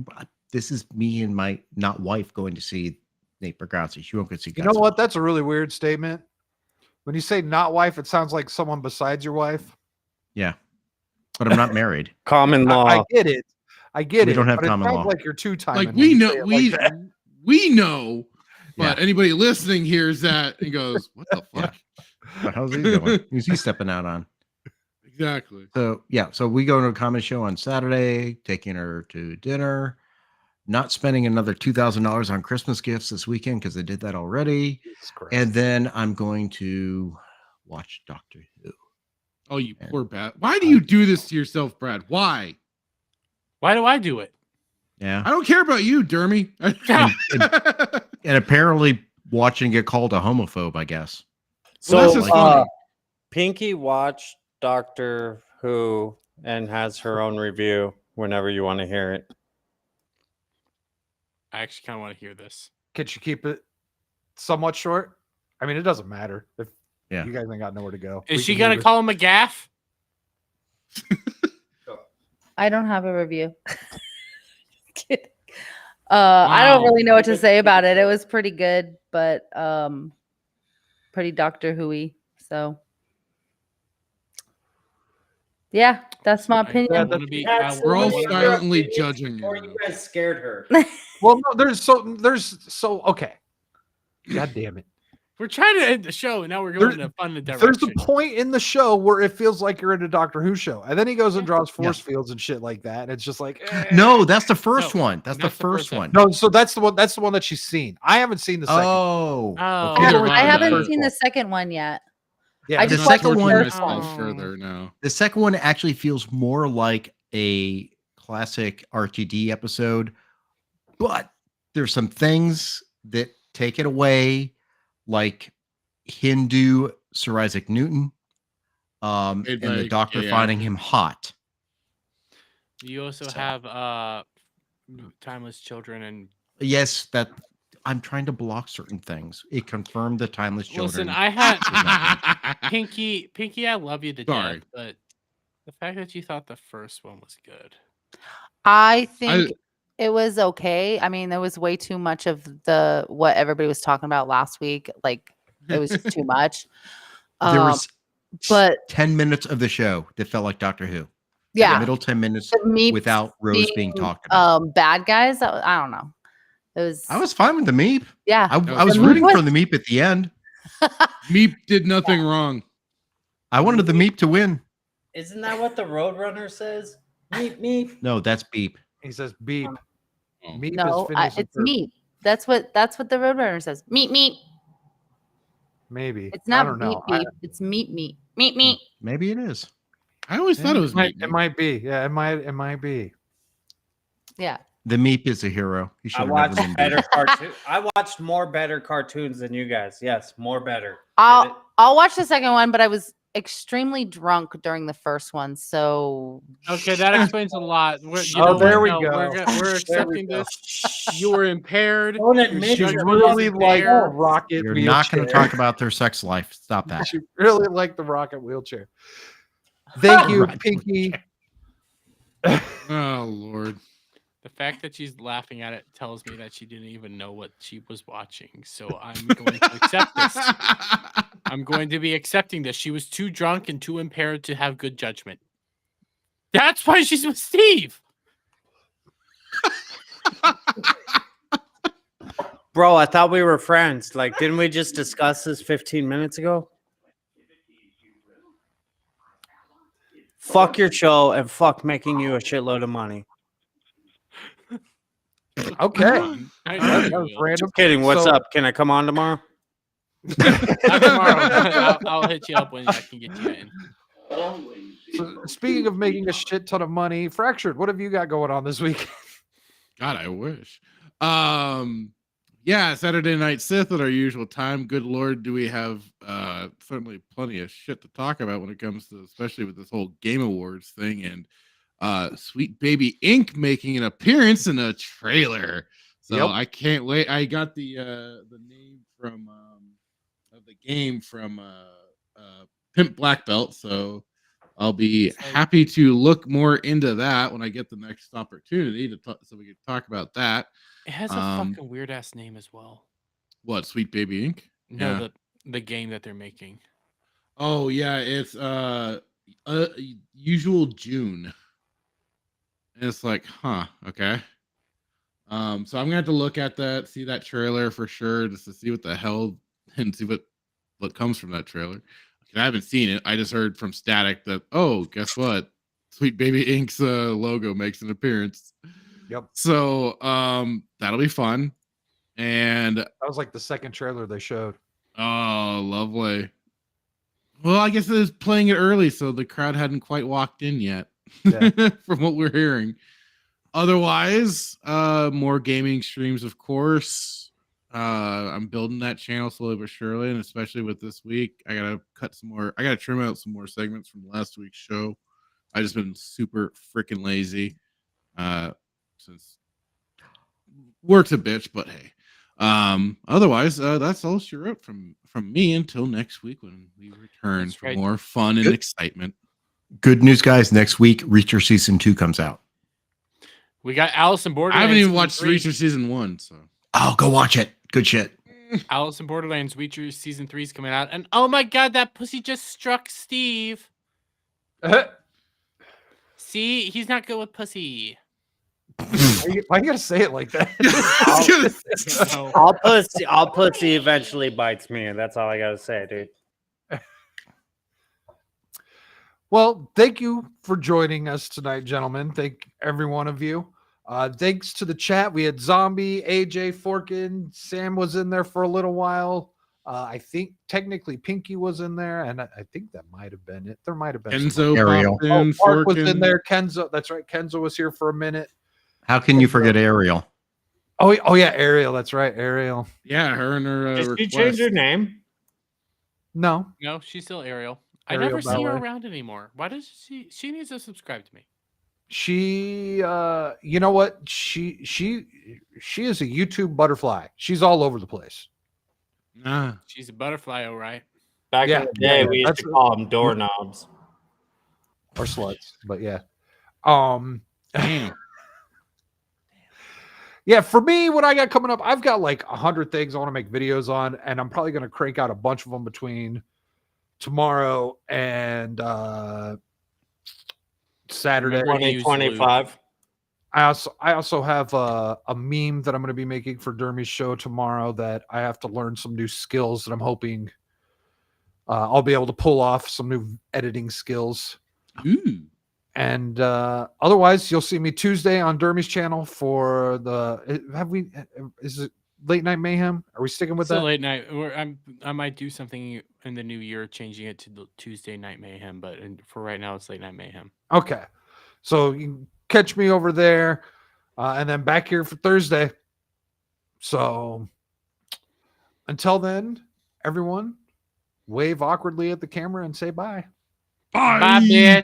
Speaker 5: this is me and my not wife going to see Nate Bargatze. She won't go see Godzilla.
Speaker 4: You know what? That's a really weird statement. When you say not wife, it sounds like someone besides your wife.
Speaker 5: Yeah, but I'm not married.
Speaker 3: Common law.
Speaker 4: I get it. I get
Speaker 5: We
Speaker 4: it.
Speaker 5: don't have
Speaker 4: but
Speaker 5: common
Speaker 4: it sounds
Speaker 5: law.
Speaker 4: like you're two-timing.
Speaker 6: Like
Speaker 4: when
Speaker 6: we
Speaker 4: you
Speaker 6: know,
Speaker 4: say it like that.
Speaker 6: we know, but
Speaker 5: Yeah.
Speaker 6: anybody listening hears that and goes, "What the fuck?"
Speaker 5: But how's he doing? Who's he stepping out on?
Speaker 6: Exactly.
Speaker 5: So yeah, so we go to a comedy show on Saturday, taking her to dinner, not spending another $2,000 on Christmas gifts this weekend because I did that already. And then I'm going to watch Doctor Who.
Speaker 6: Oh, you poor Brad. Why do you do this to yourself, Brad? Why?
Speaker 11: Why do I do it?
Speaker 5: Yeah.
Speaker 6: I don't care about you, Dermy.
Speaker 5: And apparently watching get called a homophobe, I guess.
Speaker 3: So,
Speaker 6: Well, that's just funny.
Speaker 3: Pinky watched Doctor Who and has her own review whenever you want to hear it.
Speaker 11: I actually kind of want to hear this.
Speaker 4: Can you keep it somewhat short? I mean, it doesn't matter if
Speaker 5: Yeah.
Speaker 4: you guys ain't got nowhere to go.
Speaker 11: Is
Speaker 4: We
Speaker 11: she
Speaker 4: can
Speaker 11: gonna
Speaker 4: leave it.
Speaker 11: call him a gaff?
Speaker 15: I don't have a review. Kidding. I don't really know what to say about it. It was pretty good, but pretty Doctor Who-y. So yeah, that's my opinion.
Speaker 4: Yeah,
Speaker 11: wanna be-
Speaker 6: We're all
Speaker 3: Somebody
Speaker 6: silently
Speaker 3: interrupted you
Speaker 6: judging
Speaker 3: before
Speaker 6: you.
Speaker 3: you guys scared her.
Speaker 4: Well, no, there's so okay. God damn it.
Speaker 11: We're trying to end the show, and now we're going in a fun
Speaker 4: There's
Speaker 11: direction.
Speaker 4: a point in the show where it feels like you're in a Doctor Who show, and then he goes and draws force fields and shit like that, and it's just like
Speaker 5: No, that's the first one. That's the first one.
Speaker 4: No, so that's the one. That's the one that she's seen. I haven't seen the second.
Speaker 5: Oh,
Speaker 11: Oh.
Speaker 5: okay.
Speaker 6: Either
Speaker 15: I haven't
Speaker 6: one.
Speaker 15: seen the second one yet.
Speaker 4: Yeah,
Speaker 15: I
Speaker 5: the
Speaker 15: just watched
Speaker 5: second
Speaker 15: the
Speaker 5: one-
Speaker 15: first
Speaker 6: Myself
Speaker 15: one.
Speaker 6: further now.
Speaker 5: The second one actually feels more like a classic RTD episode, but there's some things that take it away, like Hindu Sir Isaac Newton, and
Speaker 6: Made
Speaker 5: the
Speaker 6: by
Speaker 5: doctor
Speaker 6: gay
Speaker 5: finding
Speaker 6: actor.
Speaker 5: him hot.
Speaker 11: You also
Speaker 5: So-
Speaker 11: have Timeless Children and
Speaker 5: Yes, that I'm trying to block certain things. It confirmed the timeless children.
Speaker 11: listen. I had Pinky. I love you to
Speaker 6: Sorry.
Speaker 11: death, but the fact that you thought the first one was good.
Speaker 15: I think it was okay. I mean, there was way too much of the what everybody was talking about last week. Like it was just too much.
Speaker 5: There was
Speaker 15: but
Speaker 5: 10 minutes of the show that felt like Doctor Who.
Speaker 15: yeah,
Speaker 5: The middle 10 minutes
Speaker 15: the Meeps
Speaker 5: without Rose being talked about.
Speaker 15: bad guys. I don't know. It was.
Speaker 5: I was fine with the Meep.
Speaker 15: Yeah.
Speaker 5: I was
Speaker 15: The Meep
Speaker 5: rooting
Speaker 15: was-
Speaker 5: for the Meep at the end.
Speaker 6: Meep did nothing wrong.
Speaker 5: I wanted the Meep to win.
Speaker 3: Isn't that what the Roadrunner says? Meep, meep.
Speaker 5: No, that's Beep.
Speaker 4: He says beep. Meep is
Speaker 15: No,
Speaker 4: finished
Speaker 15: it's
Speaker 4: in
Speaker 15: meat. That's what the Roadrunner says. Meat, meat.
Speaker 4: Maybe
Speaker 15: It's
Speaker 4: I
Speaker 15: not
Speaker 4: don't
Speaker 15: beep,
Speaker 4: know.
Speaker 15: beep. It's meat, meat, meat, meat.
Speaker 5: Maybe it is.
Speaker 6: I always thought it was Meep.
Speaker 4: It might be. Yeah, it might be.
Speaker 15: Yeah.
Speaker 5: The Meep is a hero. He should
Speaker 3: I
Speaker 5: have
Speaker 3: watched
Speaker 5: never been
Speaker 3: better
Speaker 5: Beep.
Speaker 3: cartoons. I watched more better cartoons than you guys. Yes, more better.
Speaker 15: I'll watch the second one, but I was extremely drunk during the first one, so
Speaker 11: Okay, that explains a lot.
Speaker 4: There we go.
Speaker 11: We're
Speaker 4: There we
Speaker 11: accepting
Speaker 4: go.
Speaker 11: this. You were impaired.
Speaker 3: Don't
Speaker 11: Your
Speaker 3: admit
Speaker 4: She
Speaker 3: it.
Speaker 11: judgment is
Speaker 4: really like
Speaker 11: impaired.
Speaker 4: rocket.
Speaker 5: You're
Speaker 4: wheelchair.
Speaker 5: not going to talk about their sex life. Stop that.
Speaker 4: She really liked the rocket wheelchair. Thank you,
Speaker 5: Right.
Speaker 4: Pinky.
Speaker 6: Oh Lord.
Speaker 11: The fact that she's laughing at it tells me that she didn't even know what she was watching. So I'm going to accept this. I'm going to be accepting this. She was too drunk and too impaired to have good judgment. That's why she's with Steve.
Speaker 3: Bro, I thought we were friends. Like, didn't we just discuss this 15 minutes ago? Fuck your show and fuck making you a shitload of money.
Speaker 4: Okay.
Speaker 11: I
Speaker 4: That
Speaker 11: know
Speaker 4: was
Speaker 11: you will.
Speaker 4: random.
Speaker 3: Just kidding. What's
Speaker 4: So-
Speaker 3: up? Can I come on tomorrow?
Speaker 11: Not tomorrow. I'll hit you up when I can get you in.
Speaker 4: So speaking of making a shit ton of money, Fractured, what have you got going on this week?
Speaker 6: God, I wish. Yeah, Saturday Night Sith at our usual time. Good Lord, do we have certainly plenty of shit to talk about when it comes to, especially with this whole Game Awards thing and Sweet Baby Inc. making an appearance in a trailer. So
Speaker 4: Yep.
Speaker 6: I can't wait. I got the name from of the game from Pimp Black Belt, so I'll be happy to look more into that when I get the next opportunity to talk, so we can talk about that.
Speaker 11: It has a fucking weird ass name as well.
Speaker 6: What, Sweet Baby Inc?
Speaker 11: No,
Speaker 6: Yeah.
Speaker 11: the game that they're making.
Speaker 6: Oh yeah, it's Usual June. And it's like, huh, okay. So I'm gonna have to look at that, see that trailer for sure, just to see what the hell and see what comes from that trailer. I haven't seen it. I just heard from Static that, oh, guess what? Sweet Baby Inc.'s logo makes an appearance.
Speaker 4: Yep.
Speaker 6: So that'll be fun. And
Speaker 4: that was like the second trailer they showed.
Speaker 6: Oh, lovely. Well, I guess it was playing it early, so the crowd hadn't quite walked in yet.
Speaker 4: Yeah.
Speaker 6: From what we're hearing. Otherwise, more gaming streams, of course. I'm building that channel slowly but surely, and especially with this week, I gotta trim out some more segments from last week's show. I just been super freaking lazy. Since work's a bitch, but hey. Otherwise, that's all she wrote from me until next week when we return for more fun and excitement.
Speaker 5: Good news, guys. Next week, Reacher Season 2 comes out.
Speaker 11: We got Alice in Borderlands.
Speaker 6: I haven't even
Speaker 11: Season
Speaker 6: watched
Speaker 11: 3.
Speaker 6: Reacher Season 1, so.
Speaker 5: Oh, go watch it. Good shit.
Speaker 11: Alice in Borderlands Reacher Season 3 is coming out. And oh my god, that pussy just struck Steve. See, he's not good with pussy.
Speaker 4: Why you gotta say it like that?
Speaker 3: I'll pussy eventually bites me, and that's all I gotta say, dude.
Speaker 4: Well, thank you for joining us tonight, gentlemen. Thank every one of you. Thanks to the chat. We had Zombie, AJ, Forkin, Sam was in there for a little while. I think technically Pinky was in there, and I think that might have been it. There might have been
Speaker 6: Kenzo,
Speaker 5: Ariel.
Speaker 4: Mark was in there. Kenzo, that's right. Kenzo was here for a minute.
Speaker 5: How can you forget Ariel?
Speaker 4: Oh yeah, Ariel. That's right, Ariel.
Speaker 6: Yeah, her and her.
Speaker 3: Did she change her name?
Speaker 4: No,
Speaker 11: she's still Ariel. I
Speaker 4: Ariel
Speaker 11: never see her
Speaker 4: Ballet.
Speaker 11: around anymore. Why does she needs to subscribe to me?
Speaker 4: She you know what? She is a YouTube butterfly. She's all over the place.
Speaker 11: She's a butterfly, all right.
Speaker 3: Back
Speaker 4: Yeah,
Speaker 3: in the day,
Speaker 4: yeah,
Speaker 3: we used
Speaker 4: that's
Speaker 3: to call them doorknobs.
Speaker 4: Or sluts, but yeah.
Speaker 6: Damn.
Speaker 4: Yeah, for me, what I got coming up, I've got like 100 things I want to make videos on, and I'm probably going to crank out a bunch of them between tomorrow and Saturday.
Speaker 3: 2025.
Speaker 4: I also have a meme that I'm going to be making for Dermy's show tomorrow that I have to learn some new skills that I'm hoping I'll be able to pull off some new editing skills.
Speaker 6: Ooh.
Speaker 4: And otherwise, you'll see me Tuesday on Dermy's channel for is it Late Night Mayhem? Are we sticking with
Speaker 11: Still
Speaker 4: that?
Speaker 11: late night. I might do something in the new year, changing it to the Tuesday Night Mayhem. But for right now, it's Late Night Mayhem.
Speaker 4: Okay. So you can catch me over there and then back here for Thursday. So until then, everyone, wave awkwardly at the camera and say bye.
Speaker 6: Bye.
Speaker 11: Bye, bitch.